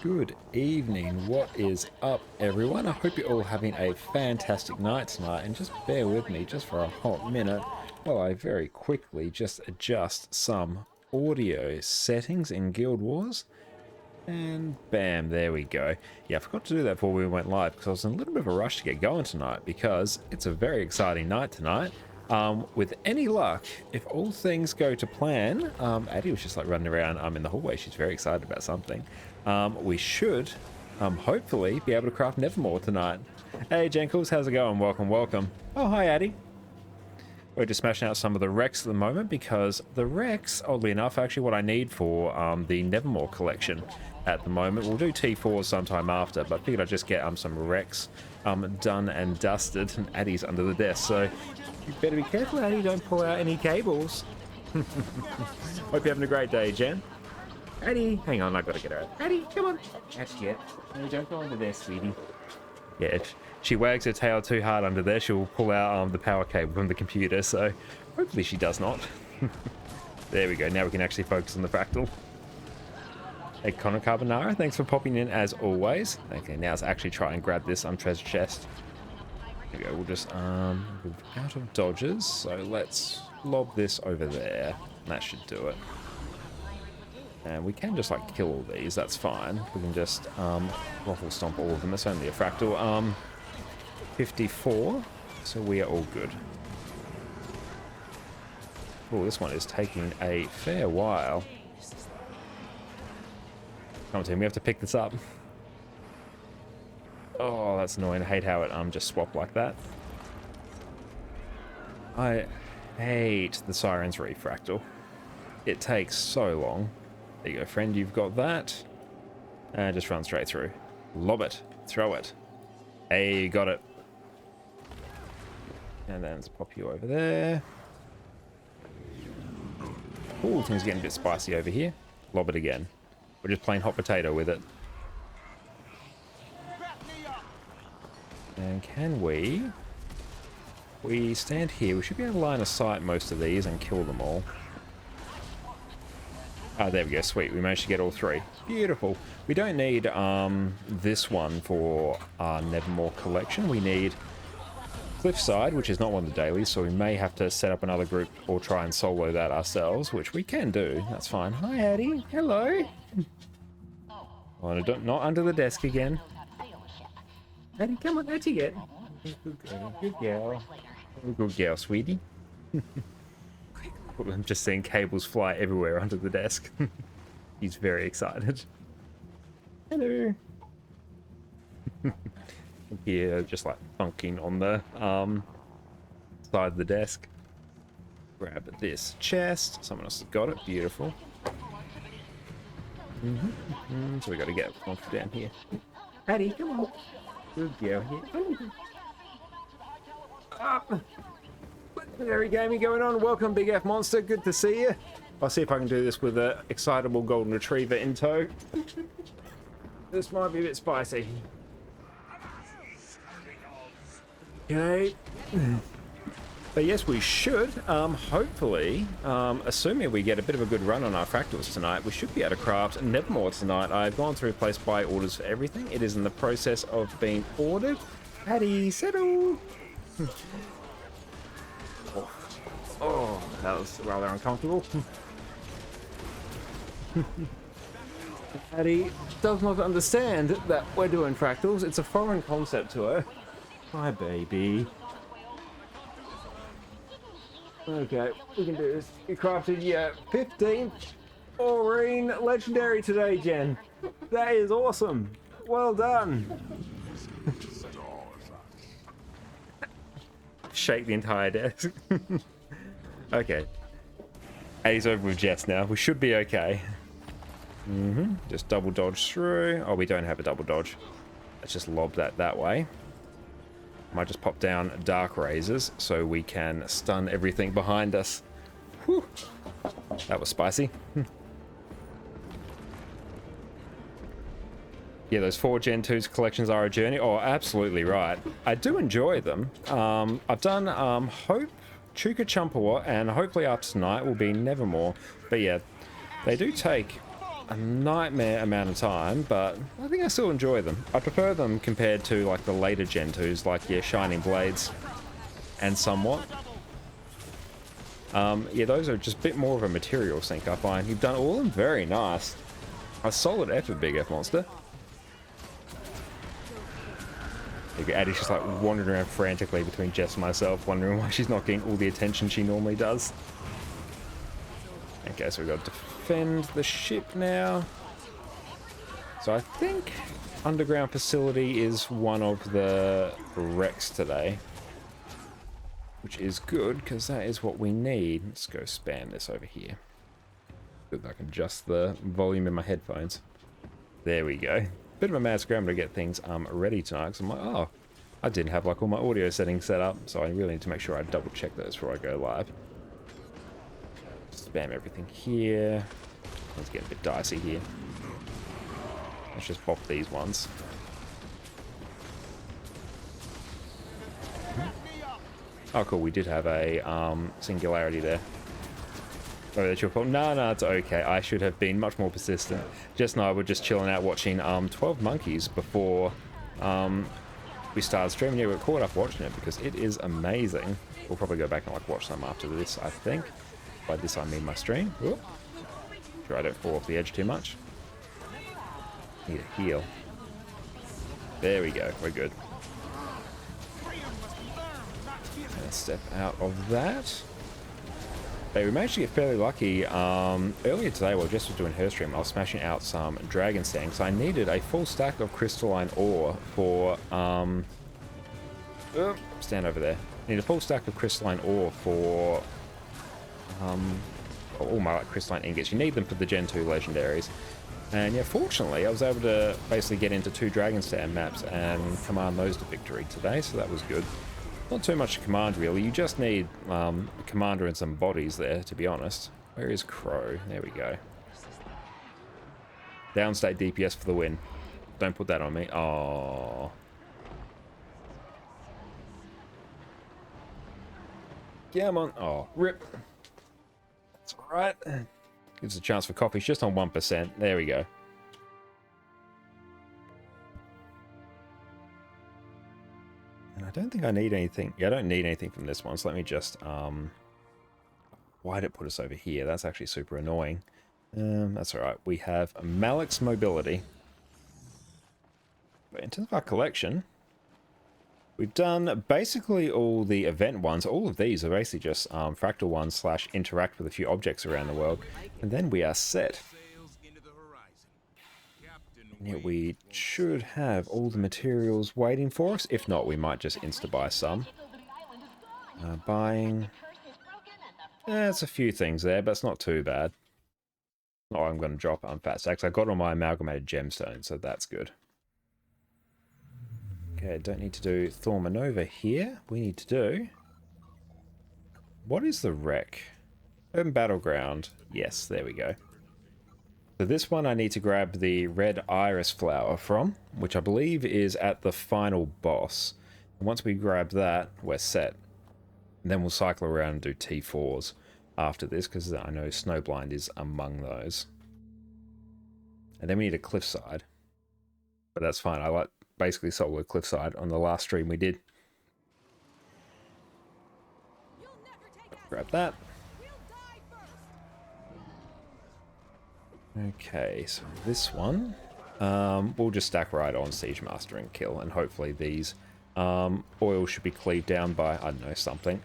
Good evening. What is up, everyone? I hope you're all having a fantastic night tonight, and just bear with me just for a hot minute while I very quickly just adjust some audio settings in Guild Wars. And bam, there we go. Yeah, I forgot to do that before we went live because I was in a little bit of a rush to get going tonight because it's a very exciting night tonight. With any luck, if all things go to plan, Addie was just like running around in the hallway. She's very excited about something. We should hopefully be able to craft Nevermore tonight. Hey Jenkles, how's it going? Welcome, welcome. Oh, hi Addie. We're just smashing out some of the Rex at the moment because the Rex, oddly enough, are actually what I need for the Nevermore collection at the moment. We'll do T4 sometime after, but figured I'd just get some Rex done and dusted. And Addie's under the desk, so you better be careful, Addie, don't pull out any cables. Hope you're having a great day, Jen. Addie, hang on, I've got to get her out. Addie, come on. That's it. No, don't go under there, sweetie. Yeah, if she wags her tail too hard under there, she'll pull out the power cable from the computer, so hopefully she does not. There we go, now we can actually focus on the fractal. Hey, Connor Carbonara, thanks for popping in as always. Okay, now let's actually try and grab this treasure chest. There we go, we'll just move out of dodges, so let's lob this over there. That should do it. And we can just like kill all these, that's fine. We can just ruffle stomp all of them. It's only a fractal. 54, so we are all good. Oh, this one is taking a fair while. Come on, team, we have to pick this up. Oh, that's annoying. I hate how it just swapped like that. I hate the Siren's Refractal. It takes so long. There you go, friend, you've got that. And just run straight through. Lob it. Throw it. Hey, you got it. And then let's pop you over there. Ooh, things are getting a bit spicy over here. Lob it again. We're just playing hot potato with it. And can we stand here? We should be able to line of sight most of these and kill them all. Ah, there we go, sweet. We managed to get all three. Beautiful. We don't need this one for our Nevermore collection. We need Cliffside, which is not one of the dailies, so we may have to set up another group or try and solo that ourselves, which we can do. That's fine. Hi, Addie. Hello. Oh, not under the desk again. Addie, come on, how'd you get? Good girl. Good girl. Good girl, sweetie. I'm just seeing cables fly everywhere under the desk. He's very excited. Hello. Yeah, just like thunking on the side of the desk. Grab this chest. Someone else has got it. Beautiful. So we got to get off down here. Patty, come on. Good girl here. Up. Legendary gaming going on. Welcome, Big F Monster. Good to see you. I'll see if I can do this with an excitable golden retriever in tow. This might be a bit spicy. Okay. But yes, we should, hopefully, assuming we get a bit of a good run on our fractals tonight, we should be able to craft Nevermore tonight. I've gone through place by orders for everything. It is in the process of being ordered. Patty, settle! Oh, that was rather uncomfortable. Patty does not understand that we're doing fractals. It's a foreign concept to her. Hi, baby. Okay, we can do this. You crafted your 15th Aurine Legendary today, Jen. That is awesome. Well done. Shake the entire desk. Okay. A's over with Jess now. We should be okay. Just double dodge through. Oh, we don't have a double dodge. Let's just lob that way. Might just pop down Dark Razors so we can stun everything behind us. Whew. That was spicy. Yeah, those 4 Gen 2s collections are a journey. Oh, absolutely right. I do enjoy them. I've done Hope, Chuka Chumpawa, and hopefully after tonight will be Nevermore. But yeah, they do take a nightmare amount of time, but I think I still enjoy them. I prefer them compared to like the later Gen 2s, like yeah, Shining Blades and somewhat. Yeah, those are just a bit more of a material sink, I find. You've done all of them very nice. A solid effort, Big F Monster. Addie's just like wandering around frantically between Jess and myself, wondering why she's not getting all the attention she normally does. Okay, so we've got to defend the ship now. So I think underground facility is one of the wrecks today, which is good because that is what we need. Let's go spam this over here. Good, I can adjust the volume in my headphones. There we go. Bit of a mad scramble to get things ready tonight, because I'm like, oh, I didn't have like all my audio settings set up, so I really need to make sure I double check those before I go live. Spam everything here. Let's get a bit dicey here. Let's just pop these ones. Oh cool, we did have a singularity there. Oh, that's your fault. No, it's okay. I should have been much more persistent. Jess and I were just chilling out watching 12 Monkeys before we started streaming. Yeah, we were caught up watching it because it is amazing. We'll probably go back and like watch some after this, I think. By this I mean my stream. Whoop. Sure I don't fall off the edge too much. Need a heal. There we go. We're good. Gonna step out of that. Hey, we managed to get fairly lucky. Earlier today, while Jess was doing her stream, I was smashing out some dragon stang, so I needed a full stack of crystalline ore for stand over there. I need a full stack of crystalline ore for all my like crystalline ingots. You need them for the Gen 2 legendaries. And yeah, fortunately, I was able to basically get into 2 dragon stand maps and command those to victory today, so that was good. Not too much to command, really. You just need a commander and some bodies there, to be honest. Where is Crow? There we go. Downstate DPS for the win. Don't put that on me. Oh. Come on. Oh, rip. That's alright. Gives a chance for coffee. It's just on 1%. There we go. And I don't think I need anything. Yeah, I don't need anything from this one. So let me just... why did it put us over here? That's actually super annoying. That's alright. We have Malik's Mobility. But in terms of our collection, we've done basically all the event ones. All of these are basically just fractal ones / interact with a few objects around the world. And then we are set. Yeah, we should have all the materials waiting for us. If not, we might just insta-buy some. Buying. There's a few things there, but it's not too bad. Oh, I'm going to drop fat stacks. I got all my amalgamated gemstones, so that's good. Okay, don't need to do Thormanova here. We need to do... What is the wreck? Urban Battleground. Yes, there we go. So this one I need to grab the red iris flower from, which I believe is at the final boss. And once we grab that, we're set. And then we'll cycle around and do T4s after this, because I know Snowblind is among those. And then we need a cliffside. But that's fine. I like basically solo cliffside on the last stream we did. Grab that. Okay, so this one, we'll just stack right on Siege Master and kill, and hopefully these oil should be cleaved down by, I don't know, something.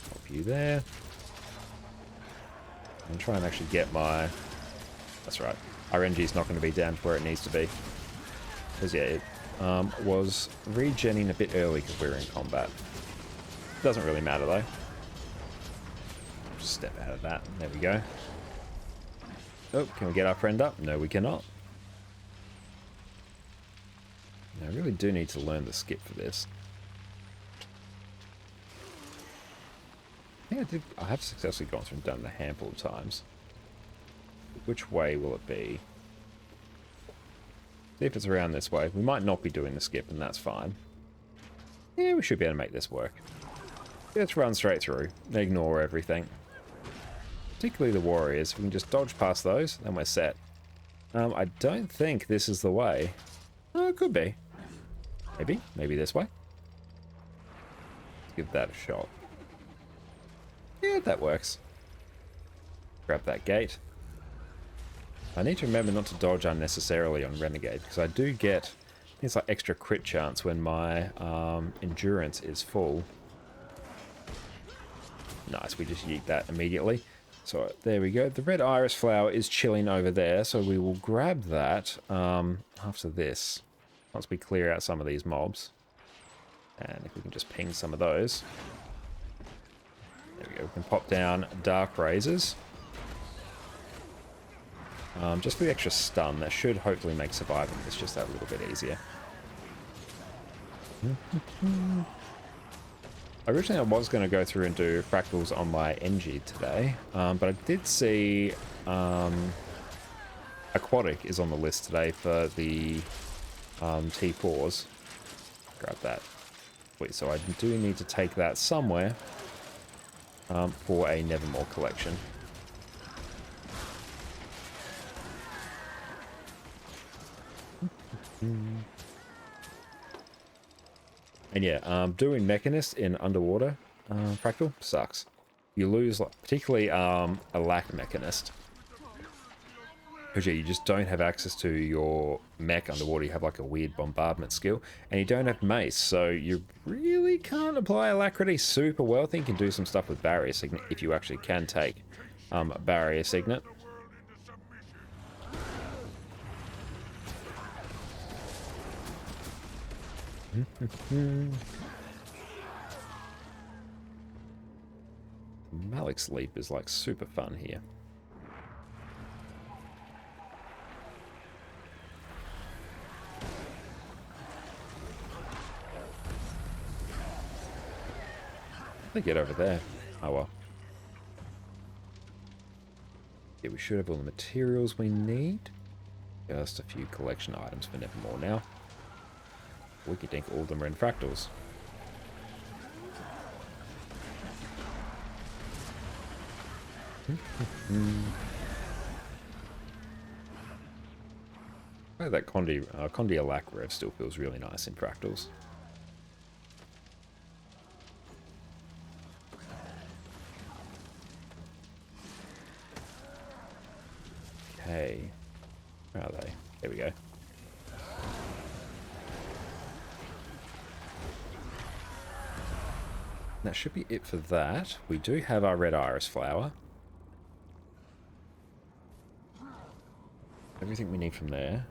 Pop you there. And try and actually get my... That's right. RNG is not going to be down to where it needs to be. Because, yeah, it was regenning a bit early because we were in combat. Doesn't really matter, though. Just step out of that. There we go. Oh, can we get our friend up? No, we cannot. Now, I really do need to learn the skip for this. I think I have successfully gone through and done it a handful of times. Which way will it be? See if it's around this way. We might not be doing the skip, and that's fine. Yeah, we should be able to make this work. Let's run straight through. Ignore everything. particularly the warriors. If we can just dodge past those, then we're set. I don't think this is the way. Oh, it could be. Maybe this way. Let's give that a shot. Yeah, that works. Grab that gate. I need to remember not to dodge unnecessarily on Renegade, because I do get, it's like extra crit chance when my endurance is full. Nice, we just yeet that immediately. So there we go. The red iris flower is chilling over there, so we will grab that after this. Once we clear out some of these mobs. And if we can just ping some of those. There we go, we can pop down Dark Razors. Just for the extra stun, that should hopefully make surviving this just that little bit easier. Originally I was going to go through and do fractals on my NG today, but I did see Aquatic is on the list today for the T4s. Grab that. Wait, so I do need to take that somewhere for a Nevermore collection. And yeah, doing Mechanist in underwater fractal sucks. You lose, like, particularly a lack Mechanist. Because yeah, you just don't have access to your mech underwater. You have like a weird bombardment skill, and you don't have mace, so you really can't apply Alacrity super well. I think you can do some stuff with Barrier Signet if you actually can take Barrier Signet. Malik's Leap is like super fun here. They get over there. Oh well. Yeah, we should have all the materials we need. Just a few collection items for Nevermore now. We could think all of them are in fractals. Oh, that Condi Alac rev still feels really nice in fractals. Okay. Where are they? There we go. That should be it for that. We do have our red iris flower. Everything we need from there.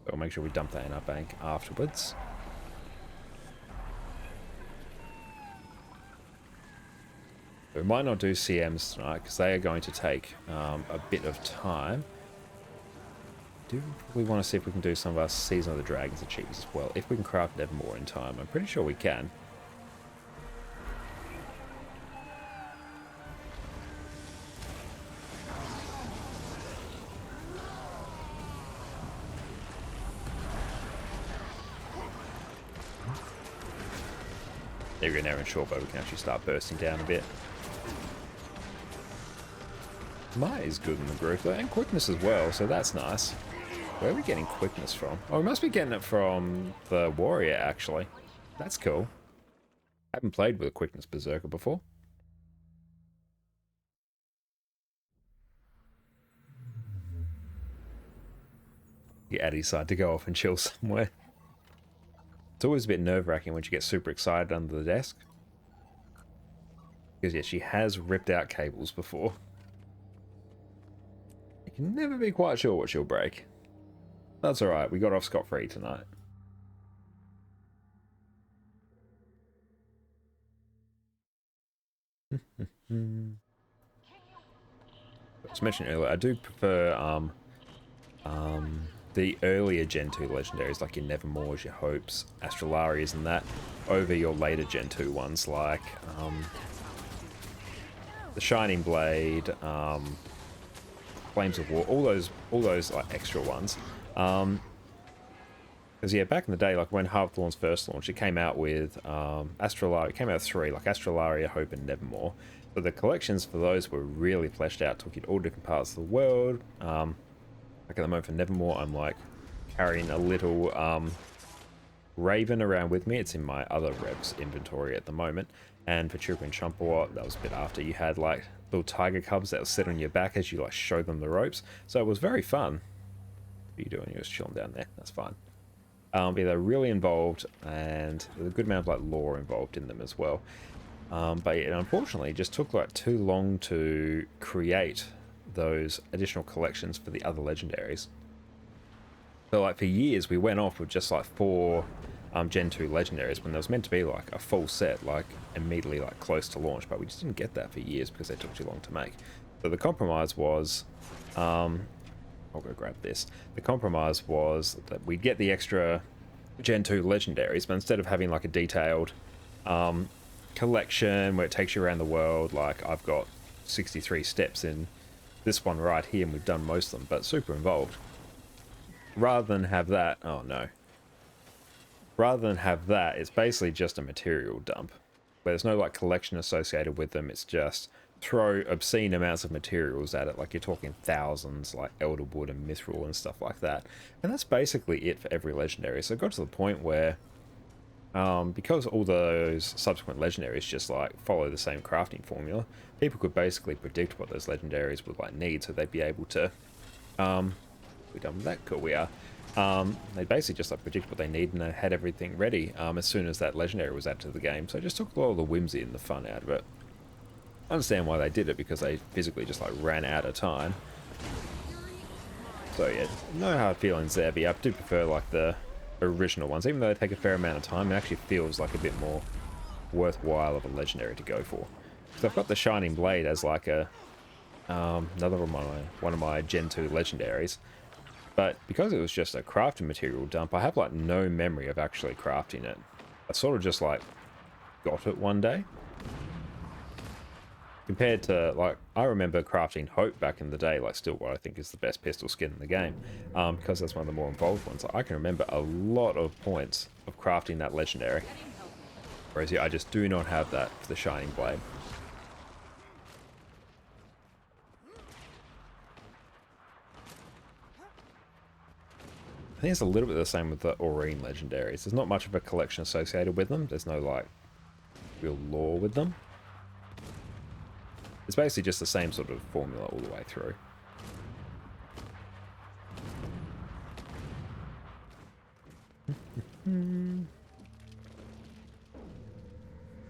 We'll make sure we dump that in our bank afterwards. We might not do CMs tonight because they are going to take a bit of time. Do we want to see if we can do some of our Season of the Dragons achievements as well? If we can craft Nevermore in time, I'm pretty sure we can. There we go, now in short bow we can actually start bursting down a bit. Might is good in the group though, and quickness as well, so that's nice. Where are we getting quickness from? Oh, we must be getting it from the warrior, actually. That's cool. I haven't played with a quickness berserker before. Get Addie decided to go off and chill somewhere. It's always a bit nerve-wracking when she gets super excited under the desk. Because yeah, she has ripped out cables before. You can never be quite sure what she'll break. That's alright, we got off scot-free tonight. As mentioned earlier, I do prefer the earlier Gen 2 legendaries, like your Nevermores, your Hopes, Astralarias and that, over your later Gen 2 ones, like the Shining Blade, Flames of War, all those like extra ones. Because yeah, back in the day, like when Hearthorn's first launched, it came out with Astralaria. It came out with 3, like Astralaria, Hope, and Nevermore. So the collections for those were really fleshed out, took you to all different parts of the world. Like at the moment for Nevermore, I'm like carrying a little Raven around with me. It's in my other reps inventory at the moment. And for Chirpin Chumpawat, that was a bit after, you had like little tiger cubs that will sit on your back as you like show them the ropes. So it was very fun. What are you doing? You're just chilling down there. That's fine. But they're really involved, and there's a good amount of like lore involved in them as well. But it unfortunately just took like too long to create those additional collections for the other legendaries. So like for years we went off with just like 4 Gen 2 legendaries when there was meant to be like a full set like immediately like close to launch, but we just didn't get that for years because they took too long to make. So the compromise was I'll go grab this. The compromise was that we'd get the extra Gen 2 legendaries, but instead of having like a detailed collection where it takes you around the world, like I've got 63 steps in this one right here and we've done most of them, but super involved. Rather than have that, oh no. Rather than have that, it's basically just a material dump. Where there's no like collection associated with them, it's just throw obscene amounts of materials at it, like you're talking thousands, like Elderwood and Mithril and stuff like that. And that's basically it for every legendary. So it got to the point where, because all those subsequent legendaries just like follow the same crafting formula, people could basically predict what those legendaries would like need, so they'd be able to, we done with that? Cool, we are. They basically just like predict what they need and they had everything ready as soon as that legendary was added to the game. So it just took a lot of the whimsy and the fun out of it. I understand why they did it, because they physically just like ran out of time. So yeah, no hard feelings there, but yeah, I do prefer like the original ones. Even though they take a fair amount of time, it actually feels like a bit more worthwhile of a legendary to go for. So I've got the Shining Blade as like a another one of my Gen 2 legendaries. But because it was just a crafting material dump, I have like no memory of actually crafting it. I sort of just like got it one day. Compared to, like, I remember crafting Hope back in the day, like still what I think is the best pistol skin in the game, because that's one of the more involved ones. I can remember a lot of points of crafting that legendary. Whereas yeah, I just do not have that for the Shining Blade. I think it's a little bit the same with the Aurene legendaries. There's not much of a collection associated with them. There's no, like, real lore with them. It's basically just the same sort of formula all the way through.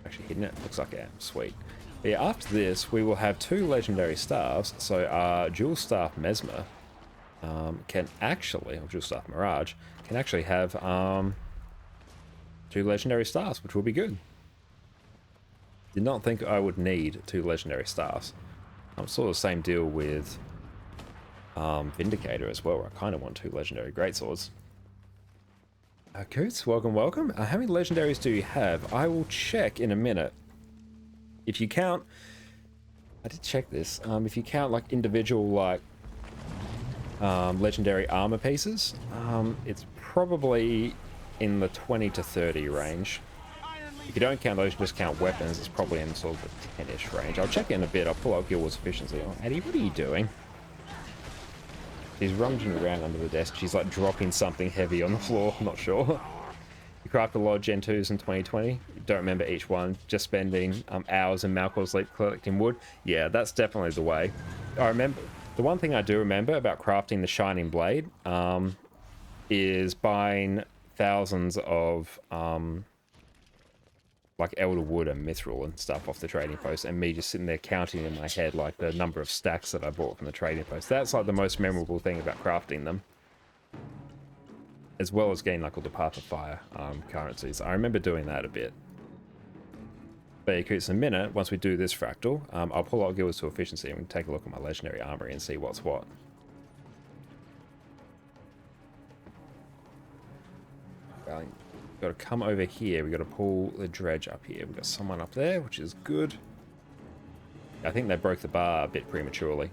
Actually hitting it? Looks like I am. Sweet. But yeah, after this, we will have 2 legendary staffs. So our Dual Staff Mesmer can actually, or Dual Staff Mirage, can actually have 2 legendary staffs, which will be good. Did not think I would need 2 legendary staffs. Sort of the same deal with Vindicator as well, where I kind of want 2 legendary greatswords. Coots, welcome, welcome. How many legendaries do you have? I will check in a minute. If you count, I did check this. If you count like individual like legendary armor pieces, it's probably in the 20 to 30 range. If you don't count those, you just count weapons, it's probably in sort of the 10-ish range. I'll check in a bit, I'll pull out Guild Wars Efficiency. Oh, Addie, what are you doing? She's rummaging around under the desk. She's like dropping something heavy on the floor, I'm not sure. You craft a lot of Gen 2s in 2020. You don't remember each one, just spending hours in Malcolm's Leap collecting wood. Yeah, that's definitely the way. I remember, the one thing I do remember about crafting the Shining Blade is buying thousands of like Elderwood and Mithril and stuff off the trading post, and me just sitting there counting in my head like the number of stacks that I bought from the trading post. That's like the most memorable thing about crafting them, as well as getting like all the Path of Fire currencies. I remember doing that a bit. But in a minute, once we do this fractal, I'll pull out Guilds to Efficiency and we can take a look at my legendary armory and see what's what. Got to come over here. We got to pull the dredge up here. We got someone up there, which is good. I think they broke the bar a bit prematurely.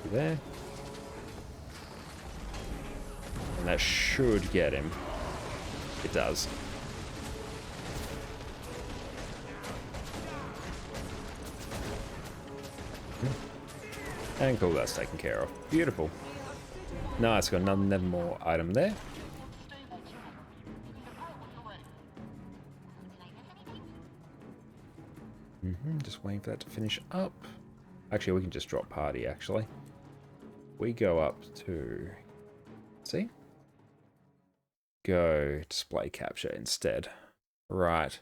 There. And that should get him. It does. And cool, that's taken care of. Beautiful. Nice, got another Nevermore item there. Just waiting for that to finish up. Actually, we can just drop party, actually. We go up to... See? Go display capture instead. Right.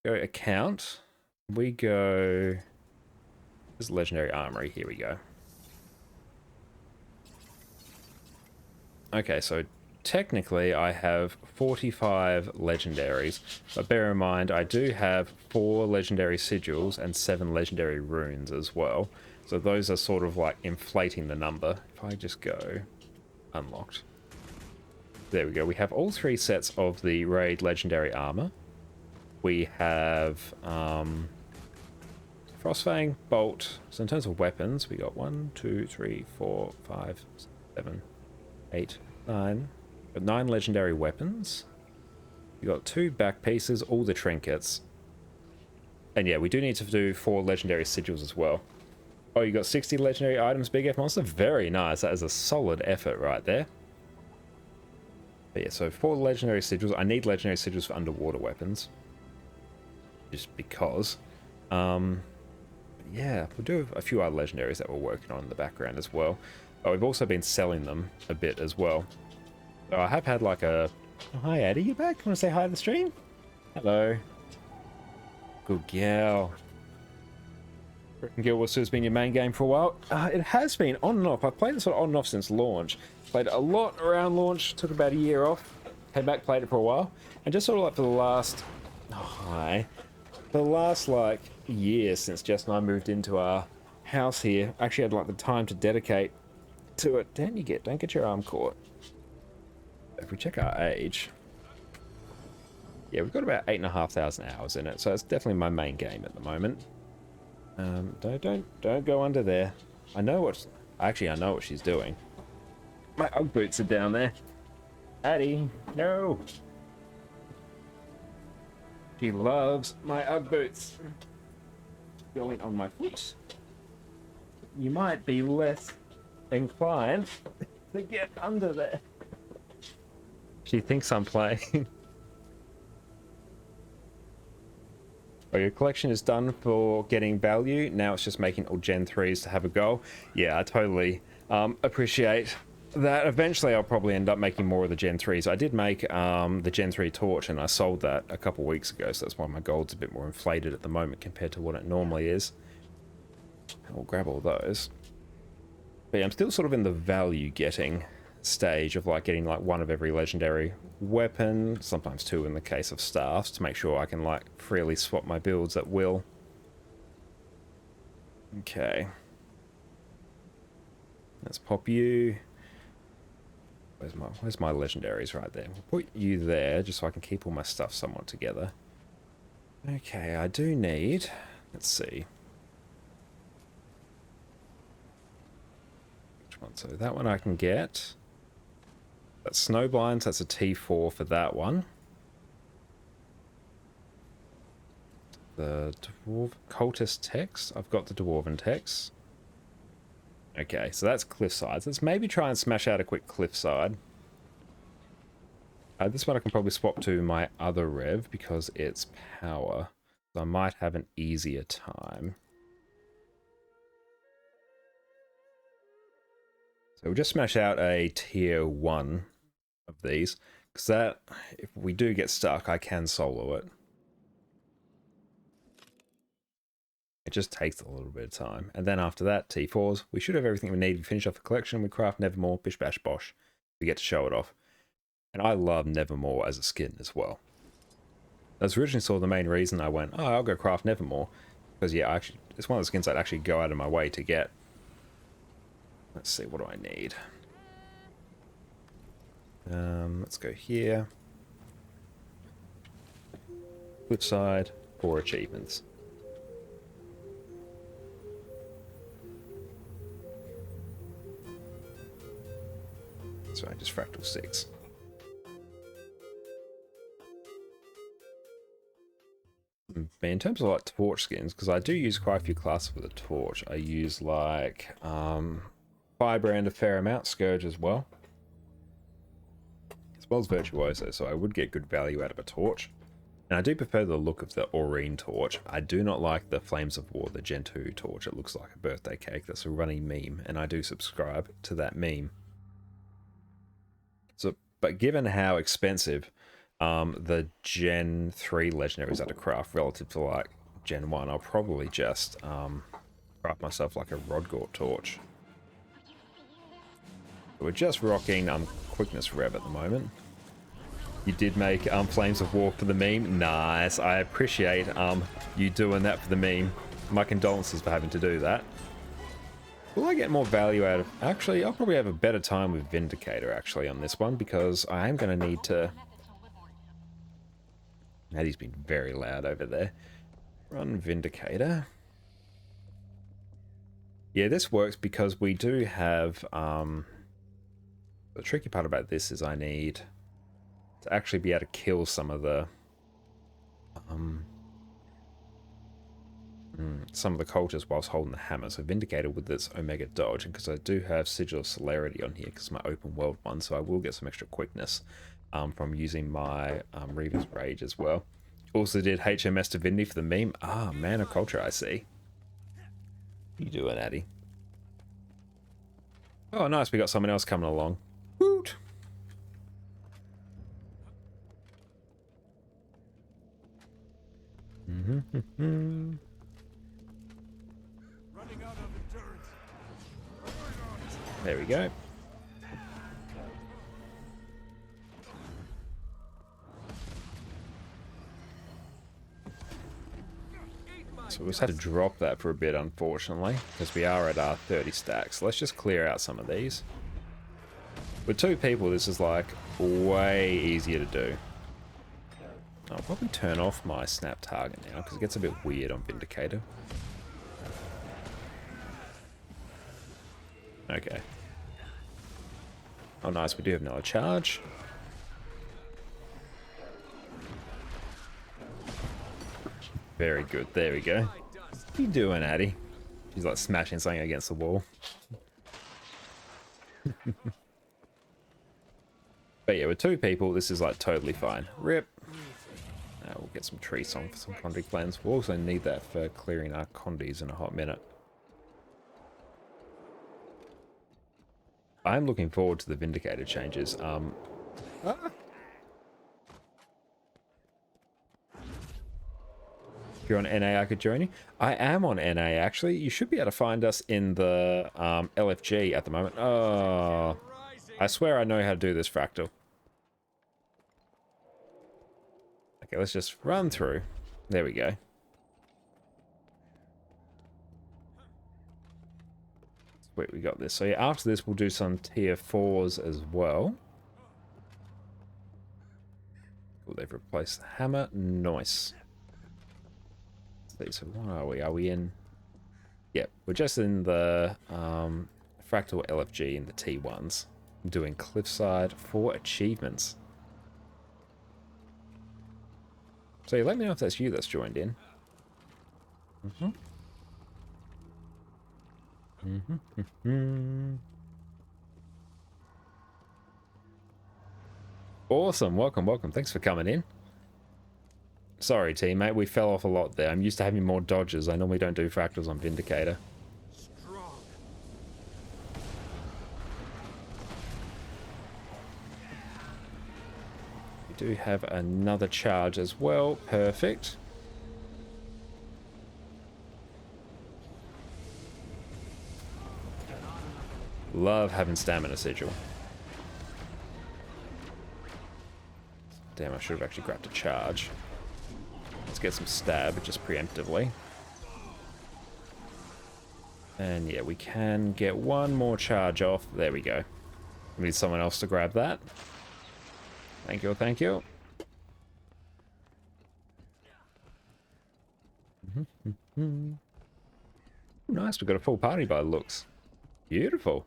Go account. We go... This is legendary armory. Here we go. Okay, so technically I have 45 legendaries, but bear in mind I do have 4 legendary sigils and 7 legendary runes as well. So those are sort of like inflating the number. If I just go unlocked. There we go. We have all 3 sets of the raid legendary armor. We have Frostfang, Bolt. So in terms of weapons, we got 1, 2, 3, 4, 5, 7, 8, 9. Got 9 legendary weapons. We got 2 back pieces, all the trinkets. And yeah, we do need to do 4 legendary sigils as well. Oh, you got 60 legendary items, Big F Monster? Very nice. That is a solid effort right there. But yeah, so 4 legendary sigils. I need legendary sigils for underwater weapons. Just because. Yeah, we'll do a few other legendaries that we're working on in the background as well. But we've also been selling them a bit as well. So I have had like a... Oh, hi, Addie, you back? Want to say hi to the stream? Hello. Good gal. Guild Wars 2 has been your main game for a while. It has been on and off. I've played this on and off since launch. Played a lot around launch, took about a year off. Came back, played it for a while. And just sort of like for the last... Oh, hi. For the last like year since Jess and I moved into our house here, I actually had like the time to dedicate to it. Don't get your arm caught. If we check our age, yeah, we've got about 8,500 hours in it, so it's definitely my main game at the moment. Don't go under there. I know what she's doing. My Ugg boots are down there. Addie, no. She loves my Ugg boots. Going on my foot. You might be less inclined to get under there. She thinks I'm playing. Oh, your collection is done for getting value. Now it's just making all Gen 3s to have a go. Yeah, I totally appreciate that. Eventually I'll probably end up making more of the Gen 3s. I did make the Gen 3 torch and I sold that a couple weeks ago, so that's why my gold's a bit more inflated at the moment compared to what it normally is. I'll grab all those. But yeah, I'm still sort of in the value getting stage of like getting like 1 of every legendary weapon, sometimes 2 in the case of staffs, to make sure I can like freely swap my builds at will. Okay. Let's pop you. Where's my legendaries right there? We'll put you there just so I can keep all my stuff somewhat together. Okay, I do need, let's see. Which one? So that one I can get. That's Snowblinds, that's a T4 for that one. The Dwarf Cultist text. I've got the Dwarven text. Okay, so that's cliffsides. Let's maybe try and smash out a quick cliffside. This one I can probably swap to my other rev because it's power. So I might have an easier time. So we'll just smash out a tier 1 of these. Because that, if we do get stuck, I can solo it. It just takes a little bit of time. And then after that, T4s. We should have everything we need to finish off the collection. We craft Nevermore, bish bash bosh. We get to show it off. And I love Nevermore as a skin as well. That's originally sort of the main reason I went, oh, I'll go craft Nevermore. Because yeah, it's one of the skins I'd actually go out of my way to get. Let's see, what do I need? Let's go here. Cliffside, 4 achievements. Sorry, just fractal 6. In terms of like torch skins, because I do use quite a few classes with a torch. I use like Firebrand a fair amount, Scourge as well as Virtuoso, so I would get good value out of a torch. And I do prefer the look of the Aurene torch. I do not like the Flames of War, the Gen 2 torch. It looks like a birthday cake. That's a running meme, and I do subscribe to that meme. So, but given how expensive the Gen 3 legendaries are to craft relative to like Gen 1, I'll probably just craft myself like a Rodgort torch. We're just rocking Quickness Rev at the moment. You did make Flames of War for the meme. Nice. I appreciate you doing that for the meme. My condolences for having to do that. Will I get more value out of... Actually, I'll probably have a better time with Vindicator, actually, on this one, because I am going to need to... Maddie's been very loud over there. Run Vindicator. Yeah, this works because we do have... The tricky part about this is I need to actually be able to kill some of the cultures whilst holding the hammer. So Vindicator with this Omega dodge, and because I do have Sigil of Celerity on here because my open world one, so I will get some extra quickness from using my Reaver's Rage as well. Also did HMS Divinity for the meme. Ah, Man of Culture, I see. What you doing, Addy? Oh, nice, we got someone else coming along. Woot! There we go. So we just had to drop that for a bit, unfortunately, because we are at our 30 stacks. Let's just clear out some of these. With 2 people, this is like way easier to do. I'll probably turn off my snap target now because it gets a bit weird on Vindicator. Okay. Oh nice, we do have another charge. Very good, there we go. What are you doing, Addy? She's like smashing something against the wall. But yeah, with 2 people, this is like totally fine. Rip. We'll get some tree song for some Condi clans. We'll also need that for clearing our Condis in a hot minute. I'm looking forward to the Vindicator changes. If you're on NA, I could join you. I am on NA, actually. You should be able to find us in the LFG at the moment. Oh, I swear I know how to do this, Fractal. Okay, let's just run through. There we go. Sweet, we got this. So yeah, after this, we'll do some tier 4s as well. Oh, they've replaced the hammer. Nice. So what are we? Are we in... Yep, we're just in the Fractal LFG in the T1s. I'm doing Cliffside for achievements. So let me know if that's you that's joined in. Awesome, welcome, welcome. Thanks for coming in. Sorry, teammate, we fell off a lot there. I'm used to having more dodges. I normally don't do fractals on Vindicator. We do have another charge as well. Perfect. Love having stamina sigil. Damn, I should have actually grabbed a charge. Let's get some stab just preemptively. And yeah, we can get one more charge off. There we go. We need someone else to grab that. Thank you, thank you. Nice, we've got a full party by the looks. Beautiful.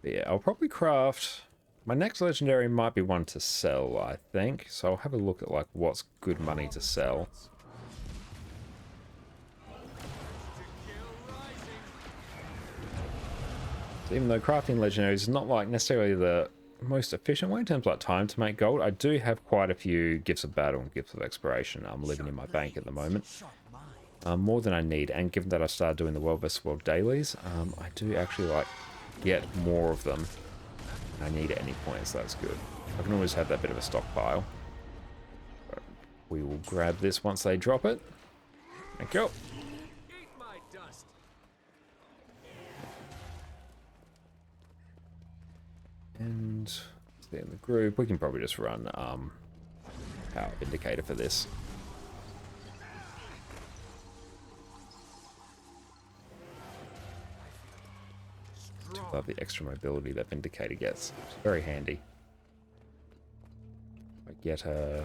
But yeah, I'll probably craft My next legendary might be one to sell, I think. So I'll have a look at like what's good money to sell. So even though crafting legendaries is not like necessarily the most efficient way in terms of like time to make gold, I do have quite a few gifts of battle and gifts of exploration living in my bank at the moment. More than I need, and given that I started doing the World vs. World dailies, I do actually like get more of them than I need at any point, so that's good. I can always have that bit of a stockpile. But we will grab this once they drop it. Thank you. And stay in the group. We can probably just run power indicator for this. Love the extra mobility that Vindicator gets. It's very handy. I get a...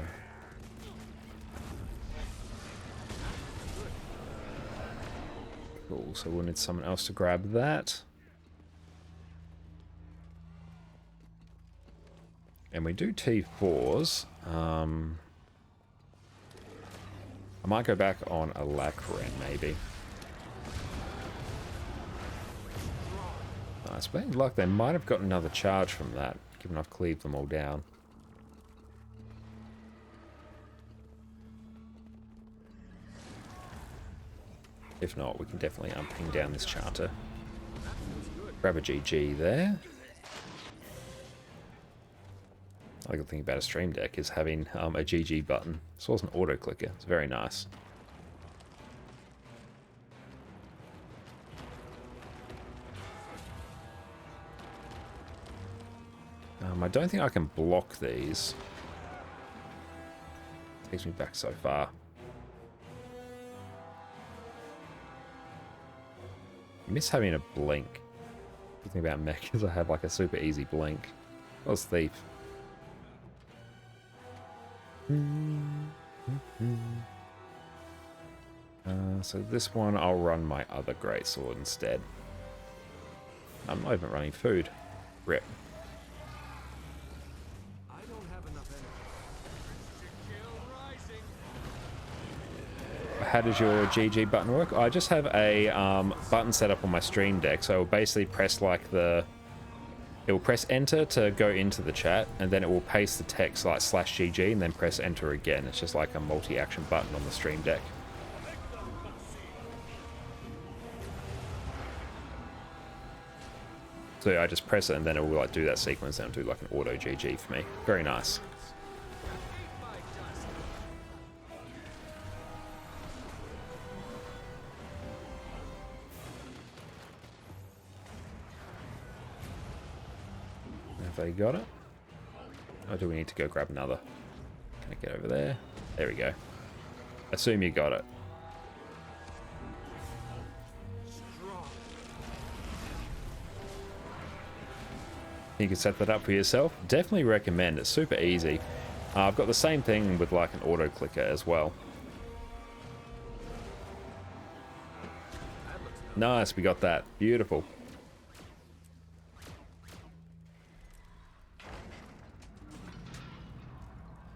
Cool, so we'll need someone else to grab that. And we do T4s. I might go back on a Lacren, maybe. Nice, but in luck, they might have got another charge from that, given I've cleaved them all down. If not, we can definitely ping down this charter. Grab a GG there. The good thing about a stream deck is having a GG button, as well as an auto clicker. It's very nice. I don't think I can block these. Takes me back so far. I miss having a blink. The thing about mech is I have like a super easy blink. Well, it's Thief. So this one I'll run my other greatsword instead. I'm not even running food. Rip. How does your GG button work? I just have a button set up on my stream deck, so I'll basically press like the... It will press enter to go into the chat, and then it will paste the text like /GG and then press enter again. It's just like a multi-action button on the stream deck. So I just press it and then it will like do that sequence and do like an auto GG for me. Very nice. Have they got it? Or do we need to go grab another? Can I get over there? There we go. Assume you got it. You can set that up for yourself. Definitely recommend. It's super easy. I've got the same thing with like an auto clicker as well. Nice, we got that. Beautiful.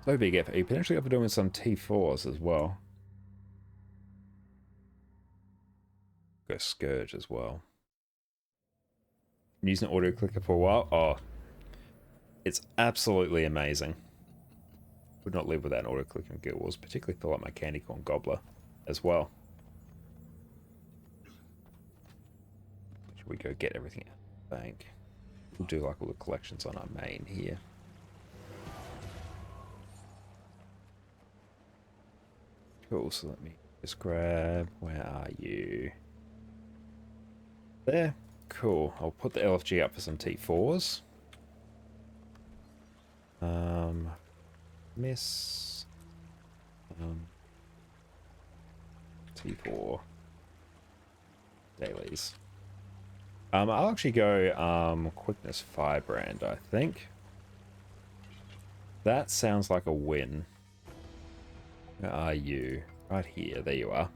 So big effort. You potentially got to doing some T4s as well. Go Scourge as well. Been using auto clicker for a while. Oh, it's absolutely amazing. Would not live without an auto clicker in Guild Wars, particularly for like my Candy Corn Gobbler as well. Should we go get everything out of the bank? We'll do like all the collections on our main here. Cool, so let me just grab, where are you? There, cool. I'll put the LFG up for some T4s. Miss. T4. Dailies. I'll actually go Quickness Firebrand, I think. That sounds like a win. Where are you? Right here. There you are.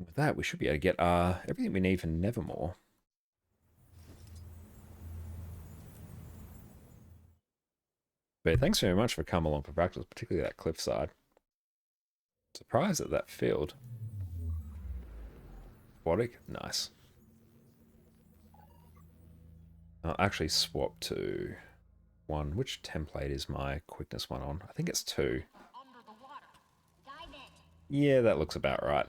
With that, we should be able to get everything we need for Nevermore. But thanks very much for coming along for practice, particularly that cliffside. Surprised at that field. Aquatic, nice. I'll actually swap to one. Which template is my quickness one on? I think it's 2. Yeah, that looks about right.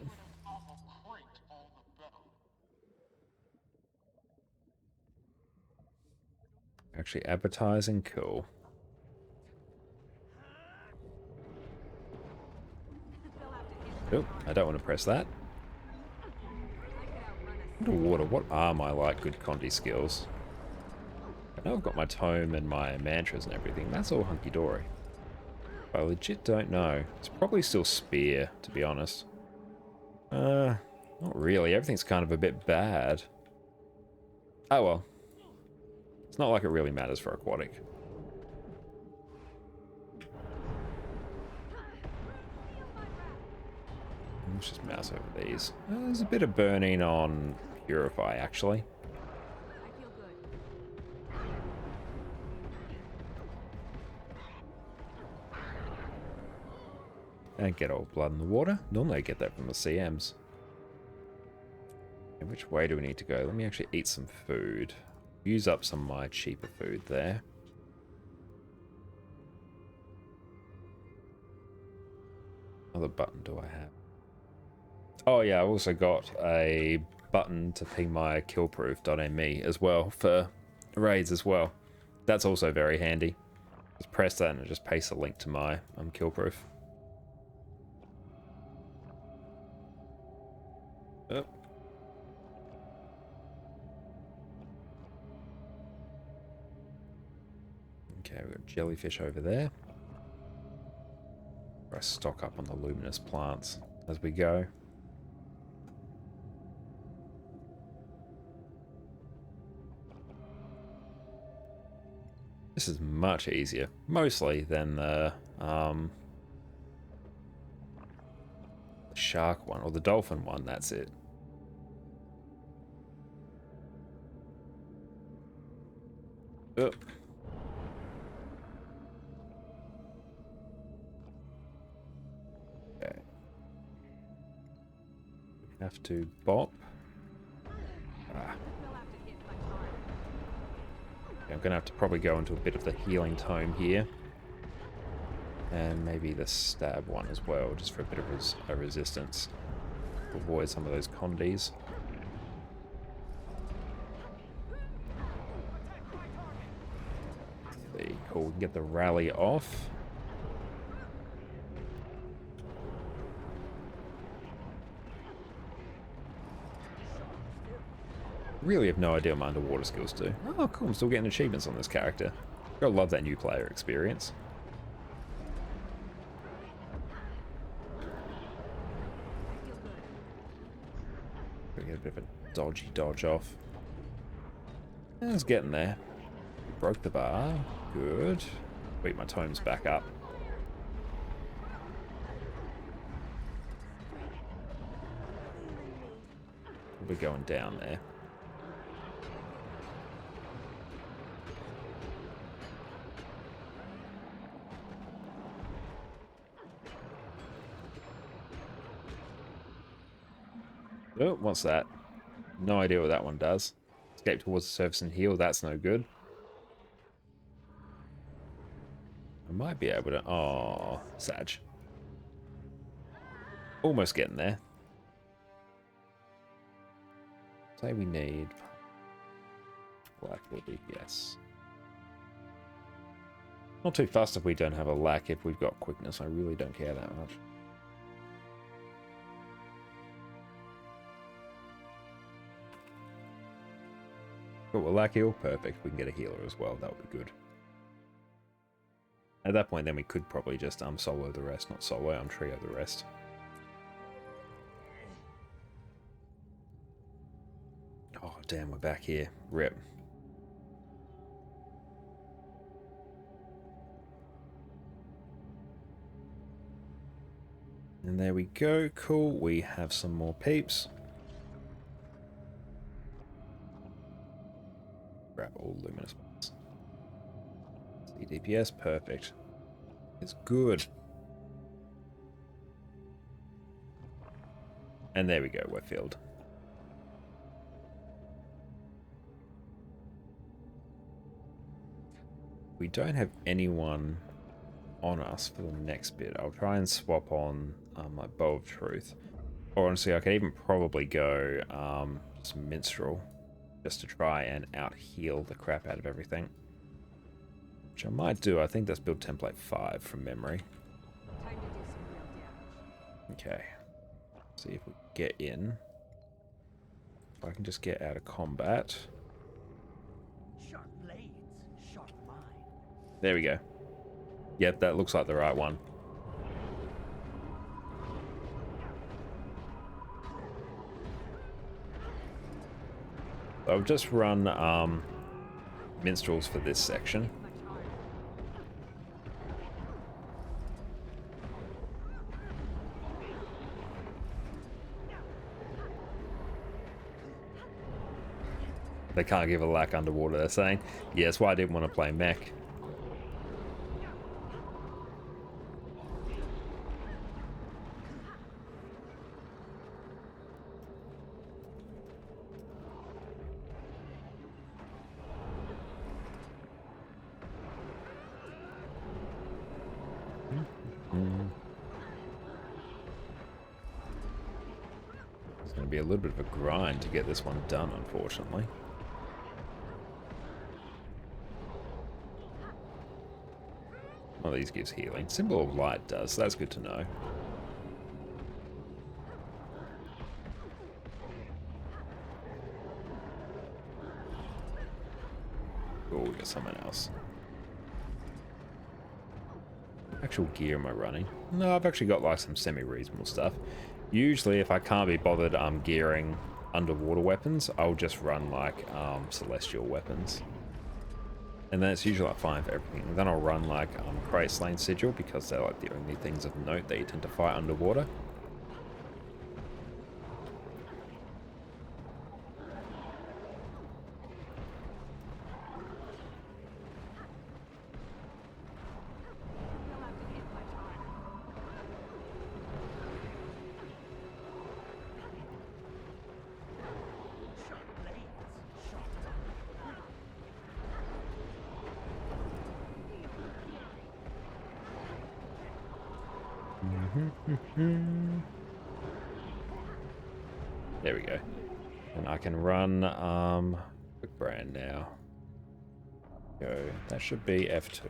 Actually advertising, cool. Oh, I don't want to press that. Underwater, what are my like good Condi skills? I know I've got my tome and my mantras and everything. That's all hunky-dory. But I legit don't know. It's probably still spear, to be honest. Not really. Everything's kind of a bit bad. Oh well. It's not like it really matters for aquatic. Let's just mouse over these. There's a bit of burning on Purify, actually. And get old blood in the water. Normally I get that from the CMs. And which way do we need to go? Let me actually eat some food. Use up some of my cheaper food there. What other button do I have? Oh yeah, I've also got a button to ping my killproof.me as well for raids as well. That's also very handy. Just press that and it just pastes a link to my killproof. Oh. Okay, we've got jellyfish over there. I stock up on the luminous plants as we go. This is much easier, mostly, than the shark one, or the dolphin one, that's it. Oh. Okay. Have to bop. Ah. Okay, I'm going to have to probably go into a bit of the healing tome here. And maybe the stab one as well, just for a bit of a resistance. Avoid some of those condis. Cool, we can get the rally off. Really have no idea what my underwater skills do. Oh, cool, I'm still getting achievements on this character. Gotta love that new player experience. Gotta get a bit of a dodgy dodge off. It's getting there. Broke the bar. Good. Wait, my tome's back up. We're going down there. Oh, what's that? No idea what that one does. Escape towards the surface and heal. That's no good. I might be able to... Oh, Sag. Almost getting there. Say we need... Black woody, yes. Not too fussed if we don't have a lack if we've got quickness. I really don't care that much. Cool, a lack heal, perfect. We can get a healer as well. That would be good. At that point, then we could probably just solo the rest, not solo, trio the rest. Oh damn, we're back here. Rip. And there we go. Cool. We have some more peeps. Grab all luminous ones. CDPS, perfect. It's good. And there we go, we're filled. We don't have anyone on us for the next bit. I'll try and swap on my Bow of Truth. Or honestly, I could even probably go just Minstrel, just to try and out-heal the crap out of everything. Which I might do. I think that's build template 5 from memory. Time to do some real damage. Okay. See if we can get in. If I can just get out of combat. Sharp blades, sharp mind. There we go. Yep, that looks like the right one. I've just run minstrels for this section. They can't give a lack underwater, they're saying. Yeah, that's why I didn't want to play mech. It's going to be a little bit of a grind to get this one done, unfortunately. One of these gives healing. Symbol of Light does, so that's good to know. Oh, we got someone else. Actual gear am I running? No, I've actually got like some semi-reasonable stuff. Usually if I can't be bothered gearing underwater weapons, I'll just run like celestial weapons. And then it's usually like fine for everything. And then I'll run like Crate Slain Sigil because they're like the only things of note that you tend to fight underwater. There we go. And I can run quick brand now. Go. That should be F2.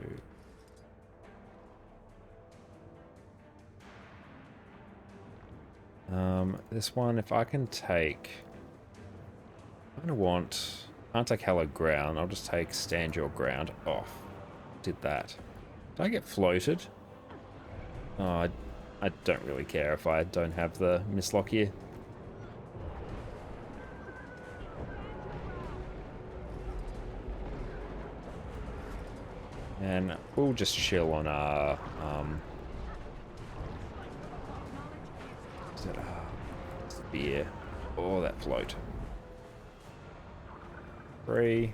This one, if I can take, I can't take Hallowed Ground. I'll just take Stand Your Ground off. Did that. Did I get floated? Oh, I don't really care if I don't have the mislock here. And we'll just chill on our spear. Oh, that float. 3.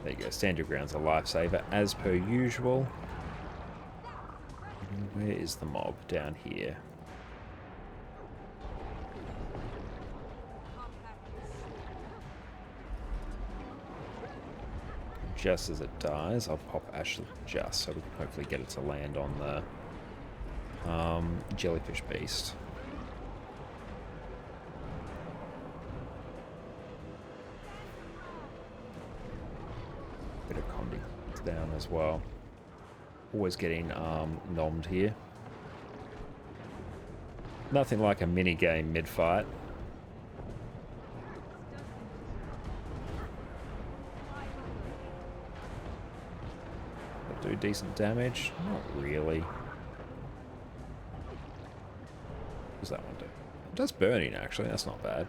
There you go. Stand Your Ground's a lifesaver as per usual. Where is the mob? Down here. Just as it dies, I'll pop Ashley just so we can hopefully get it to land on the jellyfish beast. Bit of Condi down as well. Always getting nommed here. Nothing like a mini game mid-fight. Do decent damage? Not really. What does that one do? It does burning, actually. That's not bad.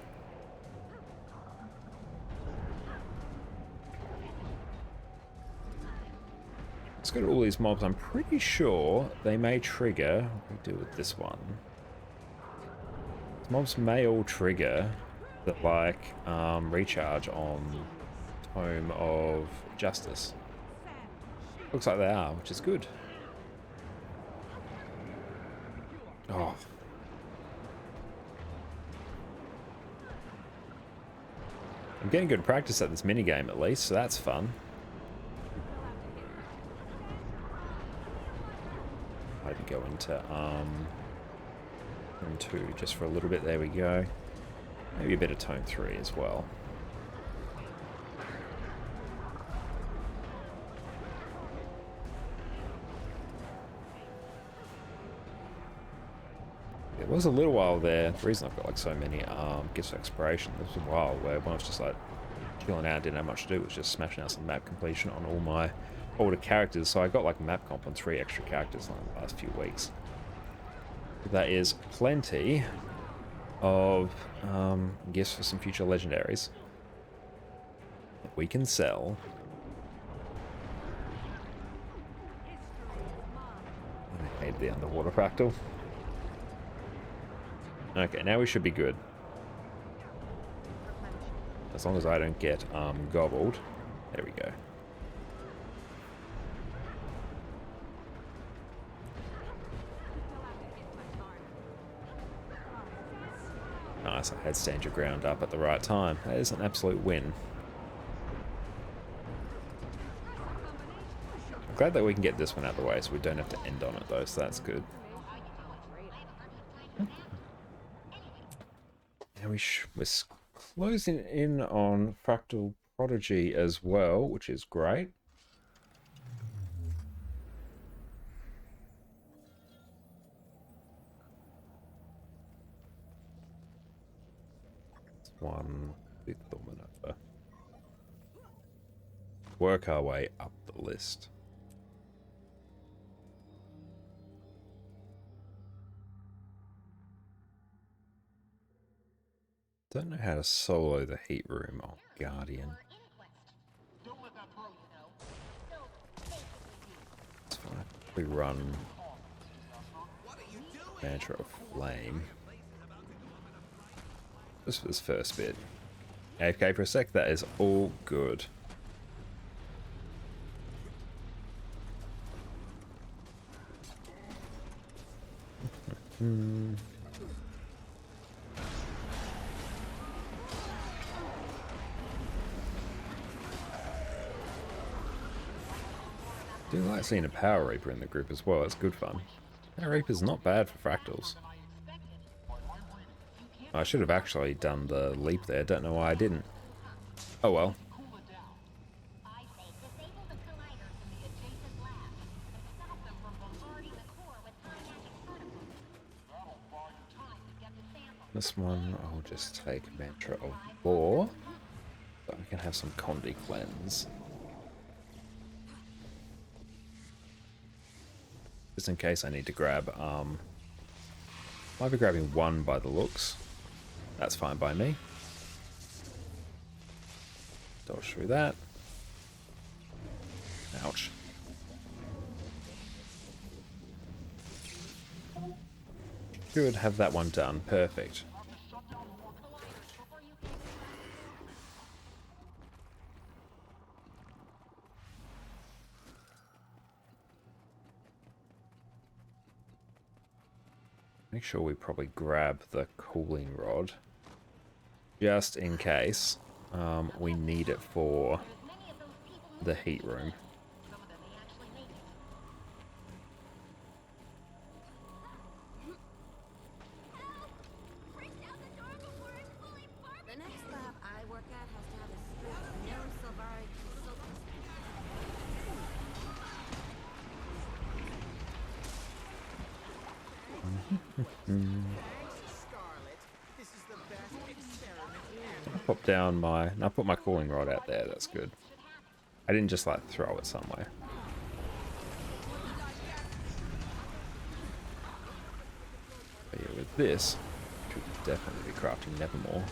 Let's go to all these mobs. I'm pretty sure they may trigger. What do we do with this one? These mobs may all trigger the recharge on Tome of Justice. Looks like they are, which is good. Oh. I'm getting good practice at this minigame at least, so that's fun. Maybe go into Tome 2 just for a little bit. There we go. Maybe a bit of Tome 3 as well. It was a little while there. The reason I've got like so many gifts of exploration, there was a while where when I was just like chilling out, didn't have much to do, it was just smashing out some map completion on all my older characters. So I got like map comp on 3 extra characters in the last few weeks. That is plenty of gifts for some future legendaries that we can sell. I hate the underwater fractal. Okay, now we should be good. As long as I don't get gobbled. There we go. Nice, I had stand your ground up at the right time. That is an absolute win. I'm glad that we can get this one out of the way so we don't have to end on it though, so that's good. And we're closing in on Fractal Prodigy as well, which is great. One big maneuver. Work our way up the list. Don't know how to solo the heat room on Guardian. It's fine. We run Mantra of Flame. Just for this first bit. AFK for a sec, that is all good. I do like seeing a Power Reaper in the group as well, it's good fun. Power Reaper's not bad for fractals. I should have actually done the leap there, don't know why I didn't. Oh well. This one, I'll just take Mantra of War, so I can have some Condi cleanse. Just in case I need to grab, might be grabbing one by the looks. That's fine by me. Dodge through that. Ouch. Good, have that one done. Perfect. Make sure we probably grab the cooling rod. Just in case we need it for the heat room. The next lab I work at has to have a strict no Silvari I'll pop down my... I'll put my cooling rod out there, that's good. I didn't just like throw it somewhere. But yeah, with this, we should definitely be crafting Nevermore.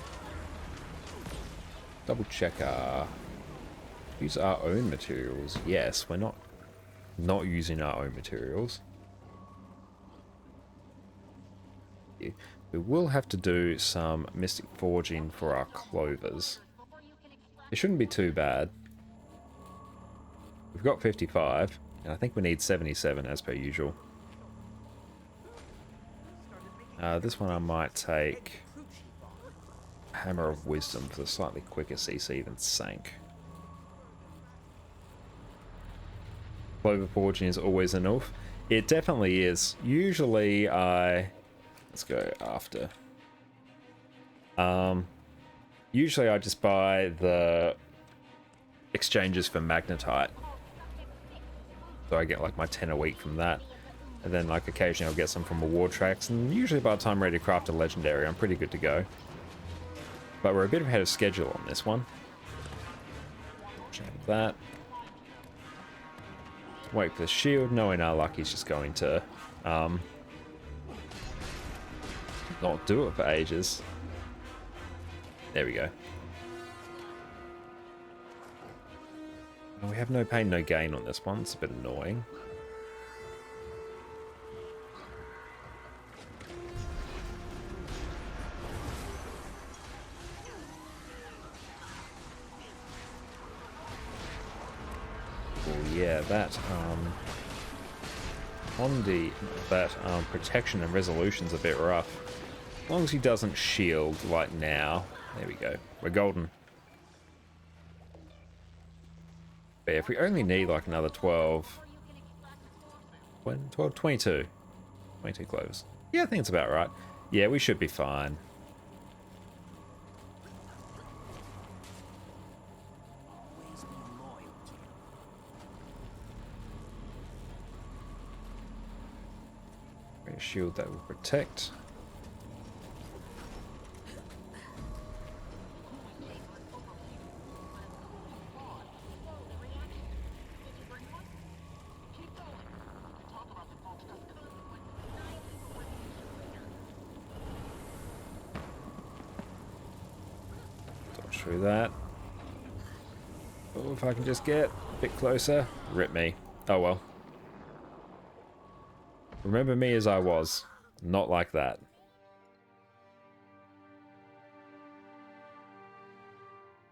Double check our... Use our own materials. Yes, we're not not using our own materials. We will have to do some mystic forging for our clovers. It shouldn't be too bad. We've got 55, and I think we need 77 as per usual. This one I might take Hammer of Wisdom for the slightly quicker CC than Sank. Clover forging is always enough. It definitely is. Usually let's go after. Usually I just buy the exchanges for magnetite. So I get like my 10 a week from that. And then like occasionally I'll get some from award tracks. And usually by the time I'm ready to craft a legendary, I'm pretty good to go. But we're a bit ahead of schedule on this one. Change that. Wait for the shield, knowing our luck he's just going to not do it for ages. There we go. We have no pain, no gain on this one. It's a bit annoying. Oh yeah, that protection and resolution's a bit rough. As long as he doesn't shield like now. There we go. We're golden. But if we only need like another 12... 22. 22 clovers. Yeah, I think it's about right. Yeah, we should be fine. A shield that will protect. Dodge through that. Oh, if I can just get a bit closer. Rip me. Oh well. Remember me as I was. Not like that.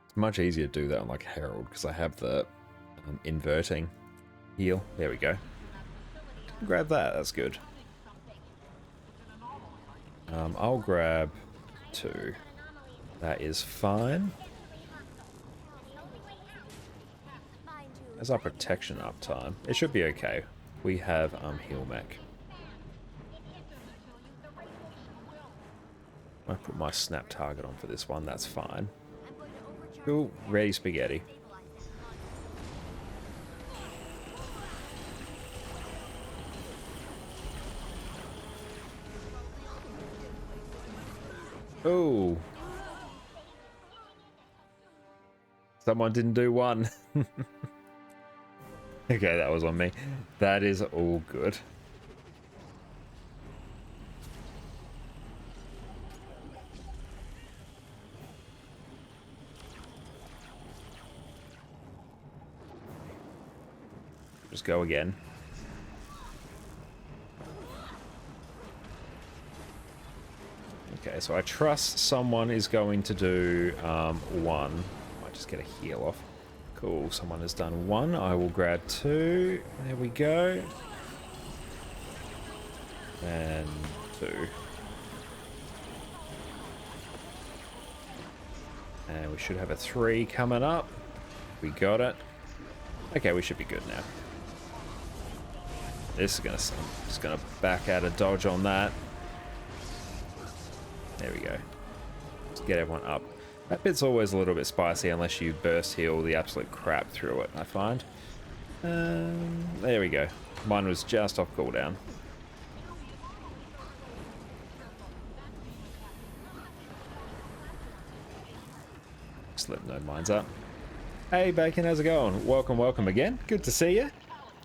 It's much easier to do that on like Herald because I have the inverting heal. There we go. Grab that. That's good. I'll grab 2. That is fine. As our protection uptime, it should be okay. We have heal mech. I put my snap target on for this one, that's fine. Cool, ready spaghetti. Oh. Someone didn't do one. Okay, that was on me. That is all good. Just go again. Okay, so I trust someone is going to do 1. Might just get a heal off. Cool, someone has done 1. I will grab 2. There we go. And 2. And we should have a 3 coming up. We got it. Okay, we should be good now. This is gonna, I'm just gonna back out a dodge on that. There we go. Let's get everyone up. That bit's always a little bit spicy unless you burst heal the absolute crap through it, I find. There we go. Mine was just off cooldown. Just let no mines up. Hey Bacon, how's it going? Welcome, welcome again. Good to see you.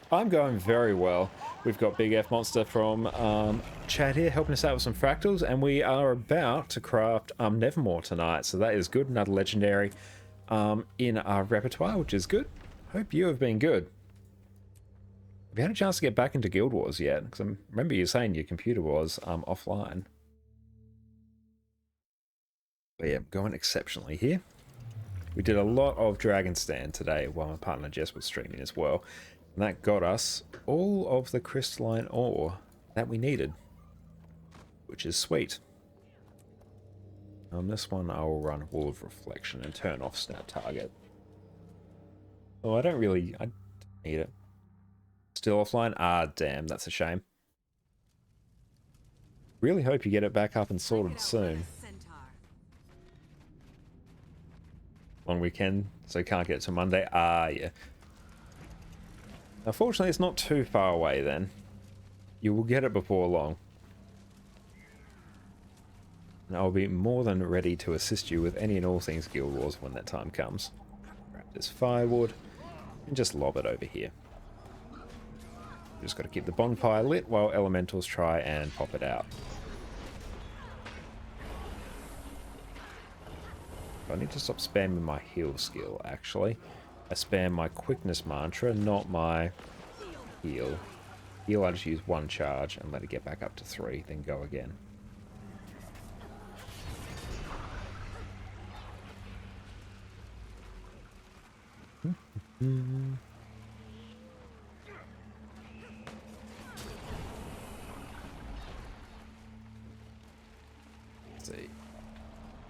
I'm going very well. We've got Big F Monster from chat here helping us out with some fractals, and we are about to craft Nevermore tonight, so that is good. Another legendary in our repertoire, which is good. Hope you have been good. Have you had a chance to get back into Guild Wars yet? Because I remember you saying your computer was offline. But yeah, going exceptionally here. We did a lot of Dragon Stand today while my partner Jess was streaming as well. And that got us all of the crystalline ore that we needed, which is sweet. On this one, I will run Wall of Reflection and turn off Snap Target. Oh, I don't need it. Still offline? Ah, damn, that's a shame. Really hope you get it back up and sorted soon. Long weekend, so can't get it till Monday. Ah, yeah. Unfortunately, it's not too far away then. You will get it before long. And I'll be more than ready to assist you with any and all things Guild Wars when that time comes. Grab this firewood and just lob it over here. Just got to keep the bonfire lit while elementals try and pop it out. I need to stop spamming my heal skill, actually. I spam my quickness mantra, not my heal. Heal, I just use one charge and let it get back up to 3, then go again. Let's see.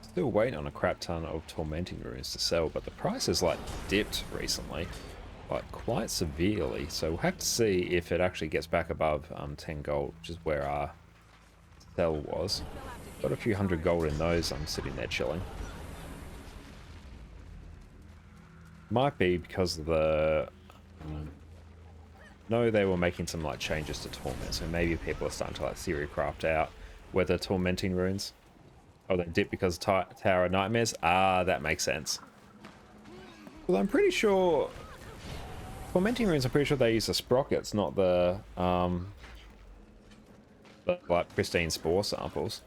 Still waiting on a crap ton of tormenting runes to sell, but the price has like dipped recently, like quite severely. So we'll have to see if it actually gets back above 10 gold, which is where our sell was. Got a few hundred gold in those. I'm sitting there chilling. Might be because of the no, they were making some like changes to torment, so maybe people are starting to like theory craft out whether tormenting runes. Oh, they dip because of Tower of Nightmares? Ah, that makes sense. Well, I'm pretty sure tormenting runes, I'm pretty sure they use the sprockets, not the like pristine spore samples.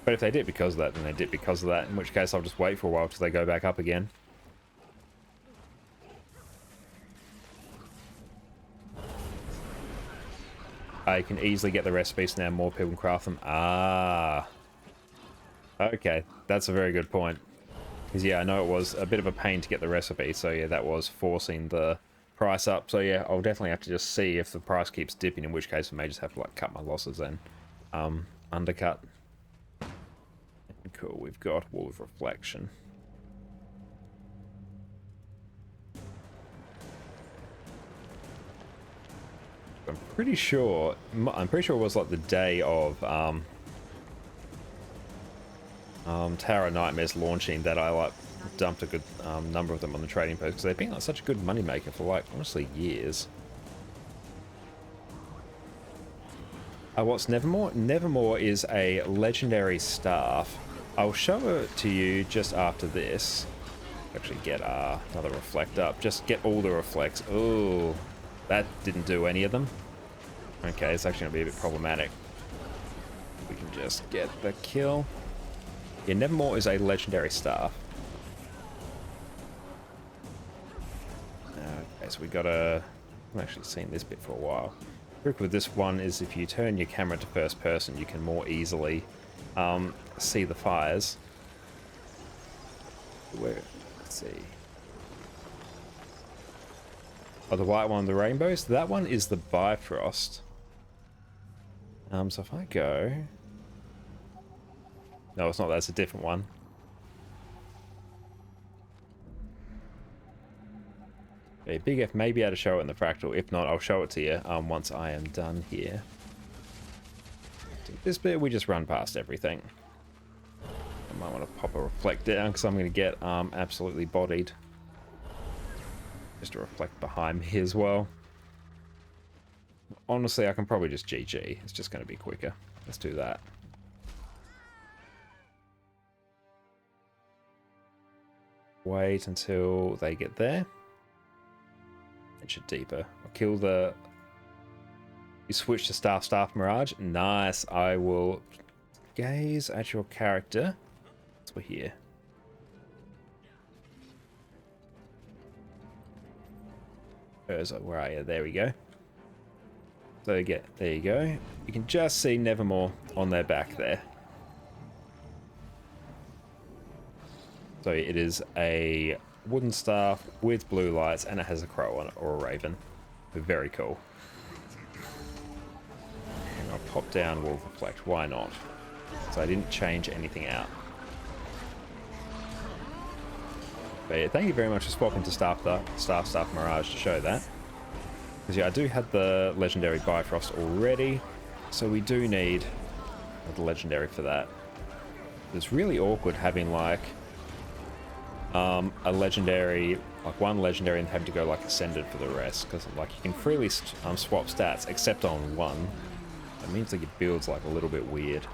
But if they dip because of that, then they dip because of that, in which case I'll just wait for a while till they go back up again. I can easily get the recipes now, more people can craft them. Ah. Okay, that's a very good point. Because yeah, I know it was a bit of a pain to get the recipe, so yeah, that was forcing the price up. So yeah, I'll definitely have to just see if the price keeps dipping, in which case I may just have to like cut my losses and undercut. Cool, we've got Wall of Reflection. I'm pretty sure it was like the day of Tower of Nightmares launching that I like dumped a good number of them on the trading post, because they've been like such a good moneymaker for like honestly years. What's Nevermore? Nevermore is a legendary staff. I'll show it to you just after this. Actually get another reflect up. Just get all the reflects. Oh, that didn't do any of them. Okay, it's actually going to be a bit problematic. We can just get the kill. Yeah, Nevermore is a legendary staff. Okay, so we got a... I've actually seen this bit for a while. The trick with this one is if you turn your camera to first person, you can more easily see the fires. Let's see. Oh, the white one, the rainbows. That one is the Bifrost. So if I go... No, it's not. That's a different one. Okay, Big F may be able to show it in the fractal. If not, I'll show it to you once I am done here. This bit, we just run past everything. I might want to pop a reflect down because I'm going to get absolutely bodied. Just to reflect behind me as well. Honestly, I can probably just GG. It's just going to be quicker. Let's do that. Wait until they get there. It should deeper. I'll kill the... You switch to Staff Mirage. Nice. I will gaze at your character. So we're here. Where are you? There we go. So there you go. You can just see Nevermore on their back there. So it is a wooden staff with blue lights, and it has a crow on it, or a raven. Very cool. And I'll pop down Wolf Reflect. Why not? So I didn't change anything out. But yeah, thank you very much for swapping to Staff Mirage to show that. Because yeah, I do have the legendary Bifrost already, so we do need the legendary for that. It's really awkward having like a legendary, like one legendary, and having to go like ascended for the rest, because like you can freely swap stats except on one. It means like your build's like a little bit weird.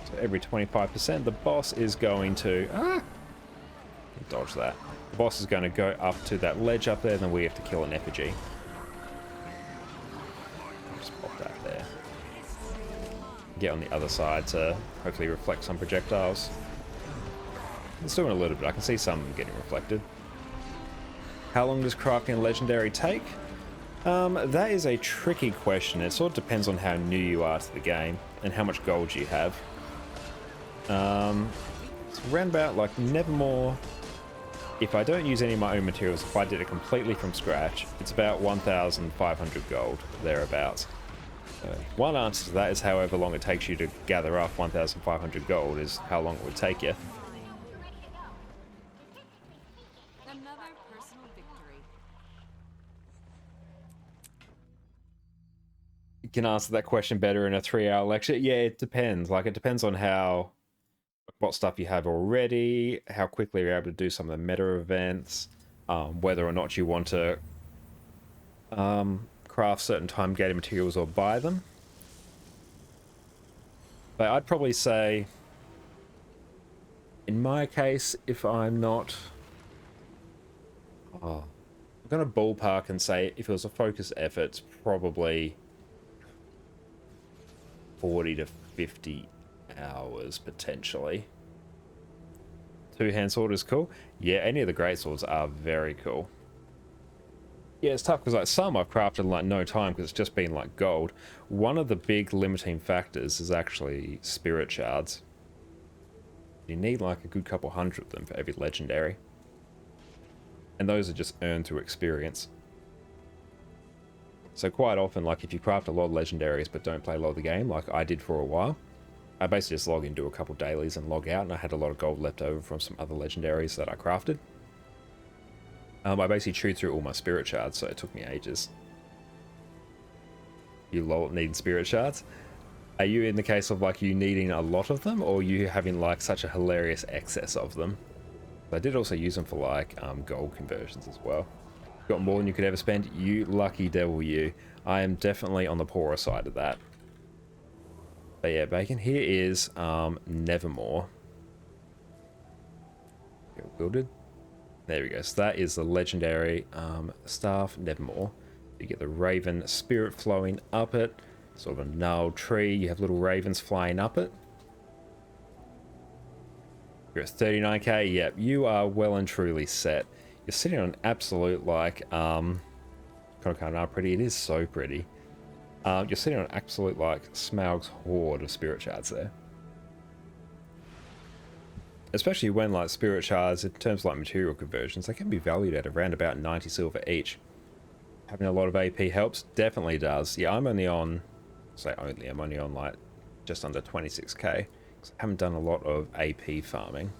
So every 25%, the boss is going to dodge that. The boss is going to go up to that ledge up there, and then we have to kill an effigy. Get on the other side to hopefully reflect some projectiles. It's doing a little bit. I can see some getting reflected. How long does crafting a legendary take? That is a tricky question. It sort of depends on how new you are to the game and how much gold you have. It's around about like Nevermore. If I don't use any of my own materials, if I did it completely from scratch, it's about 1,500 gold, thereabouts. One answer to that is however long it takes you to gather up 1,500 gold is how long it would take you. Another personal victory. You can answer that question better in a 3-hour lecture. Yeah, it depends. Like, it depends on what stuff you have already, how quickly you're able to do some of the meta events, whether or not you want to craft certain time-gated materials or buy them. But I'd probably say, in my case, if I'm not... I'm going to ballpark and say if it was a focused effort, it's probably 40 to 50 hours, potentially. Two-hand sword is cool. Yeah, any of the great swords are very cool. Yeah, it's tough because like some I've crafted in like no time because it's just been like gold. One of the big limiting factors is actually spirit shards. You need like a good couple hundred of them for every legendary. And those are just earned through experience. So quite often, like if you craft a lot of legendaries but don't play a lot of the game, like I did for a while, I basically just log in, do a couple dailies and log out, and I had a lot of gold left over from some other legendaries that I crafted. I basically chewed through all my spirit shards, so it took me ages. You lol need spirit shards? Are you in the case of like you needing a lot of them, or you having like such a hilarious excess of them? I did also use them for like gold conversions as well. Got more than you could ever spend? You lucky devil you. I am definitely on the poorer side of that. But yeah, Bacon, here is Nevermore. Wielded. There we go. So that is the legendary staff Nevermore. You get the raven spirit flowing up it. Sort of a gnarled tree. You have little ravens flying up it. You're at 39k. Yep, you are well and truly set. You're sitting on an absolute like kind of pretty. It is so pretty. You're sitting on an absolute like Smaug's horde of spirit shards there. Especially when like spirit shards, in terms of like material conversions, they can be valued at around about 90 silver each. Having a lot of AP helps, definitely does. Yeah, I'm only on like just under 26k. I haven't done a lot of AP farming.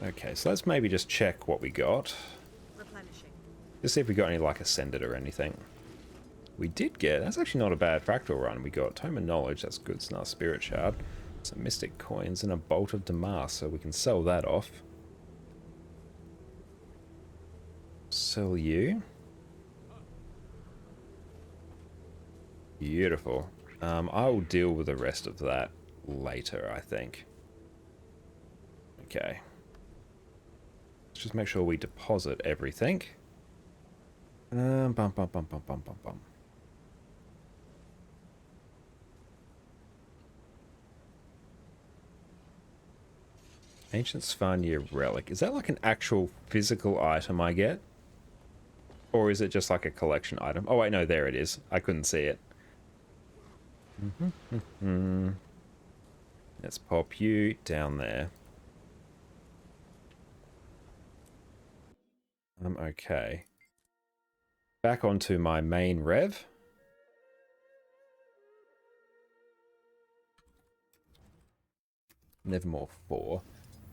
Okay, so let's maybe just check what we got. Replenishing. Just see if we got any like Ascended or anything. We did get, that's actually not a bad fractal run. We got Tome of Knowledge, that's good. It's not a Spirit Shard. Some Mystic Coins and a Bolt of Damas, so we can sell that off. Sell you. Beautiful. I will deal with the rest of that later, I think. Okay. Let's just make sure we deposit everything. Bum, bum, bum, bum, bum, bum, bum. Ancient Svanir relic. Is that like an actual physical item I get? Or is it just like a collection item? Oh, wait, no, there it is. I couldn't see it. Let's pop you down there. Okay. Back onto my main rev. Nevermore 4.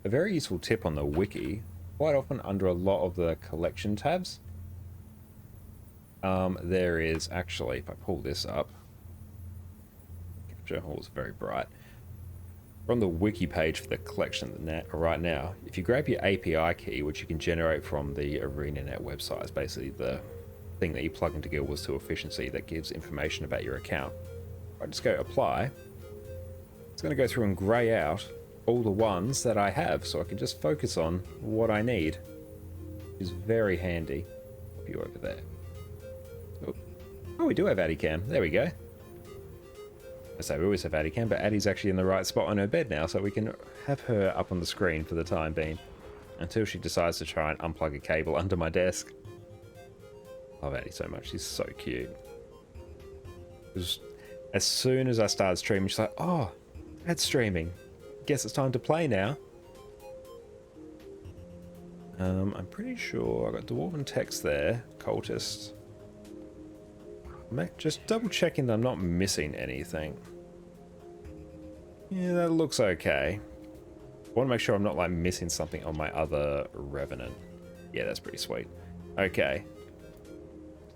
A very useful tip on the wiki. Quite often under a lot of the collection tabs, there is actually, if I pull this up, capture hall is very bright. From the wiki page for the collection right now, if you grab your API key, which you can generate from the ArenaNet website, it's basically the thing that you plug into Guild Wars 2 Efficiency that gives information about your account. I just go apply. It's going to go through and grey out all the ones that I have, so I can just focus on what I need. Is very handy. Put you over there. Oh, we do have Addie Cam. There we go. I say we always have Addie Cam, but Addie's actually in the right spot on her bed now, so we can have her up on the screen for the time being. Until she decides to try and unplug a cable under my desk. Love Addie so much. She's so cute. As soon as I started streaming, she's like, oh, Dad's streaming. Guess it's time to play now. I'm pretty sure I got Dwarven text there. Cultist. Just double checking that I'm not missing anything. Yeah, that looks okay. I want to make sure I'm not like missing something on my other Revenant. Yeah, that's pretty sweet. Okay.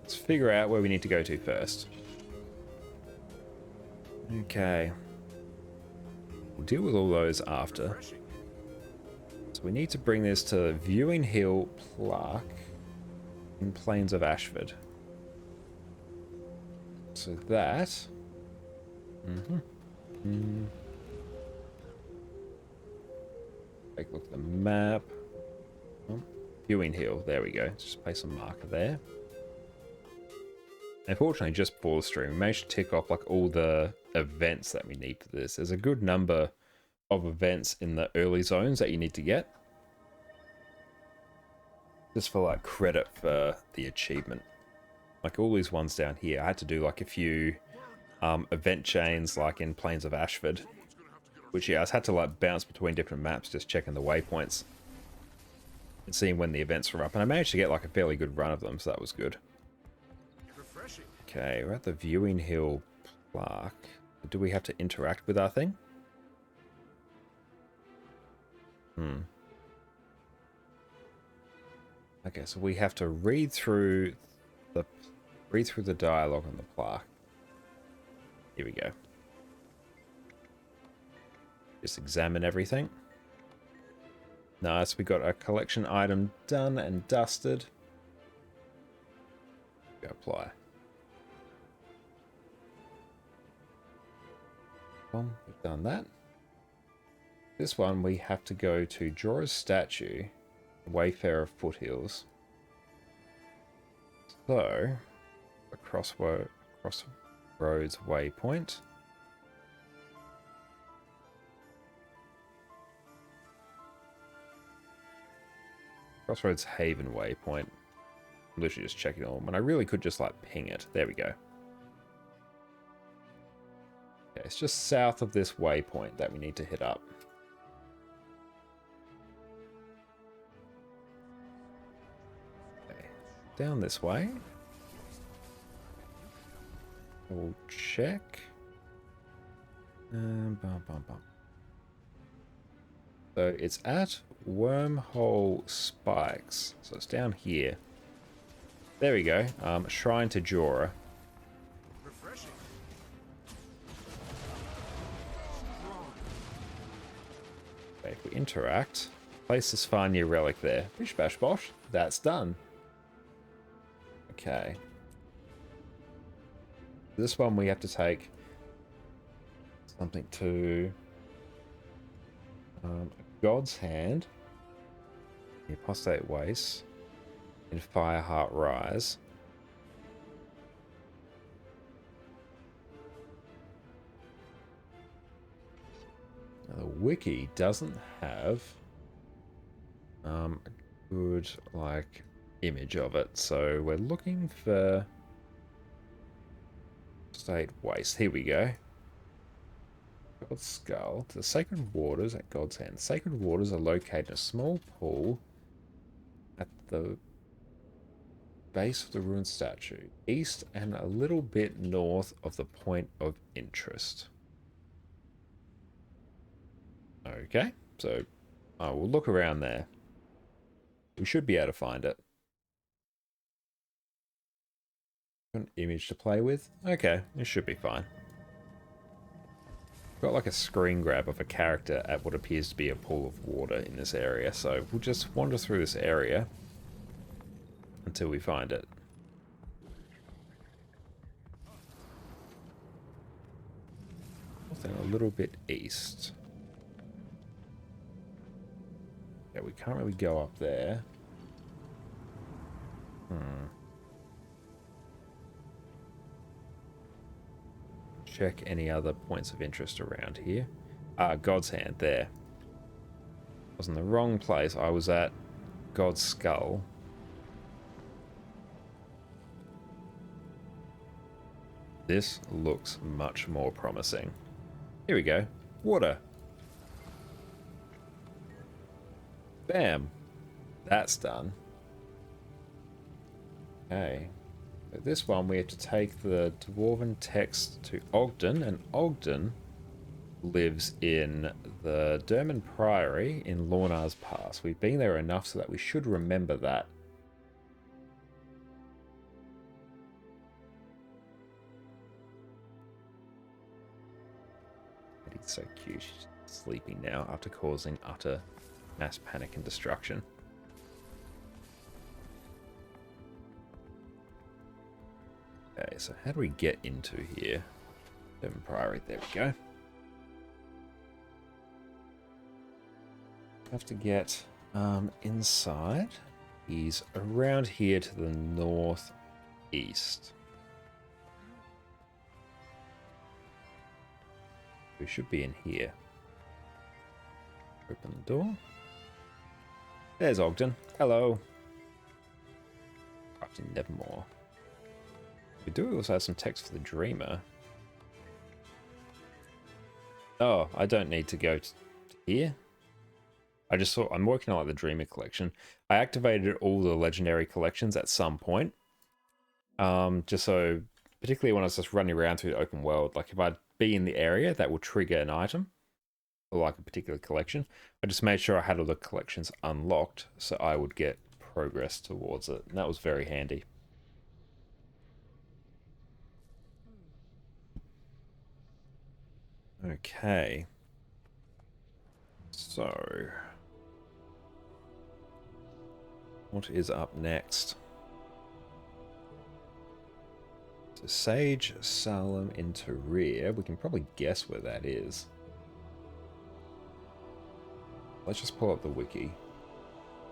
Let's figure out where we need to go to first. Okay. We'll deal with all those after. So we need to bring this to Viewing Hill Plaque in Plains of Ashford. So that... Take a look at the map. Oh, Viewing Hill, there we go. Just place a marker there. Unfortunately, just before the stream, we managed to tick off like all the events that we need for this. There's a good number of events in the early zones that you need to get. Just for like credit for the achievement. Like all these ones down here, I had to do like a few event chains like in Plains of Ashford. Which yeah, I had to like bounce between different maps just checking the waypoints. And seeing when the events were up. And I managed to get like a fairly good run of them, so that was good. Okay, we're at the Viewing Hill Plaque. Do we have to interact with our thing? Okay, so we have to read through the dialogue on the plaque. Here we go. Just examine everything. Nice, we got a collection item done and dusted. Go apply. Well, we've done that. This one we have to go to Jorah's statue, Wayfarer Foothills. So, a crossroads waypoint. Crossroads Haven waypoint. I'm literally just checking it all. And I really could just like ping it. There we go. Okay, it's just south of this waypoint that we need to hit up. Okay, down this way. We'll check. So it's at Wormhole Spikes. So it's down here. There we go. Shrine to Jorah. Okay, if we interact, place this Farnir relic there. Bish bash bosh. That's done. Okay. This one we have to take something to God's Hand, the Apostate Waste, in Fireheart Rise. Now the wiki doesn't have A good, like, image of it. So we're looking for state waste. Here we go. God's Skull. The sacred waters at God's Hand. Sacred waters are located in a small pool at the base of the ruined statue, east and a little bit north of the point of interest. Okay, so I will look around there. We should be able to find it. An image to play with? Okay, it should be fine. Got like a screen grab of a character at what appears to be a pool of water in this area, so we'll just wander through this area until we find it. Then a little bit east. Yeah, we can't really go up there. Check any other points of interest around here. God's Hand, there. I was in the wrong place. I was at God's Skull. This looks much more promising. Here we go. Water. Bam. That's done. Okay. So this one we have to take the Dwarven text to Ogden, and Ogden lives in the Derman Priory in Lornar's Pass. We've been there enough so that we should remember that. He's so cute. She's sleeping now after causing utter mass panic and destruction. Okay, so how do we get into here? Derman Priory, there we go. Have to get inside. He's around here to the northeast. We should be in here. Open the door. There's Ogden. Hello. Up in Nevermore. We do also have some text for the Dreamer. Oh, I don't need to go to here. I just saw I'm working on like the Dreamer collection. I activated all the legendary collections at some point. Just so, particularly when I was just running around through the open world, like if I'd be in the area, that will trigger an item or like a particular collection. I just made sure I had all the collections unlocked so I would get progress towards it. And that was very handy. Okay. So, what is up next? So Sage Salem into rear. We can probably guess where that is. Let's just pull up the wiki.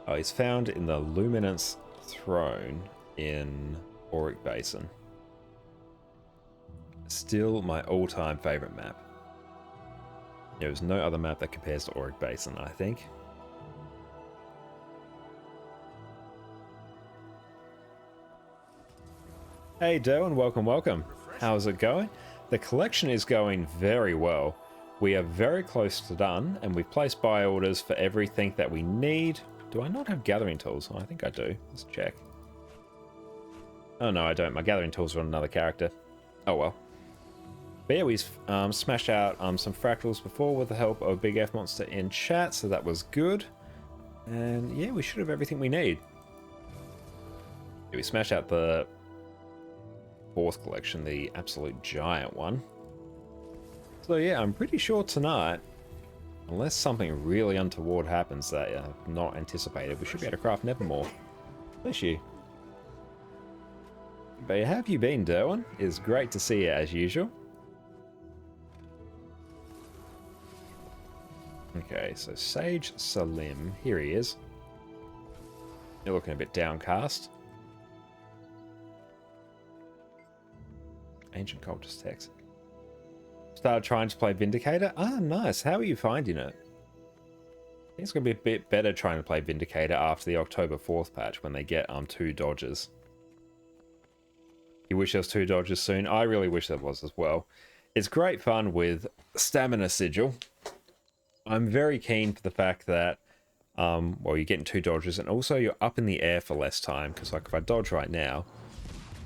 Oh, he's found in the Luminance Throne in Auric Basin. Still my all-time favorite map. There's no other map that compares to Auric Basin, I think. Hey Doe, and welcome, welcome. How's it going? The collection is going very well. We are very close to done, and we've placed buy orders for everything that we need. Do I not have gathering tools? Oh, I think I do. Let's check. Oh no, I don't. My gathering tools are on another character. Oh well. But yeah, we smashed out some fractals before with the help of a Big F monster in chat, so that was good. And yeah, we should have everything we need. Yeah, we smashed out the fourth collection, the absolute giant one. So yeah, I'm pretty sure tonight, unless something really untoward happens that I have not anticipated, we should be able to craft Nevermore. Bless you. But how have you been, Derwin? It's great to see you as usual. Okay, so Sage Salim, here he is. You're looking a bit downcast. Ancient Cultist text. Started trying to play Vindicator? Ah, nice. How are you finding it? think it's going to be a bit better trying to play Vindicator after the October 4th patch when they get 2 dodges. You wish there was 2 dodges soon? I really wish there was as well. It's great fun with Stamina Sigil. I'm very keen for the fact that, well, you're getting 2 dodges, and also you're up in the air for less time, because like if I dodge right now,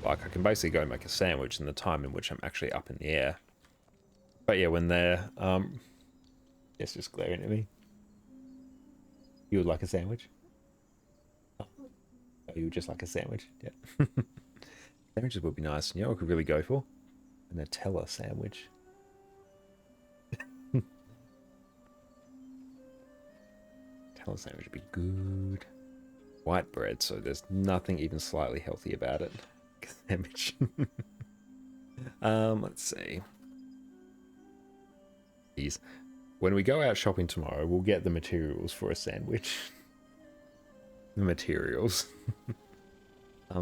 like I can basically go make a sandwich in the time in which I'm actually up in the air. But yeah, when they're, it's just glaring at me. You would like a sandwich? Oh, you would just like a sandwich? Yeah. Sandwiches would be nice. You know what I could really go for? A Nutella sandwich. Nutella sandwich would be good. White bread, so there's nothing even slightly healthy about it. Sandwich. Let's see. These. When we go out shopping tomorrow, we'll get the materials for a sandwich. The materials.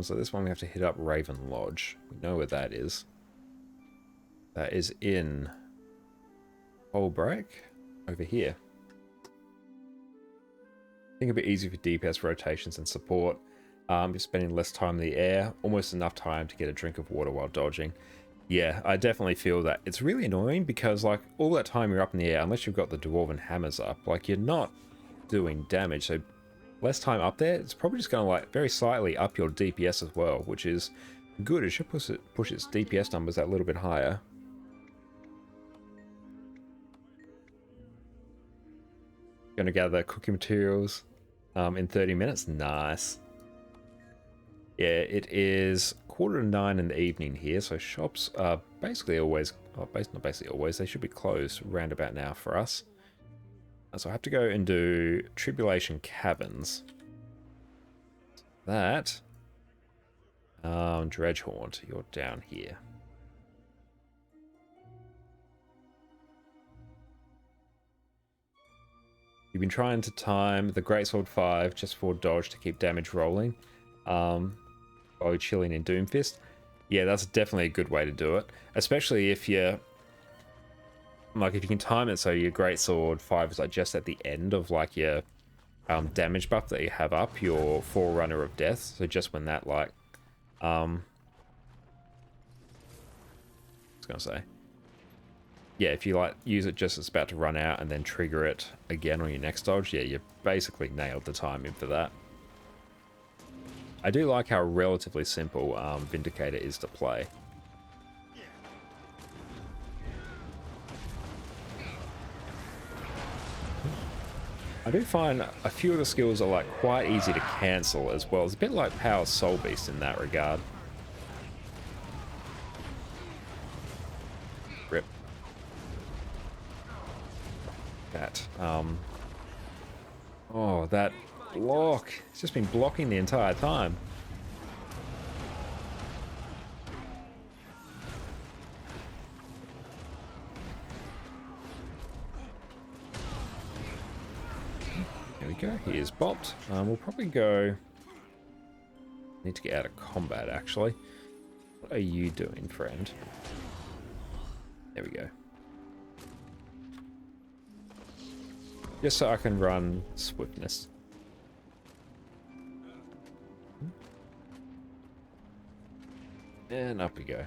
So this one we have to hit up Raven Lodge. We know where that is. That is in Holbreak, over here. I think it'll be easier for DPS rotations and support. You're spending less time in the air, almost enough time to get a drink of water while dodging. Yeah, I definitely feel that. It's really annoying because, like, all that time you're up in the air, unless you've got the Dwarven Hammers up, like, you're not doing damage. So less time up there, it's probably just going to, like, very slightly up your DPS as well, which is good. It should push its DPS numbers that little bit higher. Going to gather cooking materials in 30 minutes. Nice. Yeah, it is 8:45 in the evening here, so shops are basically always, well, not basically always, they should be closed round about now for us. So I have to go and do Tribulation Caverns. That, Dredgehaunt, you're down here. You've been trying to time the Greatsword 5 just for dodge to keep damage rolling. While you're chilling in Doomfist. Yeah, that's definitely a good way to do it. Especially if you're... Like, if you can time it so your Greatsword 5 is like just at the end of like your damage buff that you have up, your Forerunner of Death. So just when that like... I was gonna say. Yeah, if you like use it just as it's about to run out and then trigger it again on your next dodge, yeah, you basically nailed the timing for that. I do like how relatively simple Vindicator is to play. I do find a few of the skills are like quite easy to cancel as well. It's a bit like Power Soul Beast in that regard. Rip. That, oh, that block. It's just been blocking the entire time. There we go. He is bopped. We'll probably go... Need to get out of combat, actually. What are you doing, friend? There we go. Just so I can run Swiftness. And up we go.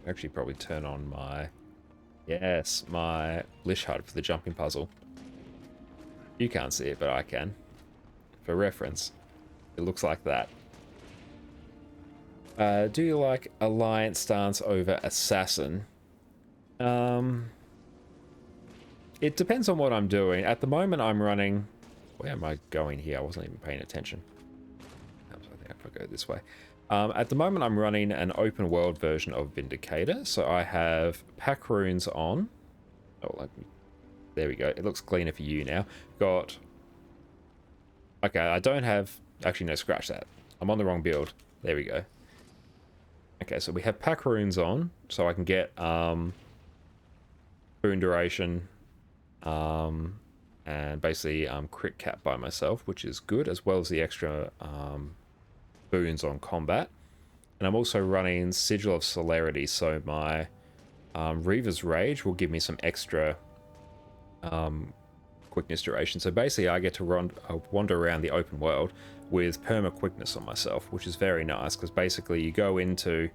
Actually probably turn on my... Yes, my Lish HUD for the jumping puzzle. You can't see it, but I can. For reference, it looks like that. Do you like Alliance stance over Assassin? It depends on what I'm doing. At the moment I'm running... Where am I going here? I wasn't even paying attention. I think I'll go this way. At the moment I'm running an open world version of Vindicator. So I have pack runes on. Oh, there we go. It looks cleaner for you now. Got... Okay, I don't have... Actually, no, scratch that. I'm on the wrong build. There we go. Okay, so we have pack runes on. So I can get boon duration and basically crit cap by myself, which is good, as well as the extra boons on combat. And I'm also running Sigil of Celerity, so my Reaver's Rage will give me some extra quickness duration. So basically I get to wander around the open world with perma quickness on myself, which is very nice because basically you go into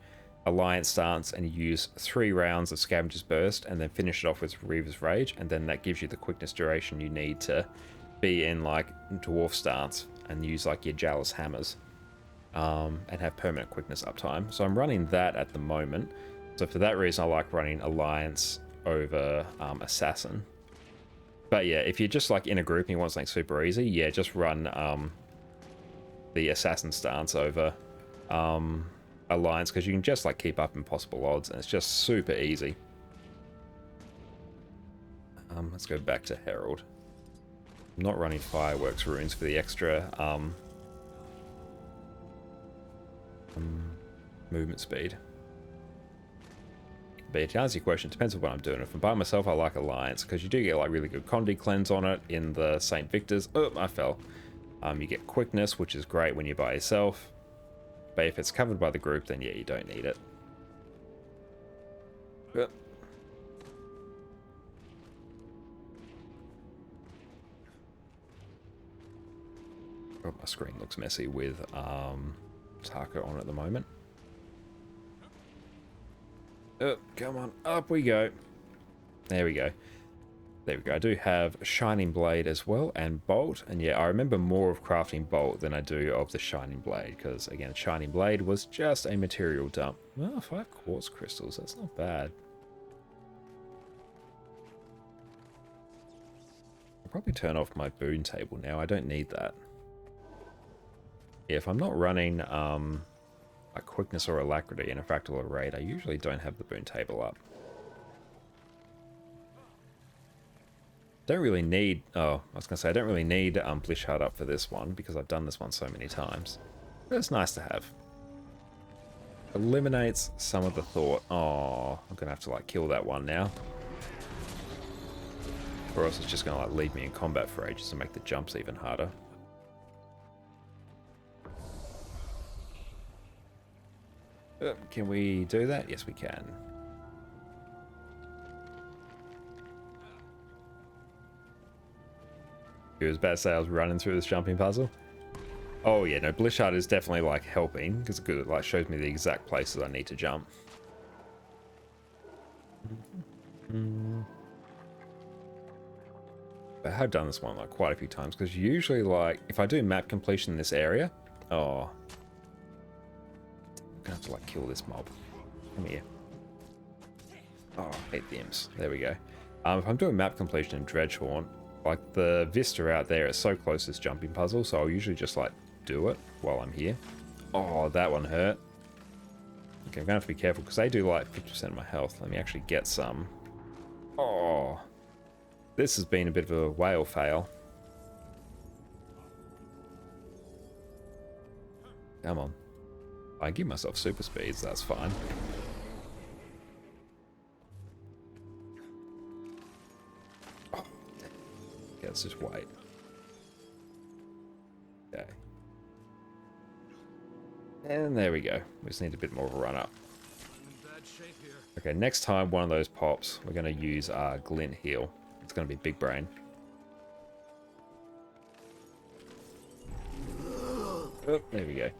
Alliance stance and you use 3 rounds of Scavenger's Burst and then finish it off with Reaver's Rage, and then that gives you the quickness duration you need to be in like Dwarf stance and use like your Jealous Hammers and have permanent quickness uptime. So I'm running that at the moment. So for that reason I like running Alliance over Assassin. But yeah, if you're just like in a group and you want something super easy, yeah, just run the Assassin stance over Alliance, because you can just like keep up impossible odds and it's just super easy. Let's go back to Herald. I'm not running Fireworks runes for the extra movement speed. But yeah, to answer your question, it depends on what I'm doing. If I'm by myself, I like Alliance because you do get like really good Condi cleanse on it in the St. Victor's. Oh, I fell. You get quickness, which is great when you're by yourself. But if it's covered by the group, then yeah, you don't need it. But oh, my screen looks messy with Taka on at the moment. Oh, come on, up we go. There we go. There we go. I do have Shining Blade as well, and Bolt. And yeah, I remember more of crafting Bolt than I do of the Shining Blade, because again, Shining Blade was just a material dump. Oh, 5 quartz crystals, that's not bad. I'll probably turn off my boon table now, I don't need that. Yeah, if I'm not running a quickness or alacrity in a fractal or raid, I usually don't have the boon table up. Don't really need, oh, I was going to say, I don't really need Blishard up for this one because I've done this one so many times. But it's nice to have. Eliminates some of the thought. Oh, I'm going to have to like kill that one now. Or else it's just going to like leave me in combat for ages and make the jumps even harder. Can we do that? Yes, we can. It was about to say I was running through this jumping puzzle. Oh yeah, no, Blishard is definitely like helping because it like shows me the exact places I need to jump. I have done this one like quite a few times because usually like if I do map completion in this area, oh, I'm gonna have to like kill this mob. Come here. Oh, I hate the imps. There we go. If I'm doing map completion in Dredgehorn, like the vista out there is so close to this jumping puzzle, so I'll usually just like do it while I'm here. Oh, that one hurt. Okay, I'm gonna have to be careful because they do like 50% of my health. Let me actually get some. Oh, this has been a bit of a whale fail. Come on. I give myself super speeds, that's fine. Oh, okay, let's just wait. Okay. And there we go. We just need a bit more of a run up. Okay, next time one of those pops, we're going to use our Glint heal. It's going to be big brain. Oh, there we go.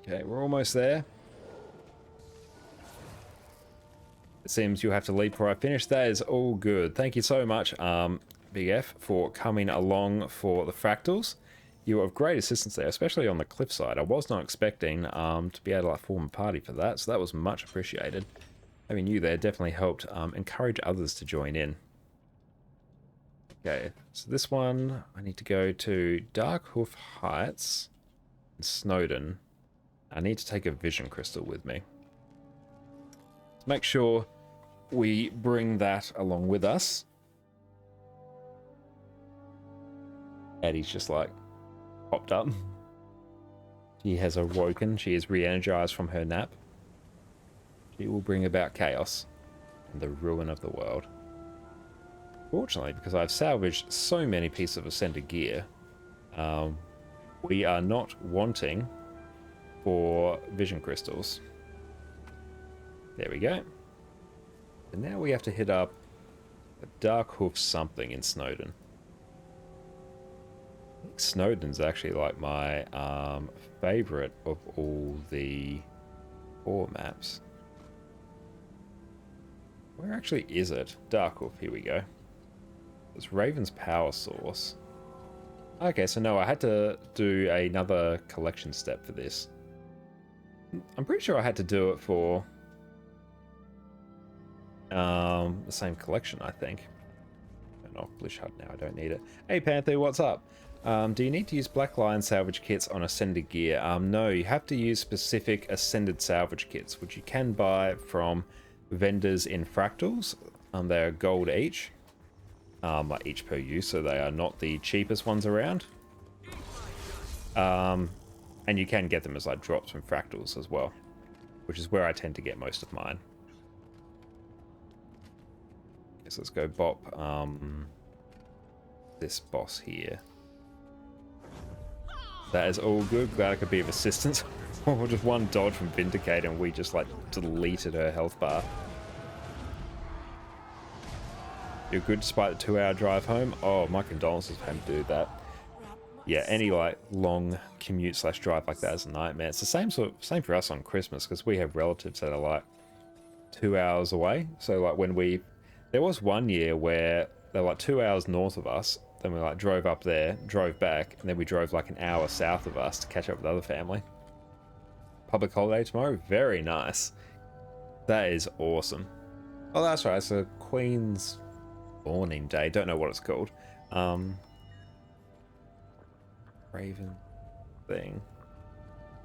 Okay, we're almost there. It seems you'll have to leave before I finish. That is all good. Thank you so much, Big F, for coming along for the fractals. You were of great assistance there, especially on the cliffside. I was not expecting to be able to like, form a party for that, so that was much appreciated. Having you there definitely helped encourage others to join in. Okay, so this one, I need to go to Darkhoof Heights and Snowden. I need to take a vision crystal with me. Let's make sure we bring that along with us. Eddie's just like popped up. She has awoken. She is re-energized from her nap. She will bring about chaos and the ruin of the world. Fortunately, because I've salvaged so many pieces of Ascended gear, we are not wanting for vision crystals. There we go. And now we have to hit up a Dark Hoof something in Snowdon. I think Snowdon's actually like my favorite of all the 4 maps. Where actually is it? Dark Hoof, here we go. It's Raven's power source. Okay, so no, I had to do another collection step for this. I'm pretty sure I had to do it for the same collection, I think. Turn off Blish Hut now, I don't need it. Hey Panther, what's up? Do you need to use Black Lion salvage kits on Ascended gear? No, you have to use specific Ascended salvage kits, which you can buy from vendors in fractals. They're gold each. Like each per use, so they are not the cheapest ones around. And you can get them as like drops from fractals as well, which is where I tend to get most of mine. So let's go bop this boss here. That is all good. Glad I could be of assistance. Just one dodge from Vindicator and we just like deleted her health bar. You're good despite the 2-hour drive home. Oh, my condolences for having to do that. Yeah, any like long commute / drive like that is a nightmare. It's the same same for us on Christmas because we have relatives that are like 2 hours away. So like there was one year where they were like 2 hours north of us. Then we like drove up there, drove back, and then we drove like an hour south of us to catch up with other family. Public holiday tomorrow, very nice. That is awesome. Oh, that's right. It's a Queen's Morning Day. Don't know what it's called. Raven thing.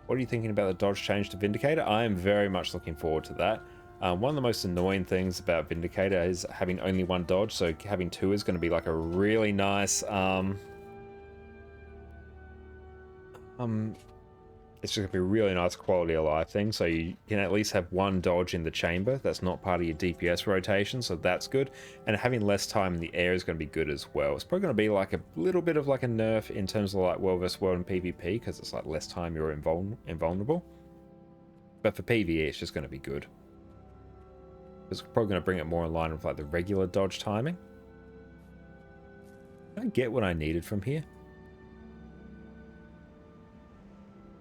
What are you thinking about the dodge change to Vindicator? I am very much looking forward to that. One of the most annoying things about Vindicator is having only 1 dodge, so having 2 is going to be like a really nice it's just going to be a really nice quality of life thing, so you can at least have 1 dodge in the chamber. That's not part of your DPS rotation, so that's good. And having less time in the air is going to be good as well. It's probably going to be like a little bit of like a nerf in terms of like world vs world and PvP, because it's like less time you're invulnerable. But for PvE, it's just going to be good. It's probably going to bring it more in line with like the regular dodge timing. Did I get what I needed from here?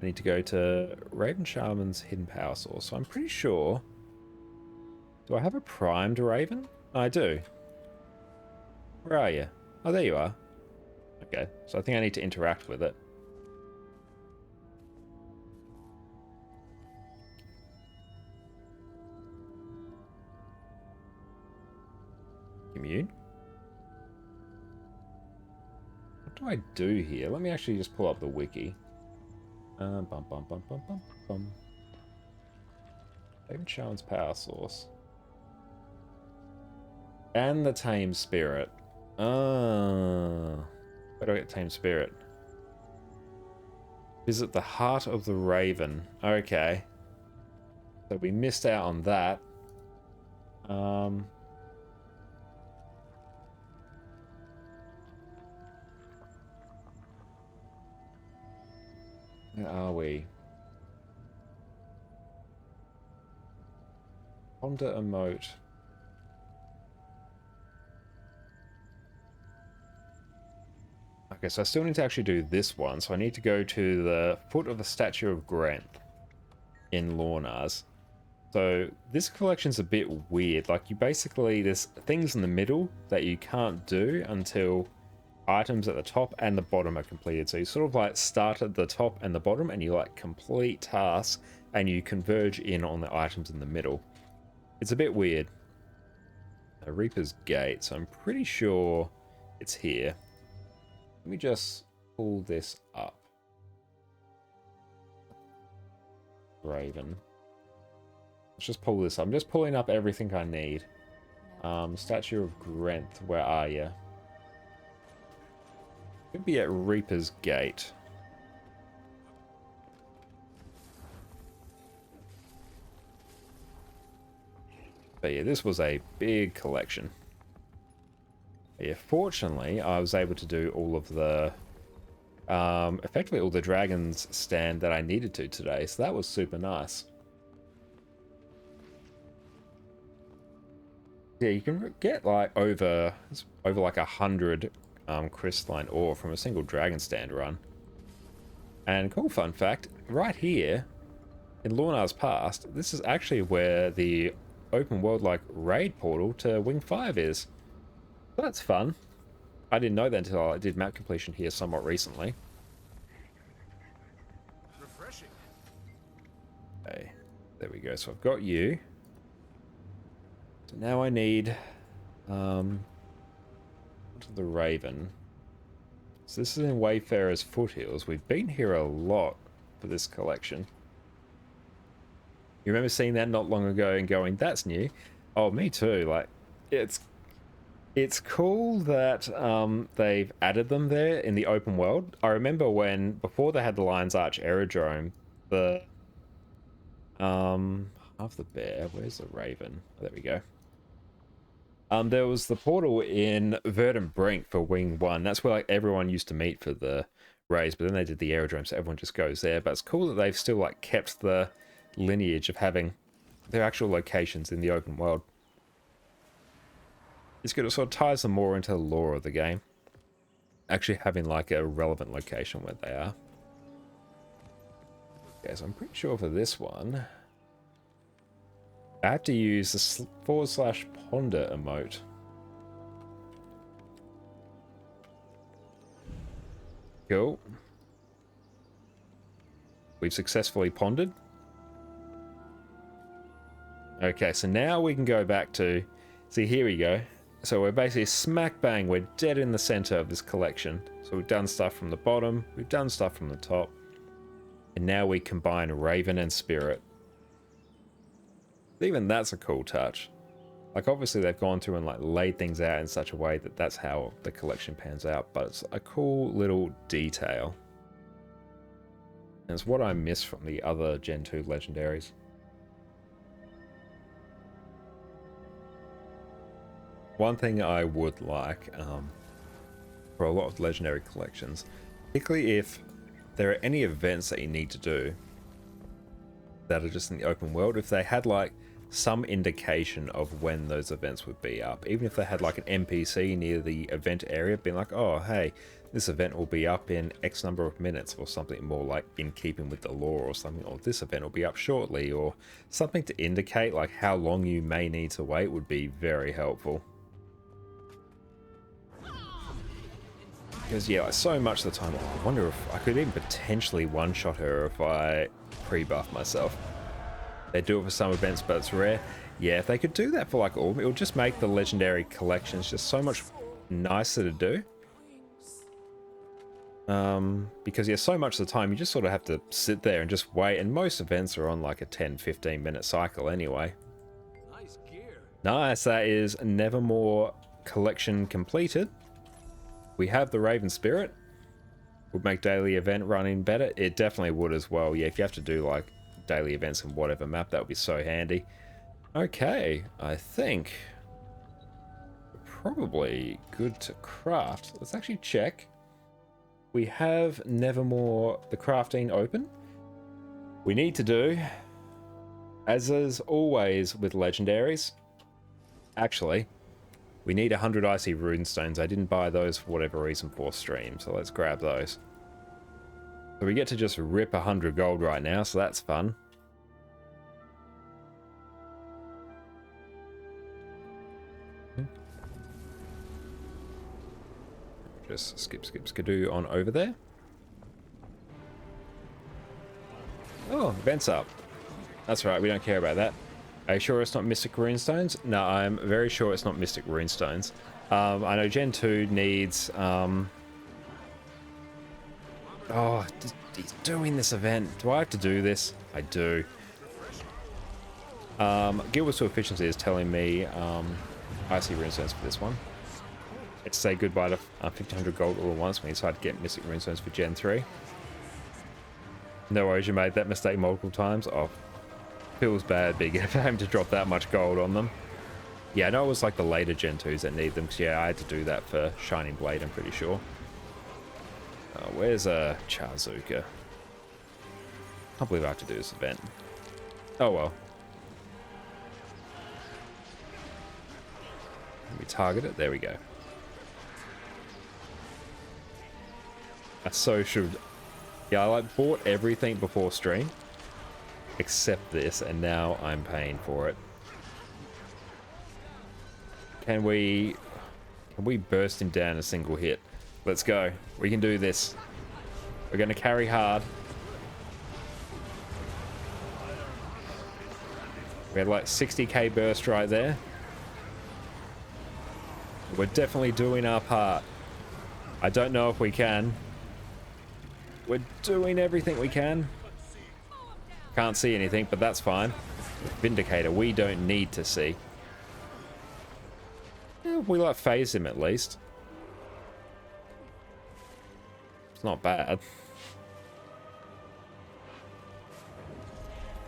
I need to go to Raven Shaman's hidden power source. So I'm pretty sure... Do I have a primed Raven? I do. Where are you? Oh, there you are. Okay, so I think I need to interact with it. Immune? What do I do here? Let me actually just pull up the wiki. David Shaman's power source. And the Tame Spirit. Where do I get Tame Spirit? Visit the Heart of the Raven. Okay. So we missed out on that. Where are we? Ponder emote. Okay, so I still need to actually do this one. So I need to go to the foot of the Statue of Grenth in Lornars. So this collection's a bit weird. Like you basically, there's things in the middle that you can't do until items at the top and the bottom are completed. So you sort of like start at the top and the bottom and you like complete tasks and you converge in on the items in the middle. It's a bit weird. A Reaper's Gate, so I'm pretty sure it's here. Let me just pull this up. Raven. Let's just pull this up. I'm just pulling up everything I need. Statue of Grenth, where are you? Could be at Reaper's Gate. But yeah, this was a big collection. But yeah, fortunately, I was able to do all of the... effectively all the dragons stand that I needed to today, so that was super nice. Yeah, you can get like over like 100 crystalline ore from a single dragon stand run. And cool fun fact, right here in Lorna's Past, this is actually where the open world like raid portal to Wing 5 is. So that's fun. I didn't know that until I did map completion here somewhat recently. Refreshing. Okay, there we go. So I've got you. So now I need to the Raven. So this is in Wayfarer's Foothills. We've been here a lot for this collection. You remember seeing that not long ago and going, that's new? Oh, me too. Like, it's cool that they've added them there in the open world. I remember when, before they had the Lion's Arch Aerodrome, the half the bear, where's the Raven? Oh, there we go. There was the portal in Verdant Brink for Wing 1. That's where like everyone used to meet for the raids, but then they did the aerodrome, so everyone just goes there. But it's cool that they've still like kept the lineage of having their actual locations in the open world. It's good. It sort of ties them more into the lore of the game. Actually having like a relevant location where they are. Okay, so I'm pretty sure for this one, I have to use the /ponder emote. Cool. We've successfully pondered. Okay, so now we can go back to... See, here we go. So we're basically smack bang. We're dead in the center of this collection. So we've done stuff from the bottom. We've done stuff from the top. And now we combine Raven and Spirit. Even that's a cool touch. Like, obviously they've gone through and like laid things out in such a way that that's how the collection pans out, but it's a cool little detail. And it's what I miss from the other Gen 2 legendaries. One thing I would like for a lot of legendary collections, particularly if there are any events that you need to do that are just in the open world, if they had like some indication of when those events would be up, even if they had like an NPC near the event area being like, oh hey, this event will be up in X number of minutes, or something more like in keeping with the lore, or something, or this event will be up shortly, or something to indicate like how long you may need to wait would be very helpful. Because yeah, like, so much of the time, I wonder if I could even potentially one-shot her if I pre-buff myself. They do it for some events, but it's rare. Yeah, if they could do that for like all, it would just make the legendary collections just so much nicer to do. Because yeah, so much of the time you just sort of have to sit there and just wait, and most events are on like a 10-15 minute cycle anyway. Nice gear. Nice, that is Nevermore collection completed. We have the Raven Spirit. Would make daily event running better. It definitely would as well. Yeah, if you have to do like daily events in whatever map, that would be so handy. Okay, I think probably good to craft. Let's actually check. We have Nevermore, the crafting open. We need to do, as is always with legendaries, actually, we need 100 icy runestones. I didn't buy those for whatever reason for stream, so let's grab those. So we get to just rip 100 gold right now, so that's fun. Just skip, skidoo on over there. Oh, vents up. That's right, we don't care about that. Are you sure it's not Mystic Runestones? No, I'm very sure it's not Mystic Runestones. I know Gen 2 needs... Oh, he's doing this event. Do I have to do this? I do. Guild Wars 2 Efficiency is telling me Icy Runestones for this one. Let's say goodbye to 1500 gold all at once when you decide to get Mystic Runestones for Gen 3. No worries, you made that mistake multiple times. Oh, feels bad being having to drop that much gold on them. Yeah, I know it was like the later Gen 2s that need them, because yeah, I had to do that for Shining Blade, I'm pretty sure. Where's Chazuka? Can't believe I have to do this event. Oh well. target it. There we go. I so should. Yeah, I like bought everything before stream. Except this, and now I'm paying for it. Can we burst him down a single hit? Let's go. We can do this. We're going to carry hard. We had like 60k burst right there. We're definitely doing our part. I don't know if we can. We're doing everything we can. Can't see anything, but that's fine. Vindicator, we don't need to see. Yeah, we like phase him at least. It's not bad.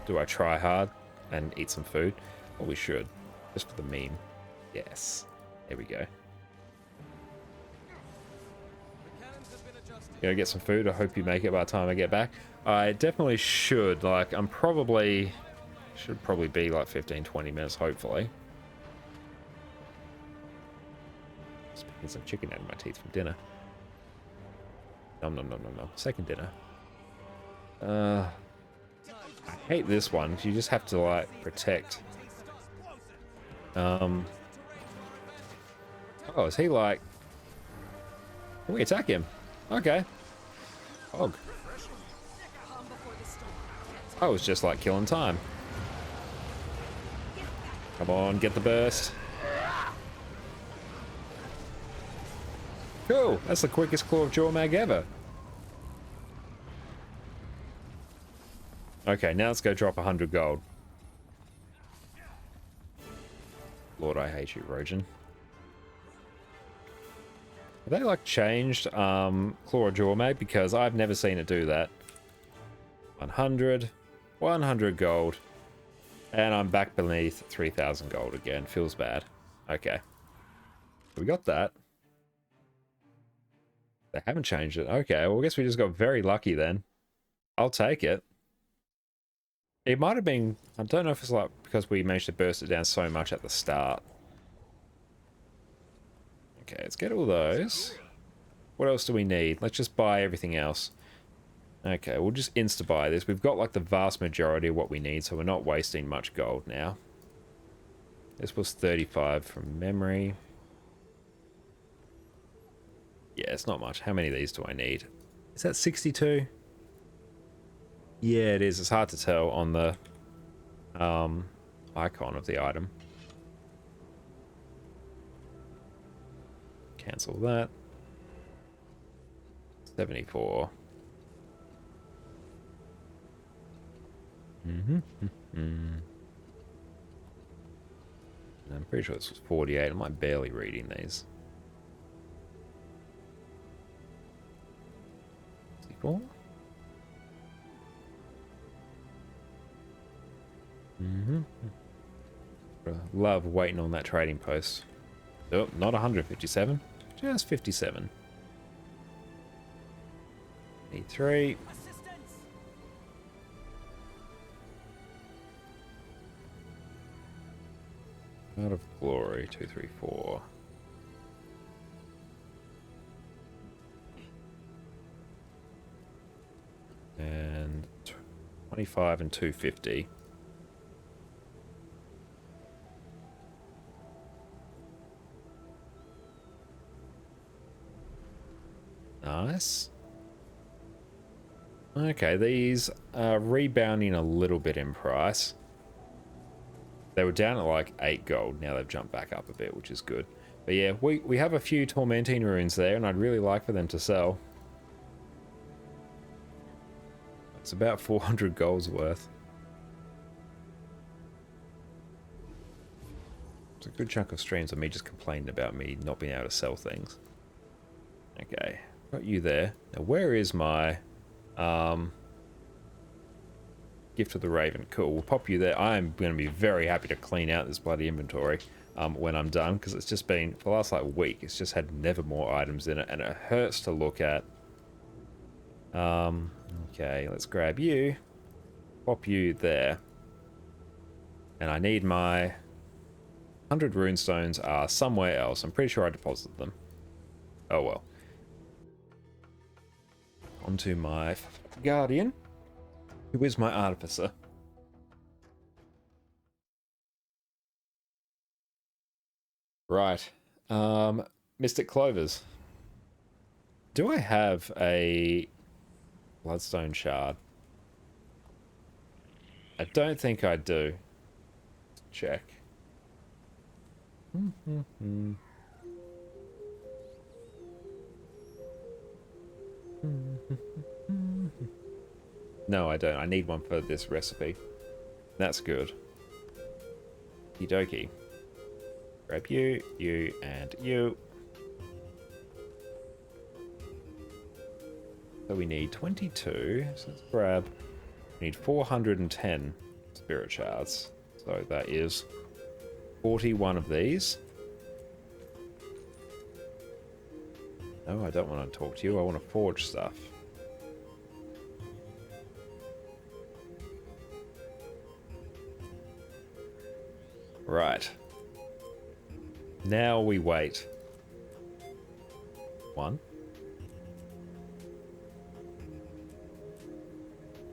Do I try hard and eat some food? Well, we should. Just for the meme. Yes. There we go. Gonna get some food. I hope you make it by the time I get back. I definitely should. Like, I'm probably... Should probably be like 15-20 minutes, hopefully. Just picking some chicken out of my teeth from dinner. Nom nom nom nom nom. Second dinner. I hate this one. You just have to, like, protect. Oh, is he like... Can we attack him? Okay. Hog. I was just like killing time. Come on, get the burst. Cool. That's the quickest Claw of Jormag ever. Okay, now let's go drop 100 gold. Lord, I hate you, Rojan. Have they like changed Claw of Jormag? Because I've never seen it do that. 100 gold, and I'm back beneath 3,000 gold again. Feels bad. Okay, we got that. They haven't changed it. Okay, well, I guess we just got very lucky then. I'll take it. It might have been, I don't know if it's like because we managed to burst it down so much at the start. Okay, let's get all those. What else do we need? Let's just buy everything else. Okay, we'll just insta-buy this. We've got like the vast majority of what we need, so we're not wasting much gold now. This was 35 from memory. Yeah, it's not much. How many of these do I need? Is that 62? Yeah, it is. It's hard to tell on the icon of the item. Cancel that. 74. I'm pretty sure this was 48. Am I barely reading these? 64? Love waiting on that trading post. Oh, not 157. Just 57. Need 3. Out of glory, 2, 3, 4. And 25 and 250. Nice. Okay, these are rebounding a little bit in price. They were down at like 8 gold. Now they've jumped back up a bit, which is good. But yeah, we have a few Tormentine runes there, and I'd really like for them to sell. It's about 400 gold's worth. It's a good chunk of streams of me just complaining about me not being able to sell things. Okay, got you there. Now where is my Gift of the Raven? Cool, we'll pop you there. I'm going to be very happy to clean out this bloody inventory when I'm done, because it's just been, for the last like week, it's just had Nevermore items in it, and it hurts to look at. Okay, let's grab you, pop you there, and I need my 100 runestones are somewhere else. I'm pretty sure I deposited them. Oh well. Onto my guardian, who is my artificer. Right. Mystic Clovers. Do I have a Bloodstone Shard? I don't think I do. Check. No, I don't. I need one for this recipe. That's good. Okie dokie. Grab you, you, and you. So we need 22. So let's grab... We need 410 spirit shards. So that is 41 of these. No, I don't want to talk to you. I want to forge stuff. Right. Now we wait. 1,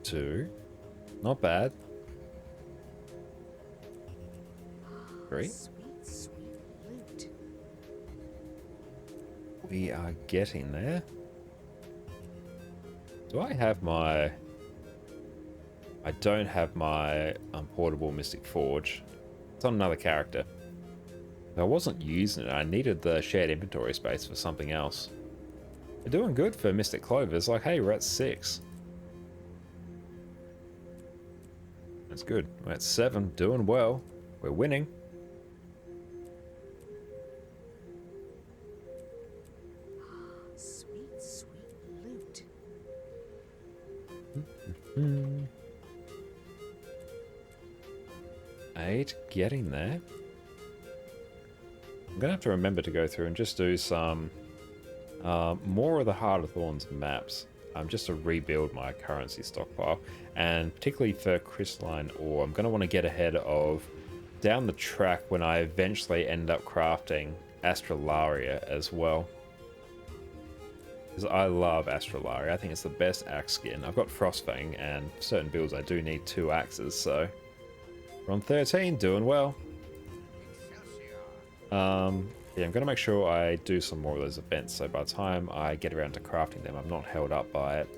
2. Not bad. 3. Sweet, sweet loot. We are getting there. Do I have my... I don't have my portable Mystic Forge. It's on another character. I wasn't using it. I needed the shared inventory space for something else. We're doing good for Mystic Clovers. Like, hey, we're at 6. That's good. We're at 7. Doing well. We're winning. Sweet, sweet loot. Mm. 8. Getting there. I'm gonna have to remember to go through and just do some more of the Heart of Thorns maps, just to rebuild my currency stockpile, and particularly for crystalline ore, I'm gonna want to get ahead of down the track when I eventually end up crafting Astralaria as well, because I love Astralaria. I think it's the best axe skin. I've got Frostfang, and for certain builds I do need 2 axes, so we're on 13, doing well. Yeah, I'm going to make sure I do some more of those events, so by the time I get around to crafting them, I'm not held up by it.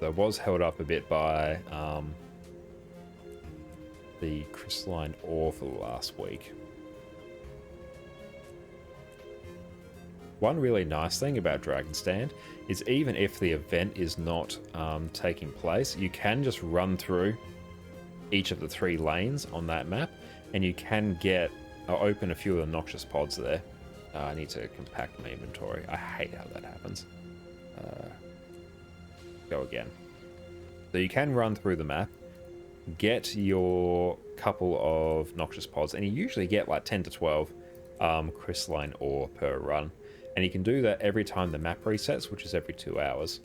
So I was held up a bit by the crystalline ore for the last week. One really nice thing about Dragon's Stand is even if the event is not taking place, you can just run through each of the 3 lanes on that map, and you can get open a few of the noxious pods there. I need to compact my inventory. I hate how that happens. Go again. So you can run through the map, get your couple of noxious pods, and you usually get like 10 to 12 crystalline ore per run. And you can do that every time the map resets, which is every 2 hours.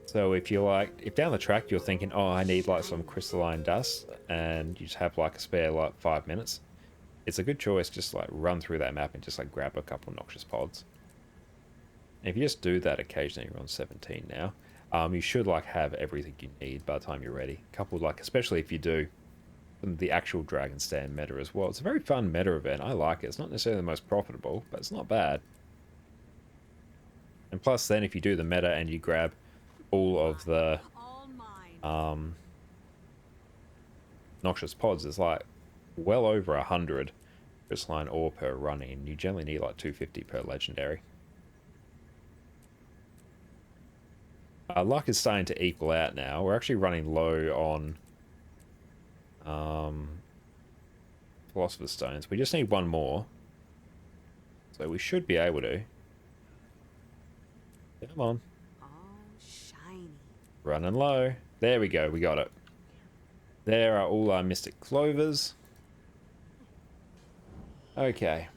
So if you're like, if down the track you're thinking, oh, I need like some crystalline dust, and you just have like a spare like 5 minutes, it's a good choice just like run through that map and just like grab a couple noxious pods. And if you just do that occasionally, you're on 17 now, you should like have everything you need by the time you're ready. Coupled like, especially if you do the actual Dragon's Stand meta as well. It's a very fun meta event. I like it. It's not necessarily the most profitable, but it's not bad. And plus then if you do the meta and you grab all of the All mine. noxious pods, is like well over 100 crystalline ore per run in. You generally need like 250 per legendary. Luck is starting to equal out now. We're actually running low on Philosopher's Stones. We just need 1 more, so we should be able to. Come on. All shiny. Running low. There we go. We got it. There are all our Mystic Clovers. Okay.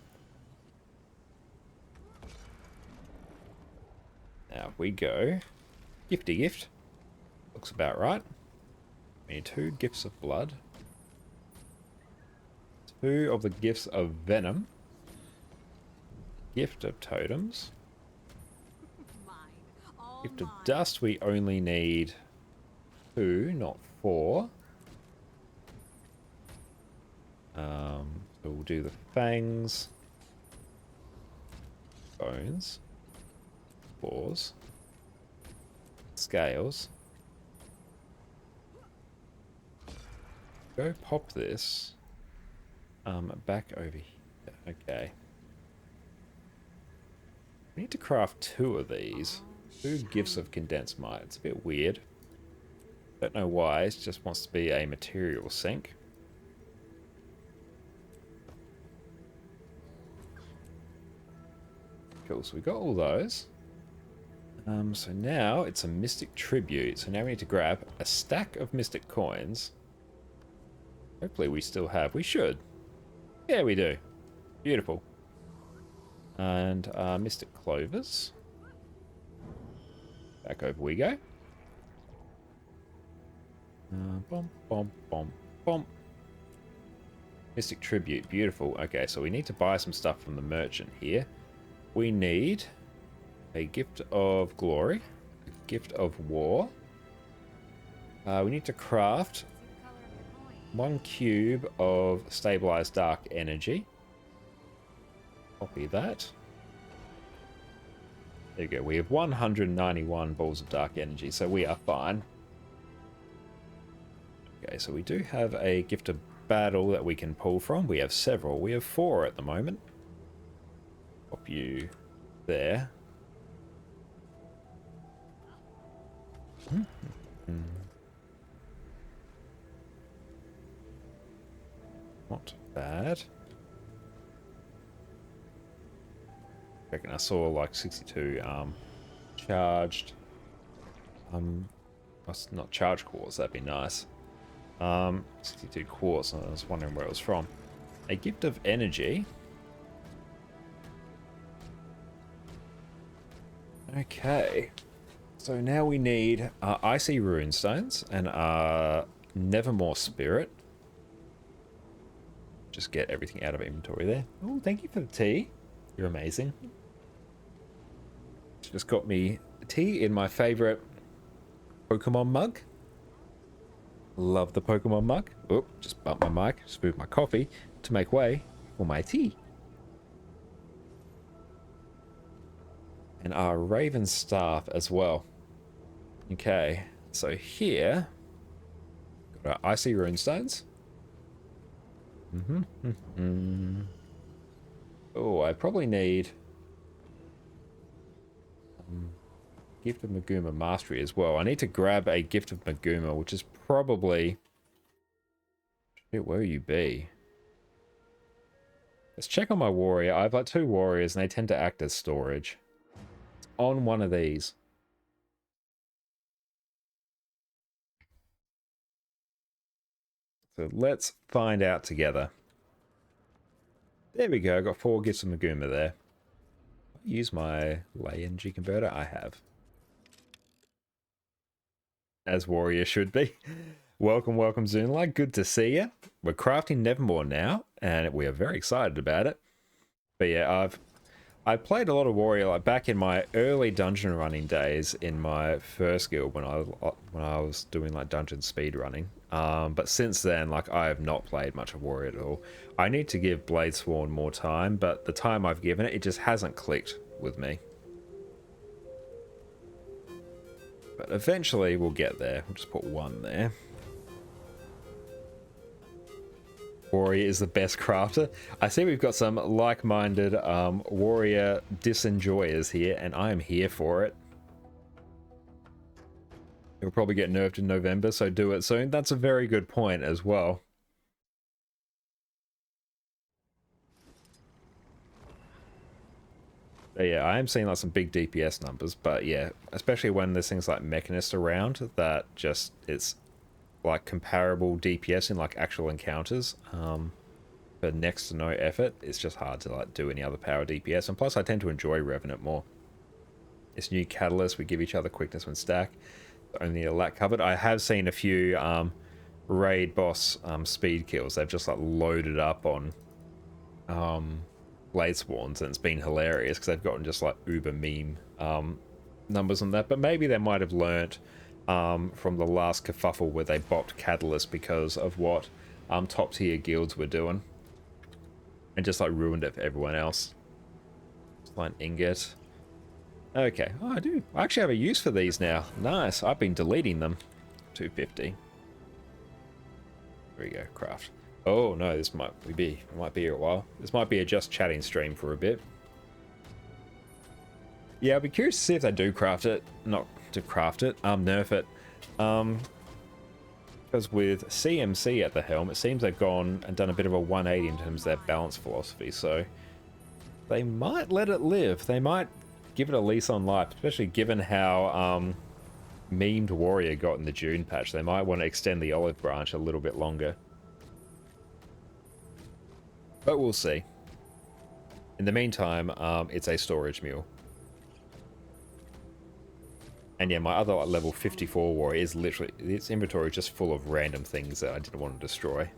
Now we go. Gifty gift. Looks about right. We need 2 gifts of blood. 2 of the gifts of venom. Gift of totems. Mine. All Gift of mine. dust, we only need 2, not 4. So we'll do the fangs, bones, claws, scales. Go pop this back over here. Okay. We need to craft 2 of these. 2 gifts of condensed might. It's a bit weird. Don't know why. It just wants to be a material sink. Cool, so we got all those. So now it's a mystic tribute. So now we need to grab a stack of mystic coins. Hopefully we still have. We should. Yeah, we do. Beautiful. And mystic clovers. Back over we go. Bom, bom, bom, bom. Mystic tribute. Beautiful. Okay, so we need to buy some stuff from the merchant here. We need a gift of glory, a gift of war. We need to craft 1 cube of stabilized dark energy. Copy that. There you go. We have 191 balls of dark energy, so we are fine. Okay, so we do have a gift of battle that we can pull from. We have several. We have 4 at the moment. Pop you there. Not bad. I reckon I saw like 62 charged. Not charged quartz, that'd be nice. 62 quartz, I was wondering where it was from. A gift of energy. Okay. So now we need icy runestones and Nevermore spirit. Just get everything out of inventory there. Oh, thank you for the tea. You're amazing. Just got me tea in my favorite Pokemon mug. Love the Pokemon mug. Oh, just bumped my mic, just moved my coffee to make way for my tea. And our Raven staff as well. Okay, so here got our icy runestones. Oh, I probably need Gift of Maguma Mastery as well. I need to grab a Gift of Maguma, which is probably... Shit, where you be? Let's check on my warrior. I have like 2 warriors and they tend to act as storage. It's on one of these. So let's find out together. There we go. I got 4 Gifts of Maguma there. Use my lay energy converter. I have. As warrior should be. Welcome, welcome, Zoonlight. Good to see you. We're crafting Nevermore now, and we are very excited about it. But yeah, I played a lot of warrior like back in my early dungeon running days in my first guild when I was doing like dungeon speed running. But since then, like I have not played much of warrior at all. I need to give Bladesworn more time, but the time I've given it, it just hasn't clicked with me. But eventually we'll get there. We'll just put 1 there. Warrior is the best crafter. I see we've got some like-minded warrior disenjoyers here, and I am here for it. It'll probably get nerfed in November, so do it soon. That's a very good point as well. But yeah, I am seeing like some big DPS numbers, but yeah, especially when there's things like Mechanist around that just it's like comparable DPS in like actual encounters for next to no effort. It's just hard to like do any other power DPS, and plus I tend to enjoy Revenant more. It's new catalyst, we give each other quickness when stack, only a lack covered. I have seen a few raid boss speed kills. They've just like loaded up on blade spawns, and it's been hilarious because they've gotten just like uber meme numbers on that. But maybe they might have learnt from the last kerfuffle where they bopped Catalyst because of what top tier guilds were doing, and just like ruined it for everyone else. Line ingot. Okay, oh, I actually have a use for these now. Nice. I've been deleting them. 250. There we go. Craft. Oh no, this might be here a while. This might be a just chatting stream for a bit. Yeah, I'll be curious to see if they do craft it. Not to craft it, nerf it. Because with CMC at the helm, it seems they've gone and done a bit of a 180 in terms of their balance philosophy, so they might let it live. They might give it a lease on life, especially given how memed Warrior got in the June patch. They might want to extend the olive branch a little bit longer. But we'll see. In the meantime, it's a storage mule. And yeah, my other level 54 warrior is literally, its inventory is just full of random things that I didn't want to destroy.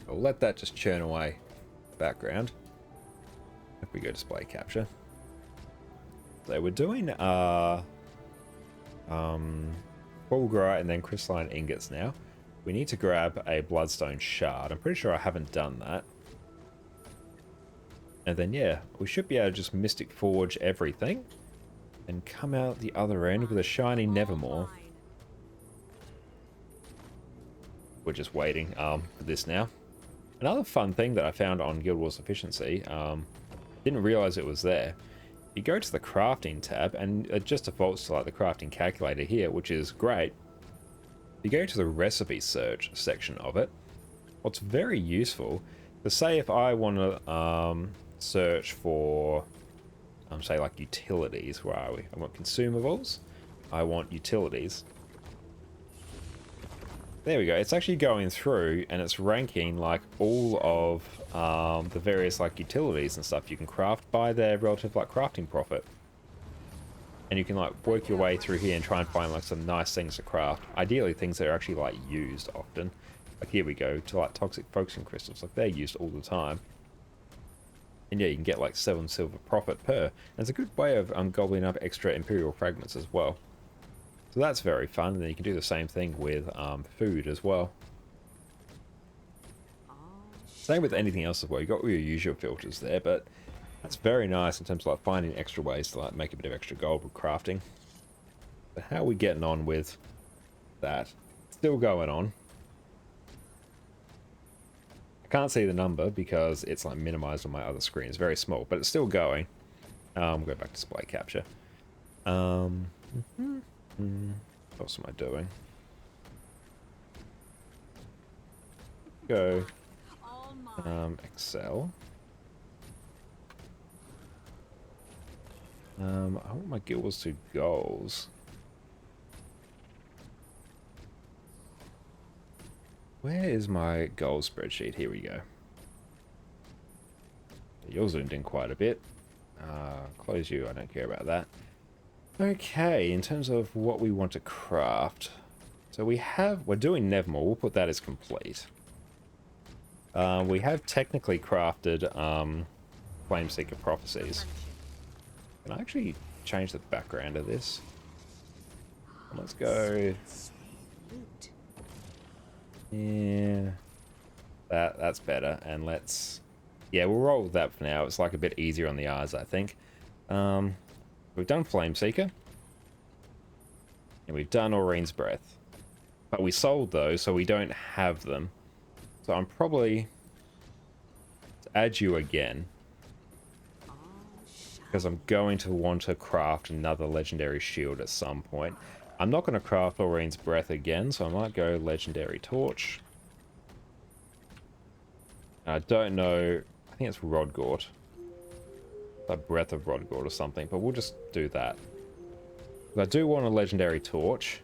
I'll let that just churn away in the background. If we go display capture. So we're doing Fulgurite and then crystalline ingots now. We need to grab a bloodstone shard. I'm pretty sure I haven't done that. And then yeah, we should be able to just Mystic Forge everything and come out the other end with a shiny Nevermore. We're just waiting for this now. Another fun thing that I found on Guild Wars Efficiency, didn't realize it was there. You go to the crafting tab and it just defaults to like the crafting calculator here, which is great. You go to the recipe search section of it. What's very useful, to say if I want to search for, say like utilities, where are we? I want consumables, I want utilities. There we go, it's actually going through and it's ranking like all of the various like utilities and stuff you can craft by their relative like crafting profit. And you can like work your way through here and try and find like some nice things to craft. Ideally things that are actually like used often. Like here we go to like toxic focusing crystals, like they're used all the time. And yeah, you can get like 7 silver profit per. And it's a good way of gobbling up extra Imperial fragments as well. So that's very fun, and then you can do the same thing with food as well. Same with anything else as well. You've got all your usual filters there, but that's very nice in terms of like finding extra ways to like make a bit of extra gold with crafting. But how are we getting on with that? Still going on. I can't see the number because it's like minimized on my other screen. It's very small, but it's still going. Go back to display capture. What else am I doing? Go. Excel. I want my Guild Wars 2 goals. Where is my goal spreadsheet? Here we go. You're zoomed in quite a bit. Close you, I don't care about that. Okay, in terms of what we want to craft. So we're doing Nevermore, we'll put that as complete. We have technically crafted Flameseeker Prophecies. Can I actually change the background of this? Let's go. Yeah, that's better. And let's, yeah, we'll roll with that for now. It's like a bit easier on the eyes, I think. We've done Flameseeker, and we've done Aurine's Breath, but we sold those, so we don't have them. So I'm probably to add you again, because I'm going to want to craft another legendary shield at some point. I'm not going to craft Aurine's Breath again, so I might go Legendary Torch. I don't know, I think it's Rodgort. Like Breath of Rodgort or something, but we'll just do that. But I do want a Legendary Torch.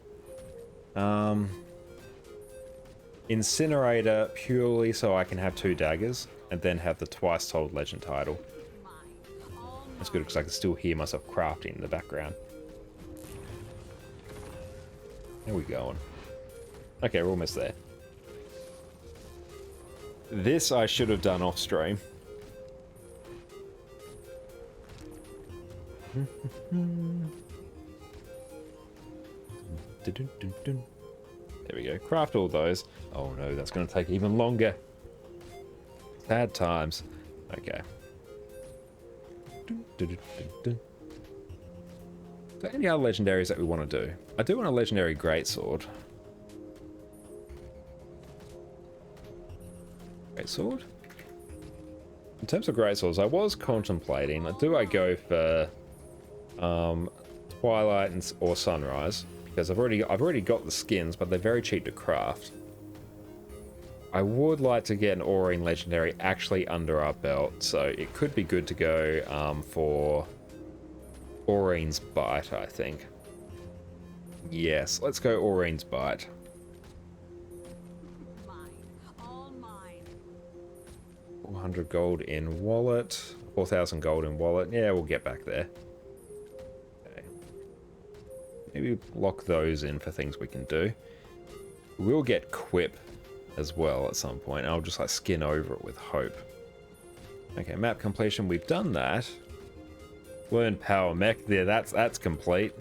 Incinerator purely so I can have 2 daggers, and then have the twice told legend title. That's good because I can still hear myself crafting in the background. How we going? Okay, we're almost there. This I should have done off stream. There we go. Craft all those. Oh no, that's going to take even longer. Sad times. Okay. So any other legendaries that we want to do? I do want a legendary greatsword. Greatsword? In terms of greatswords, I was contemplating, do I go for Twilight or Sunrise? Because I've already got the skins, but they're very cheap to craft. I would like to get an Aurine Legendary actually under our belt, so it could be good to go for Aurine's Bite, I think. Yes, let's go Aurine's Bite. Mine. All mine. 400 gold in wallet, 4,000 gold in wallet. Yeah, we'll get back there. Maybe lock those in for things we can do. We'll get Quip as well at some point. I'll just like skin over it with hope. Okay, map completion. We've done that. Learn power mech. Yeah, that's complete.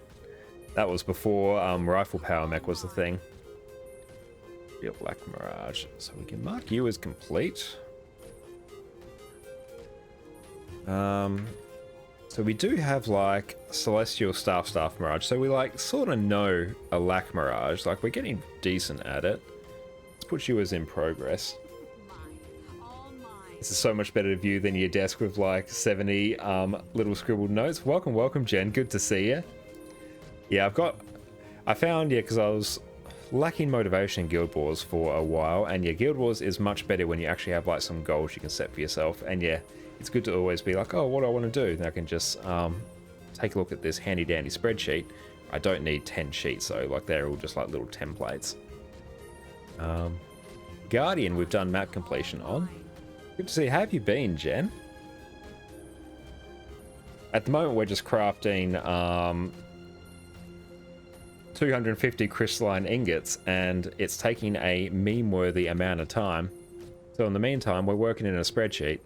That was before rifle power mech was the thing. Real Black Mirage. So we can mark you as complete. So we do have like Celestial Staff Mirage, so we like sort of know a Lack Mirage, like we're getting decent at it. Let's put you as in progress. Mine. All mine. This is so much better view than your desk with like 70 little scribbled notes. Welcome Jen, good to see you. Yeah, I found, yeah, because I was lacking motivation in Guild Wars for a while, and yeah, Guild Wars is much better when you actually have like some goals you can set for yourself, and yeah, it's good to always be like, oh, what do I want to do? Then I can just take a look at this handy dandy spreadsheet. I don't need 10 sheets, so like they're all just like little templates. Guardian, we've done map completion on. Good to see. How have you been, Jen? At the moment, we're just crafting 250 crystalline ingots, and it's taking a meme-worthy amount of time. So in the meantime, we're working in a spreadsheet,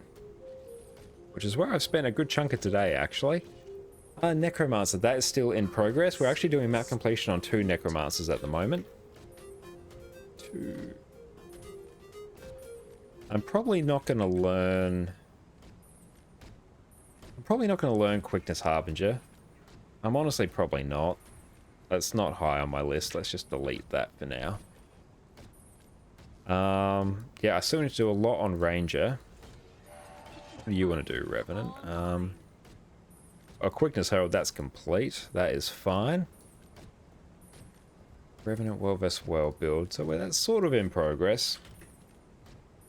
which is where I've spent a good chunk of today, actually. Necromancer, that is still in progress. We're actually doing map completion on 2 Necromancers at the moment. 2. I'm probably not going to learn... Quickness Harbinger. I'm honestly probably not. That's not high on my list. Let's just delete that for now. Yeah, I still need to do a lot on Ranger. What do you want to do, Revenant? Quickness Herald, that's complete. That is fine. Revenant World vs. World build. So that's sort of in progress.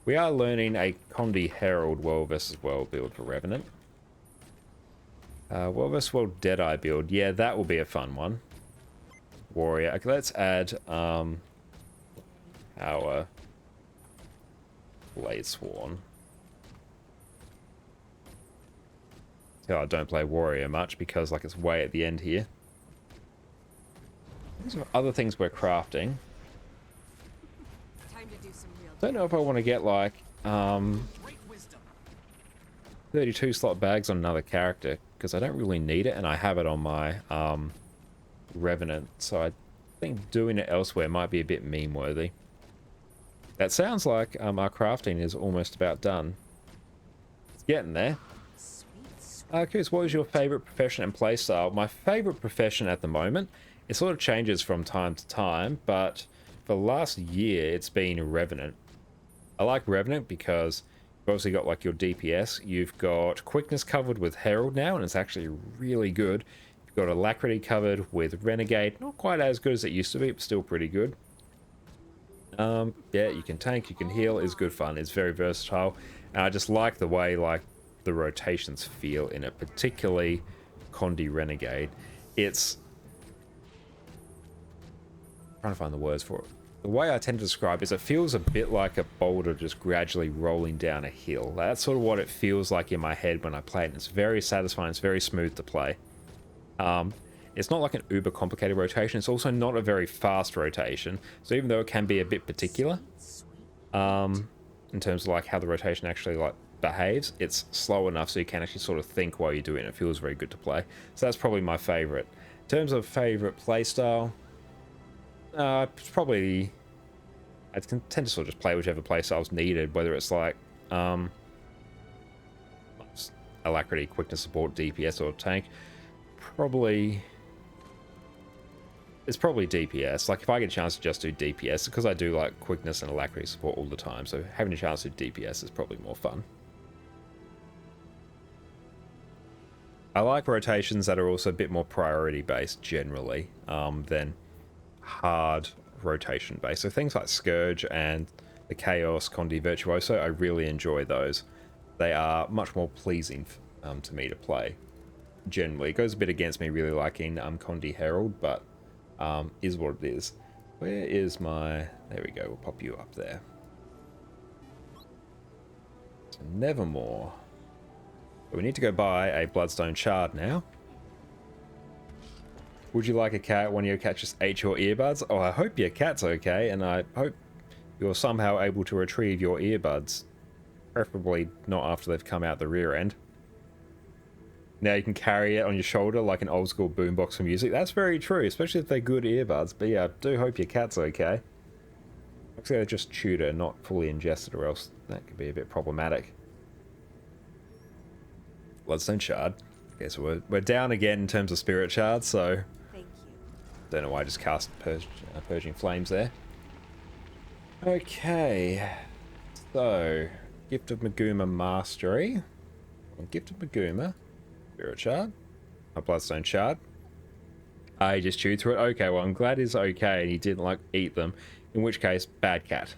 We are learning a Condi Herald World vs. World build for Revenant. World vs. World Deadeye build. Yeah, that will be a fun one. Warrior. Okay, let's add our Blade Sworn. I don't play Warrior much because like it's way at the end here. These are other things we're crafting. Time to do some real. Don't know if I want to get like 32 slot bags on another character because I don't really need it and I have it on my Revenant, so I think doing it elsewhere might be a bit meme worthy. That sounds like our crafting is almost about done. It's getting there. Chris, what is your favorite profession and playstyle? My favorite profession at the moment, it sort of changes from time to time, but for the last year it's been Revenant. I like Revenant because you've obviously got like your DPS, you've got quickness covered with Herald now, and it's actually really good. You've got Alacrity covered with Renegade, not quite as good as it used to be, but still pretty good. Yeah, you can tank, you can heal, it's good fun, it's very versatile, and I just like the way like the rotations feel in it, particularly Condi Renegade. It's... I'm trying to find the words for it. The way I tend to describe it is it feels a bit like a boulder just gradually rolling down a hill. That's sort of what it feels like in my head when I play it, and it's very satisfying, it's very smooth to play. it's not like an uber complicated rotation. It's also not a very fast rotation. So even though it can be a bit particular, in terms of like how the rotation actually like behaves, it's slow enough so you can actually sort of think while you do it, and it feels very good to play. So that's probably my favorite. In terms of favorite playstyle, it's probably, I tend to sort of just play whichever playstyle is needed, whether it's like alacrity, quickness, support, DPS, or tank. It's probably DPS. Like if I get a chance to just do DPS, because I do like quickness and alacrity support all the time, so having a chance to do DPS is probably more fun. I like rotations that are also a bit more priority based generally than hard rotation based. So things like Scourge and the Chaos Condi Virtuoso, I really enjoy those. They are much more pleasing to me to play. Generally, it goes a bit against me really liking Condi Herald, but is what it is. Where is my... There we go, we'll pop you up there. So Nevermore. But we need to go buy a Bloodstone Shard now. Would you like a cat? One of your cats just ate your earbuds? Oh, I hope your cat's okay, and I hope you're somehow able to retrieve your earbuds. Preferably not after they've come out the rear end. Now you can carry it on your shoulder like an old school boombox for music. That's very true, especially if they're good earbuds. But yeah, I do hope your cat's okay. Looks like they just chewed it, not fully ingested, or else that could be a bit problematic. Bloodstone Shard. Okay, so we're down again in terms of Spirit Shards, so... Thank you. Don't know why I just cast Purging Flames there. Okay. So, Gift of Maguma Mastery. Gift of Maguma. Spirit Shard. A Bloodstone Shard. I just chewed through it. Okay, well, I'm glad he's okay and he didn't, like, eat them. In which case, bad cat.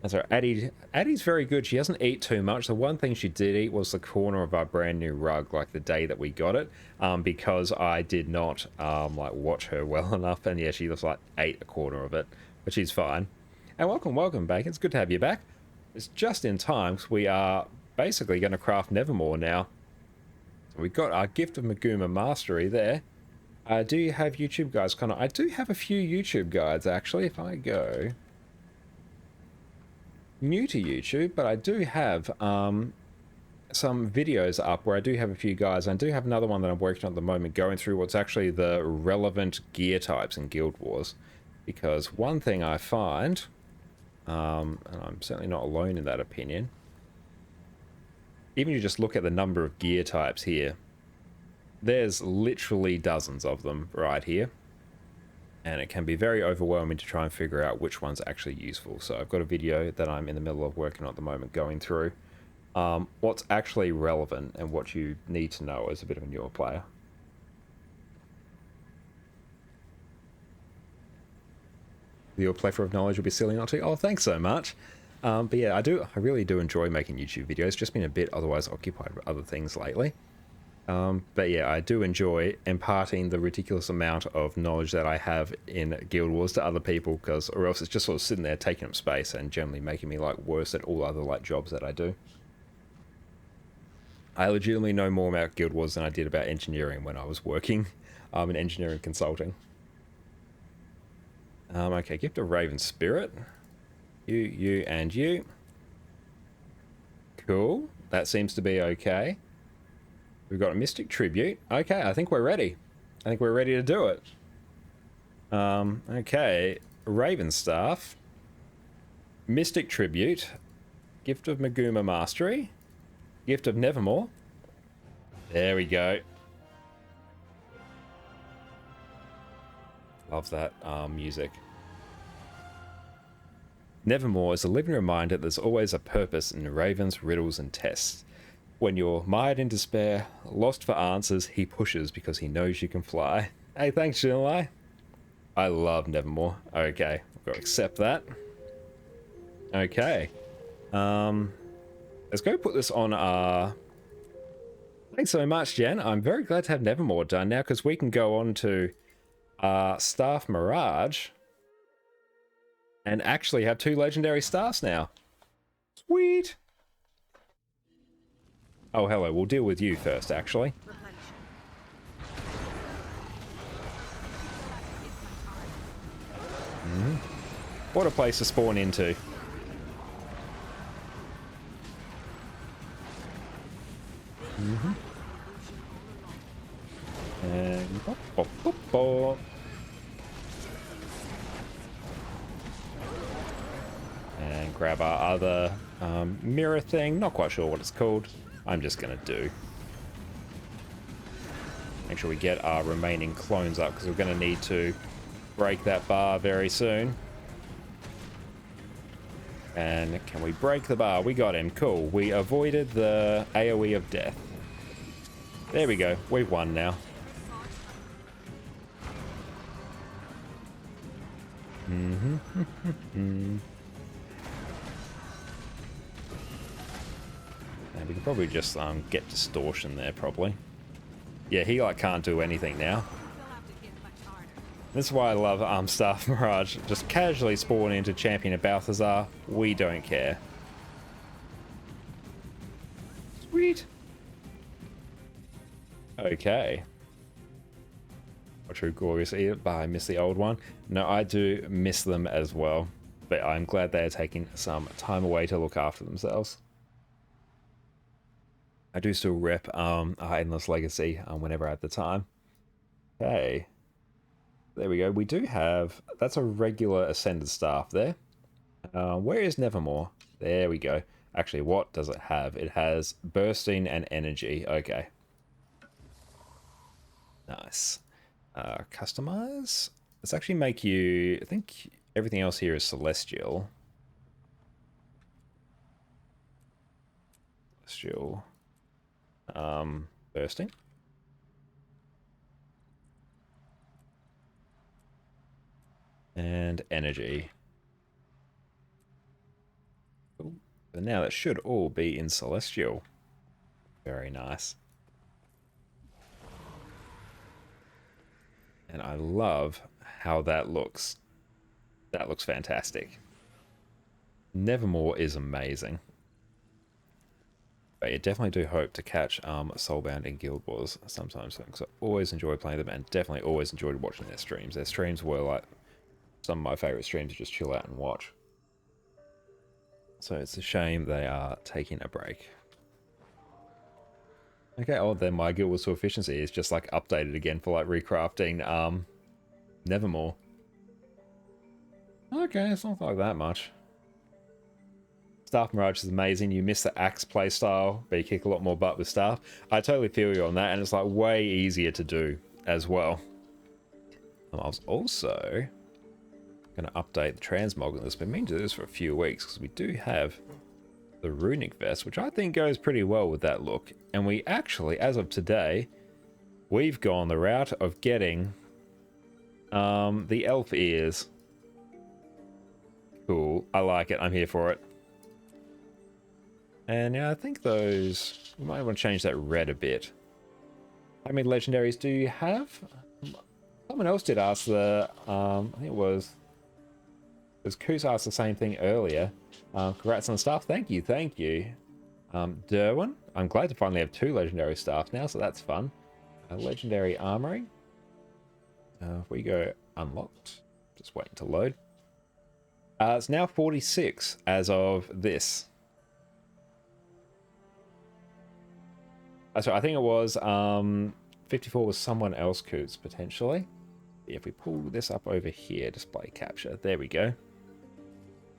That's right. Addie's very good. She doesn't eat too much. The one thing she did eat was the corner of our brand new rug, like the day that we got it, because I did not like watch her well enough, and yeah, she just like ate a corner of it, but she's fine. And welcome back. It's good to have you back. It's just in time because we are basically going to craft Nevermore now. So we've got our Gift of Maguma Mastery there. Do you have YouTube guides, Connor? I do have a few YouTube guides actually. If I go new to YouTube, but I do have some videos up where I do have a few guides. I do have another one that I'm working on at the moment, going through what's actually the relevant gear types in Guild Wars. Because one thing I find, and I'm certainly not alone in that opinion, even you just look at the number of gear types here, there's literally dozens of them right here. And it can be very overwhelming to try and figure out which one's actually useful. So I've got a video that I'm in the middle of working on at the moment, going through what's actually relevant and what you need to know as a bit of a newer player. Your plethora of knowledge will be silly not to. Oh, thanks so much. But yeah, I really do enjoy making YouTube videos. Just been a bit otherwise occupied with other things lately. But yeah, I do enjoy imparting the ridiculous amount of knowledge that I have in Guild Wars to other people, because or else it's just sort of sitting there taking up space and generally making me like worse at all other like jobs that I do. I legitimately know more about Guild Wars than I did about engineering when I was working in engineering consulting. Okay, Gift of Raven Spirit. You, and you. Cool. That seems to be okay. We've got a Mystic Tribute. Okay, I think we're ready. I think we're ready to do it. Okay. Raven Staff. Mystic Tribute. Gift of Maguma Mastery. Gift of Nevermore. There we go. Love that music. Nevermore is a living reminder that there's always a purpose in ravens, riddles, and tests. When you're mired in despair, lost for answers, he pushes because he knows you can fly. Hey, thanks, Jinlai. I love Nevermore. Okay, I've got to accept that. Okay. Let's go put this on our... Thanks so much, Jen. I'm very glad to have Nevermore done now, because we can go on to Staff Mirage and actually have 2 legendary staffs now. Sweet! Oh, hello. We'll deal with you first, actually. What a place to spawn into. And bop, bop, bop, bop. And grab our other mirror thing. Not quite sure what it's called. I'm just gonna do. Make sure we get our remaining clones up because we're gonna need to break that bar very soon. And can we break the bar? We got him. Cool. We avoided the AoE of death. There we go. We've won now. And we can probably just get distortion there, probably. Yeah, he like can't do anything now. This is why I love Staff Mirage. Just casually spawn into Champion of Balthazar. We don't care. Sweet. Okay. True Glorious Edict, but I miss the old one. No, I do miss them as well. But I'm glad they're taking some time away to look after themselves. I do still rep Endless Legacy whenever I have the time. Okay. There we go. We do have... That's a regular Ascended Staff there. Where is Nevermore? There we go. Actually, what does it have? It has Bursting and Energy. Okay. Nice. Customize? Let's actually make you... I think everything else here is Celestial. Celestial. Bursting. And Energy. Cool. So now that should all be in Celestial. Very nice. And I love how that looks. That looks fantastic. Nevermore is amazing. But I definitely do hope to catch Soulbound and Guild Wars sometimes, because I always enjoy playing them and definitely always enjoyed watching their streams. Their streams were like some of my favorite streams to just chill out and watch. So it's a shame they are taking a break. Okay, oh, then my Guild Wars to efficiency is just like updated again for like recrafting Nevermore. Okay, it's not like that much. Staff Mirage is amazing. You miss the axe playstyle, but you kick a lot more butt with staff. I totally feel you on that, and it's like way easier to do as well. I was also going to update the transmog on this. Been meaning to do this for a few weeks because we do have the runic vest, which I think goes pretty well with that look. And we actually, as of today, we've gone the route of getting the elf ears. Cool. I like it. I'm here for it. And yeah, I think those... You might want to change that red a bit. How many legendaries do you have? Someone else did ask the... I think it was... Koos asked the same thing earlier. Congrats on the staff. Thank you, thank you. Derwin, I'm glad to finally have 2 legendary staff now, so that's fun. Legendary armory. If we go unlocked, just waiting to load. It's now 46 as of this. Sorry, I think it was 54 was someone else, Coots, potentially. If we pull this up over here, display capture, there we go.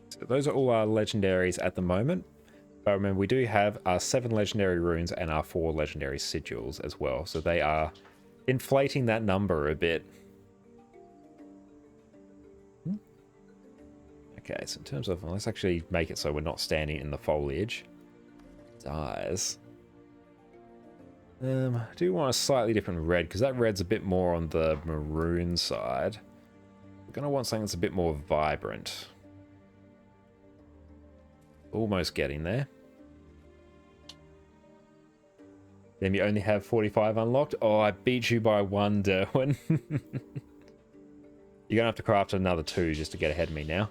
So those are all our legendaries at the moment. But remember, we do have our 7 legendary runes and our 4 legendary sigils as well. So they are inflating that number a bit. Okay, so in terms of... Let's actually make it so we're not standing in the foliage. Dyes. I do want a slightly different red, because that red's a bit more on the maroon side. We're going to want something that's a bit more vibrant. Almost getting there. Then you only have 45 unlocked. Oh, I beat you by 1, Derwin. You're going to have to craft another 2 just to get ahead of me now.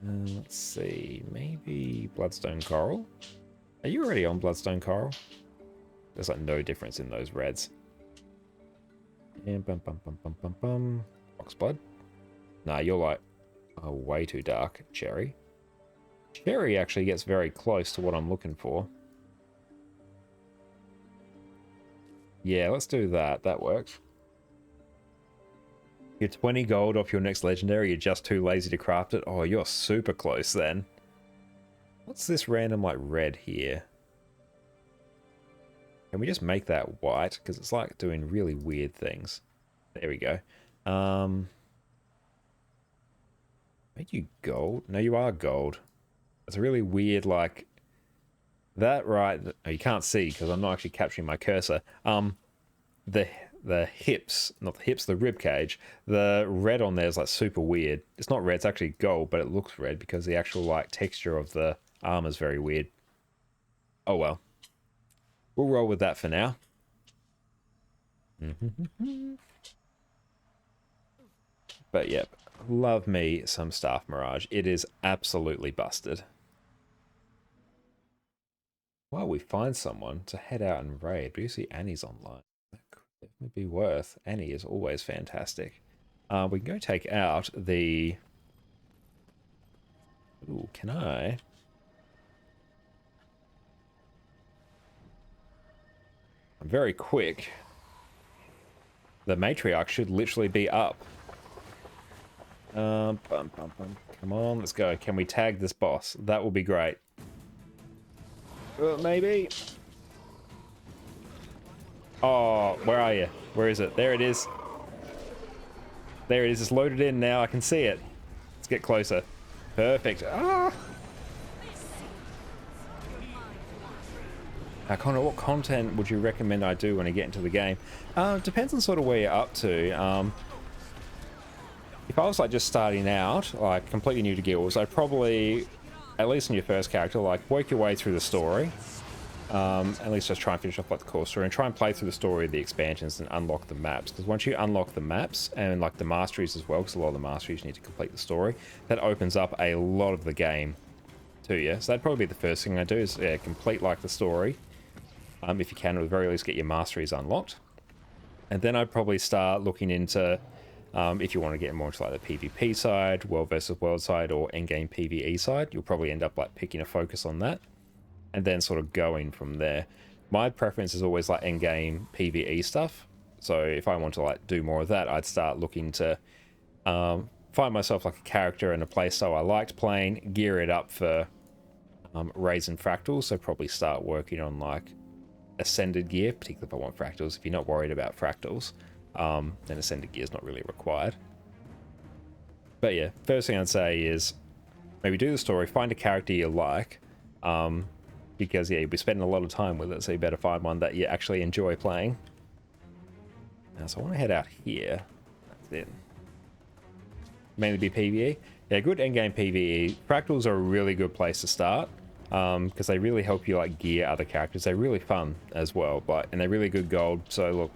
Let's see. Maybe Bloodstone Coral? Are you already on Bloodstone Coral? There's like no difference in those reds. And Foxblood. Nah, you're like, oh, way too dark. Cherry. Cherry actually gets very close to what I'm looking for. Yeah, let's do that. That works. You're 20 gold off your next legendary. You're just too lazy to craft it. Oh, you're super close then. What's this random, like, red here? Can we just make that white? Because it's, like, doing really weird things. There we go. Make you gold? No, you are gold. It's a really weird, like... That right... Oh, you can't see because I'm not actually capturing my cursor. The hips, not the hips, the rib cage, the red on there is like super weird. It's not red, it's actually gold, but it looks red because the actual like texture of the armor is very weird. Oh well. We'll roll with that for now. But yep, love me some Staff Mirage. It is absolutely busted. While we find someone to head out and raid, but you see Annie's online. That could definitely be worth. Annie is always fantastic. We can go take out the... Ooh, can I? I'm very quick. The matriarch should literally be up. Come on, let's go. Can we tag this boss? That will be great. Maybe. Oh, where are you? Where is it? There it is. There it is. It's loaded in now. I can see it. Let's get closer. Perfect. Ah! Connor, what content would you recommend I do when I get into the game? Depends on sort of where you're up to. If I was like just starting out, like completely new to guilds, I'd probably, at least in your first character, like work your way through the story. At least just try and finish off like the core story and try and play through the story of the expansions and unlock the maps. Because once you unlock the maps and like the masteries as well, because a lot of the masteries you need to complete the story, that opens up a lot of the game to you. So that'd probably be the first thing I do is complete like the story. If you can, at the very least get your masteries unlocked. And then I'd probably start looking into, if you want to get more into like the PvP side, world versus world side, or endgame PvE side, you'll probably end up like picking a focus on that. And then sort of going from there. My preference is always like endgame PvE stuff. So if I want to like do more of that, I'd start looking to find myself like a character and a playstyle I liked playing, gear it up for raids and fractals. So probably start working on like ascended gear, particularly if I want fractals. If you're not worried about fractals, then ascended gear is not really required. But yeah, first thing I'd say is maybe do the story, find a character you like. Because yeah, you'll be spending a lot of time with it, so you better find one that you actually enjoy playing. Now, so I want to head out here. That's it. Mainly be PvE. Yeah, good endgame PvE. Fractals are a really good place to start, because they really help you like gear other characters. They're really fun as well, and they're really good gold. So look,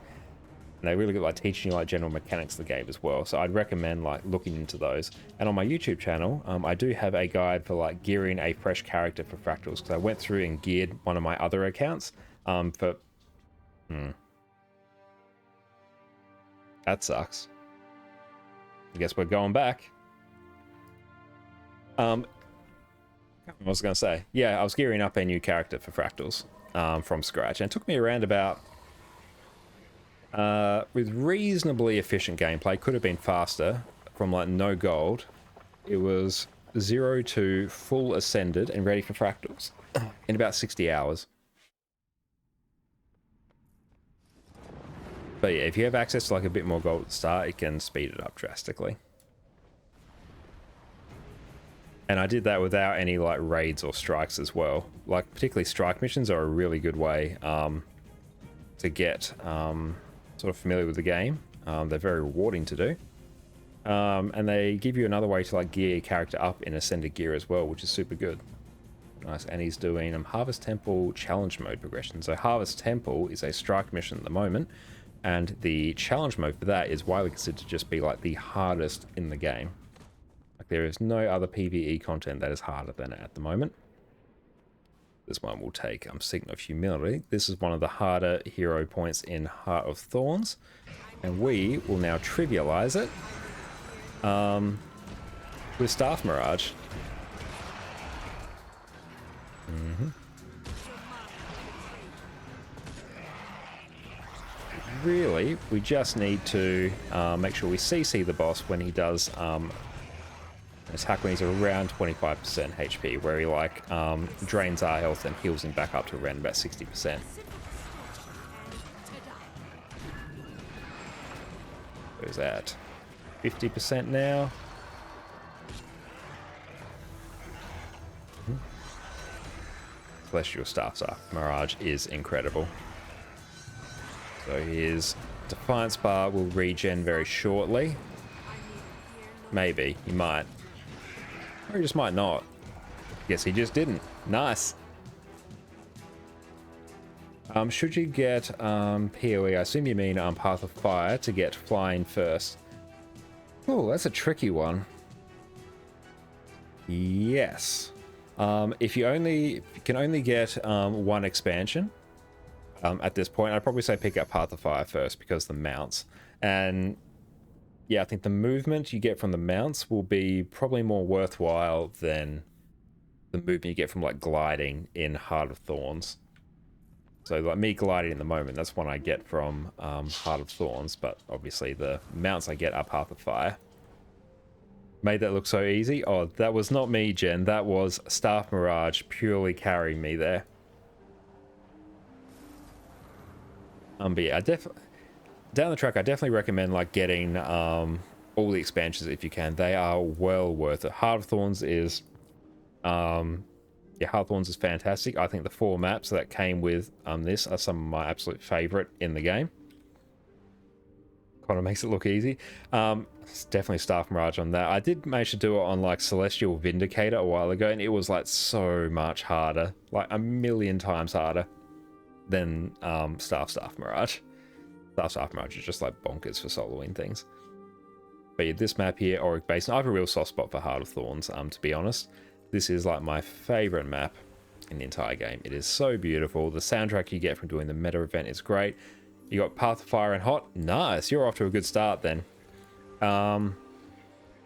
and they're really good like teaching you like general mechanics of the game as well. So I'd recommend like looking into those. And on my YouTube channel, I do have a guide for like gearing a fresh character for fractals, because I went through and geared one of my other accounts for... That sucks. I guess we're going back. I was going to say, yeah, I was gearing up a new character for fractals from scratch. And it took me around about... with reasonably efficient gameplay, could have been faster, from like no gold. It was 0 to full ascended and ready for fractals in about 60 hours. But yeah, if you have access to like a bit more gold at the start, it can speed it up drastically. And I did that without any like raids or strikes as well. Like particularly strike missions are a really good way to get sort of familiar with the game. They're very rewarding to do. And they give you another way to like gear your character up in ascended gear as well, which is super good. Nice. And he's doing Harvest Temple challenge mode progression. So Harvest Temple is a strike mission at the moment, and the challenge mode for that is widely considered to just be like the hardest in the game. Like there is no other PvE content that is harder than it at the moment. This one will take Signal of Humility. This is one of the harder hero points in Heart of Thorns, and we will now trivialize it with Staff Mirage. Really, we just need to make sure we CC the boss when he does attack when he's around 25% HP, where he like drains our health and heals him back up to around about 60%. Where's that? 50% now. Celestial Staff Mirage is incredible. So his Defiance bar will regen very shortly. Maybe, he might. Or he just might not. Guess he just didn't. Nice. Should you get PoE, I assume you mean Path of Fire to get flying first. Oh, that's a tricky one. Yes. If you can only get one expansion, at this point, I'd probably say pick up Path of Fire first because the mounts. And yeah, I think the movement you get from the mounts will be probably more worthwhile than the movement you get from like gliding in Heart of Thorns. So like me gliding in the moment, that's one I get from Heart of Thorns, but obviously the mounts I get are Path of Fire. Made that look so easy. Oh, that was not me, Jen. That was Staff Mirage purely carrying me there. But yeah, down the track, I definitely recommend like getting all the expansions if you can. They are well worth it. Heart of Thorns is, yeah, Heart of Thorns is fantastic. I think the 4 maps that came with this are some of my absolute favorite in the game. Kind of makes it look easy. It's definitely Staff Mirage on that. I did manage to do it on like Celestial Vindicator a while ago, and it was like so much harder, like a million times harder than Staff Mirage. Staff Mirage is just like bonkers for soloing things. But yeah, this map here, Auric Basin, I have a real soft spot for Heart of Thorns, to be honest. This is like my favorite map in the entire game. It is so beautiful. The soundtrack you get from doing the meta event is great. You got Path of Fire and Hot. Nice, you're off to a good start then.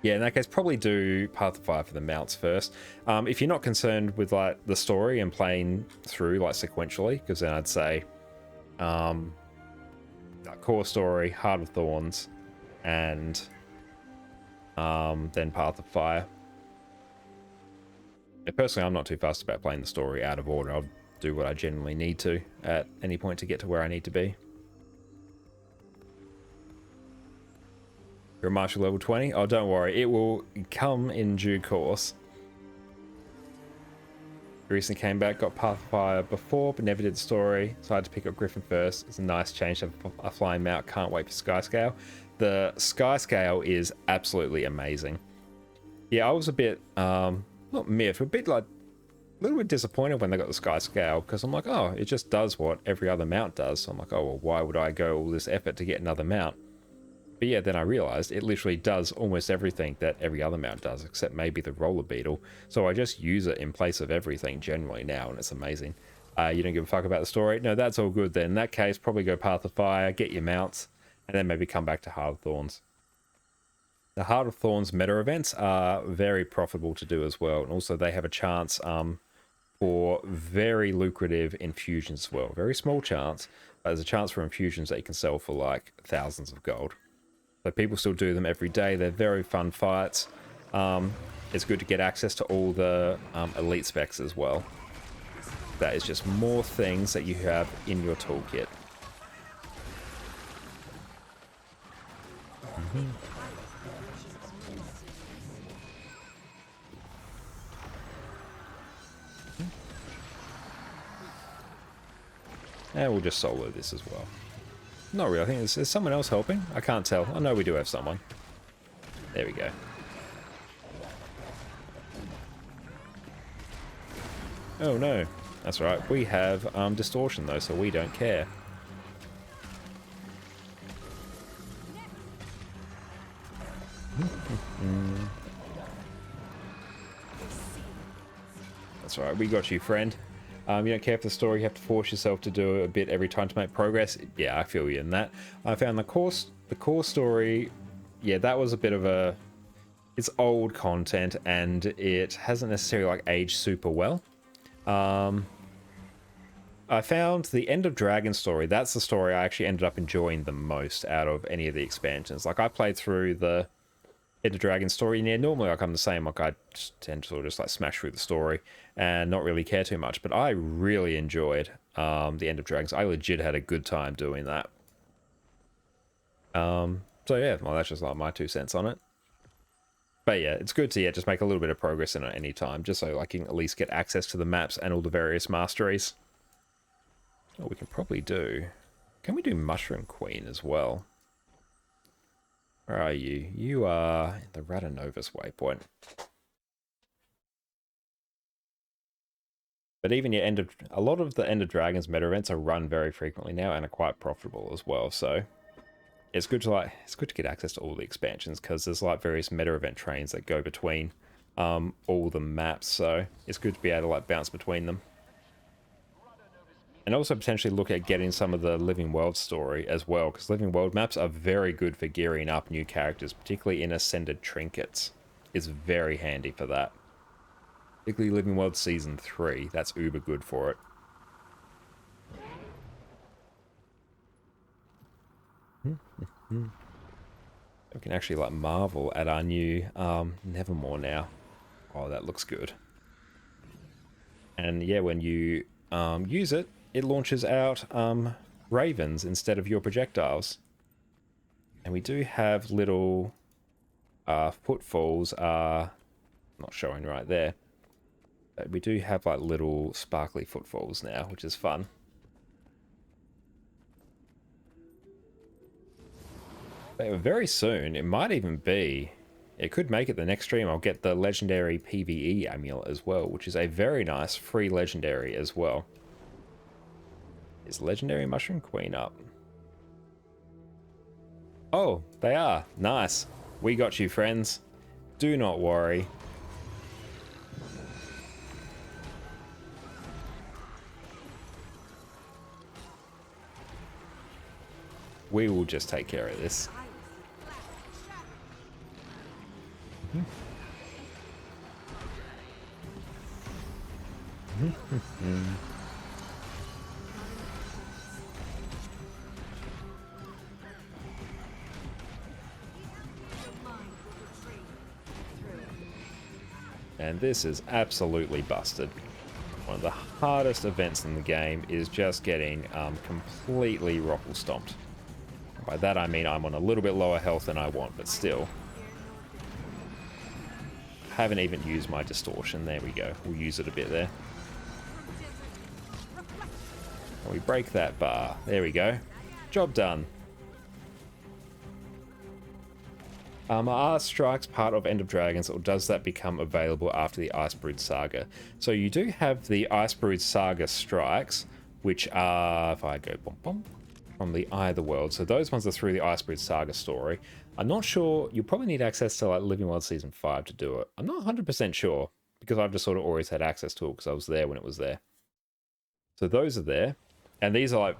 Yeah, in that case, probably do Path of Fire for the mounts first. If you're not concerned with like the story and playing through like sequentially, because then I'd say core story, Heart of Thorns, and then Path of Fire. Yeah, personally, I'm not too fussed about playing the story out of order. I'll do what I generally need to at any point to get to where I need to be. You're a Marshal level 20? Oh, don't worry. It will come in due course. Recently came back, got Path of Fire before, but never did the story, so I had to pick up Griffin first. It's a nice change to have a flying mount. Can't wait for Sky Scale. The Sky Scale is absolutely amazing. Yeah, I was a bit, not miffed, a bit like, a little bit disappointed when they got the Sky Scale, because I'm like, oh, it just does what every other mount does. So I'm like, oh, well, why would I go all this effort to get another mount? But yeah, then I realized it literally does almost everything that every other mount does, except maybe the roller beetle. So I just use it in place of everything generally now, and it's amazing. You don't give a fuck about the story? No, that's all good then. In that case, probably go Path of Fire, get your mounts, and then maybe come back to Heart of Thorns. The Heart of Thorns meta events are very profitable to do as well, and also they have a chance for very lucrative infusions as well. Very small chance, but there's a chance for infusions that you can sell for like thousands of gold. So people still do them every day. They're very fun fights. It's good to get access to all the elite specs as well. That is just more things that you have in your toolkit. And we'll just solo this as well. Not really. I think there's someone else helping. I can't tell. I know we do have someone. There we go. Oh no. That's right. We have distortion though, so we don't care. That's right. We got you, friend. You don't care for the story, you have to force yourself to do a bit every time to make progress. Yeah, I feel you in that. I found the core story, yeah, that was a bit of a it's old content and it hasn't necessarily like aged super well. I found the End of Dragon story. That's the story I actually ended up enjoying the most out of any of the expansions. Like I played through the End of Dragon story, and yeah, normally like I'm the same. Like I just tend to sort of just like smash through the story and not really care too much. But I really enjoyed the End of Dragons. I legit had a good time doing that. So yeah, well that's just like my 2 cents on it. But yeah, it's good to just make a little bit of progress in it at any time, just so I can at least get access to the maps and all the various masteries. What we can probably do... Can we do Mushroom Queen as well? Where are you? You are the Radanovus waypoint. But even your a lot of the End of Dragons meta events are run very frequently now and are quite profitable as well. So it's good to get access to all the expansions because there's like various meta event trains that go between all the maps. So it's good to be able to like bounce between them. And also potentially look at getting some of the Living World story as well, because Living World maps are very good for gearing up new characters, particularly in Ascended Trinkets. It's very handy for that. Particularly Living World Season 3, that's uber good for it. We can actually like marvel at our new Nevermore now. Oh, that looks good. And yeah, when you use it, it launches out ravens instead of your projectiles. And we do have little footfalls, not showing right there. But we do have like little sparkly footfalls now, which is fun. But very soon, it might even be... It could make it the next stream. I'll get the legendary PvE amulet as well, which is a very nice free legendary as well. Is legendary Mushroom Queen up? Oh, they are. Nice. We got you, friends. Do not worry. We will just take care of this. And this is absolutely busted. One of the hardest events in the game is just getting completely rockle stomped. By that I mean I'm on a little bit lower health than I want, but still. Haven't even used my distortion. There we go. We'll use it a bit there. And we break that bar. There we go. Job done. Are strikes part of End of Dragons, or does that become available after the Icebrood Saga? So you do have the Icebrood Saga strikes, which are, if I go bum bum, from the Eye of the World. So those ones are through the Icebrood Saga story. I'm not sure. You'll probably need access to like Living World Season 5 to do it. I'm not 100% sure, because I've just sort of always had access to it because I was there when it was there. So those are there. And these are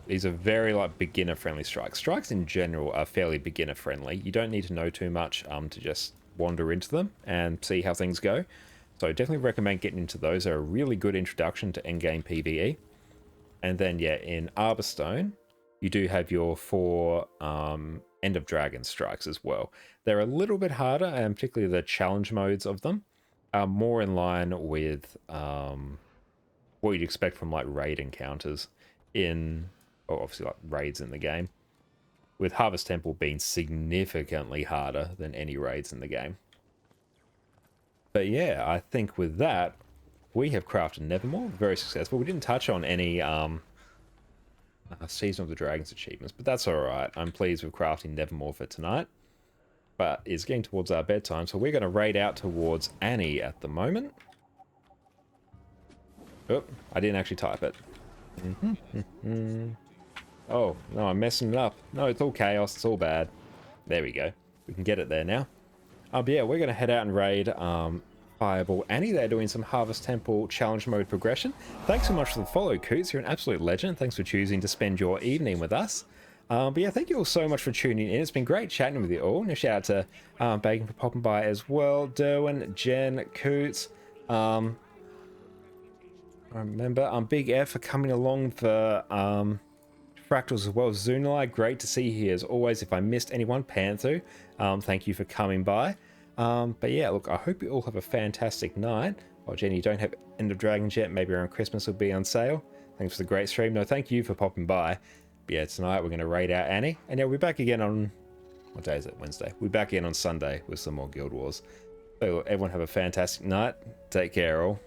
very like beginner friendly strikes. Strikes in general are fairly beginner friendly. You don't need to know too much to just wander into them and see how things go. So I definitely recommend getting into those. They're a really good introduction to endgame PvE. And then yeah, in Arborstone, you do have your 4 End of Dragon strikes as well. They're a little bit harder, and particularly the challenge modes of them are more in line with what you'd expect from like raid encounters in, obviously like raids in the game, with Harvest Temple being significantly harder than any raids in the game. But yeah, I think with that, we have crafted Nevermore, very successful. We didn't touch on any Season of the Dragons achievements, but that's alright. I'm pleased with crafting Nevermore for tonight. But it's getting towards our bedtime, so we're going to raid out towards Annie at the moment. Oh, I didn't actually type it. Oh, no, I'm messing it up. No, it's all chaos, it's all bad. There we go. We can get it there now. But yeah, we're going to head out and raid Fireball Annie. They're doing some Harvest Temple challenge mode progression. Thanks so much for the follow, Coots. You're an absolute legend. Thanks for choosing to spend your evening with us. But yeah, thank you all so much for tuning in. It's been great chatting with you all. And a shout out to Bacon for popping by as well, Derwin, Jen, Coots. I remember Big F for coming along for Fractals as well. Zunalai, great to see you here as always. If I missed anyone, Panther, thank you for coming by. But yeah, look, I hope you all have a fantastic night. Oh, Jenny, you don't have End of Dragons yet. Maybe around Christmas will be on sale. Thanks for the great stream. No, thank you for popping by. But yeah, tonight we're going to raid out Annie. And yeah, we'll be back again on... What day is it? Wednesday. We'll be back again on Sunday with some more Guild Wars. So everyone have a fantastic night. Take care all.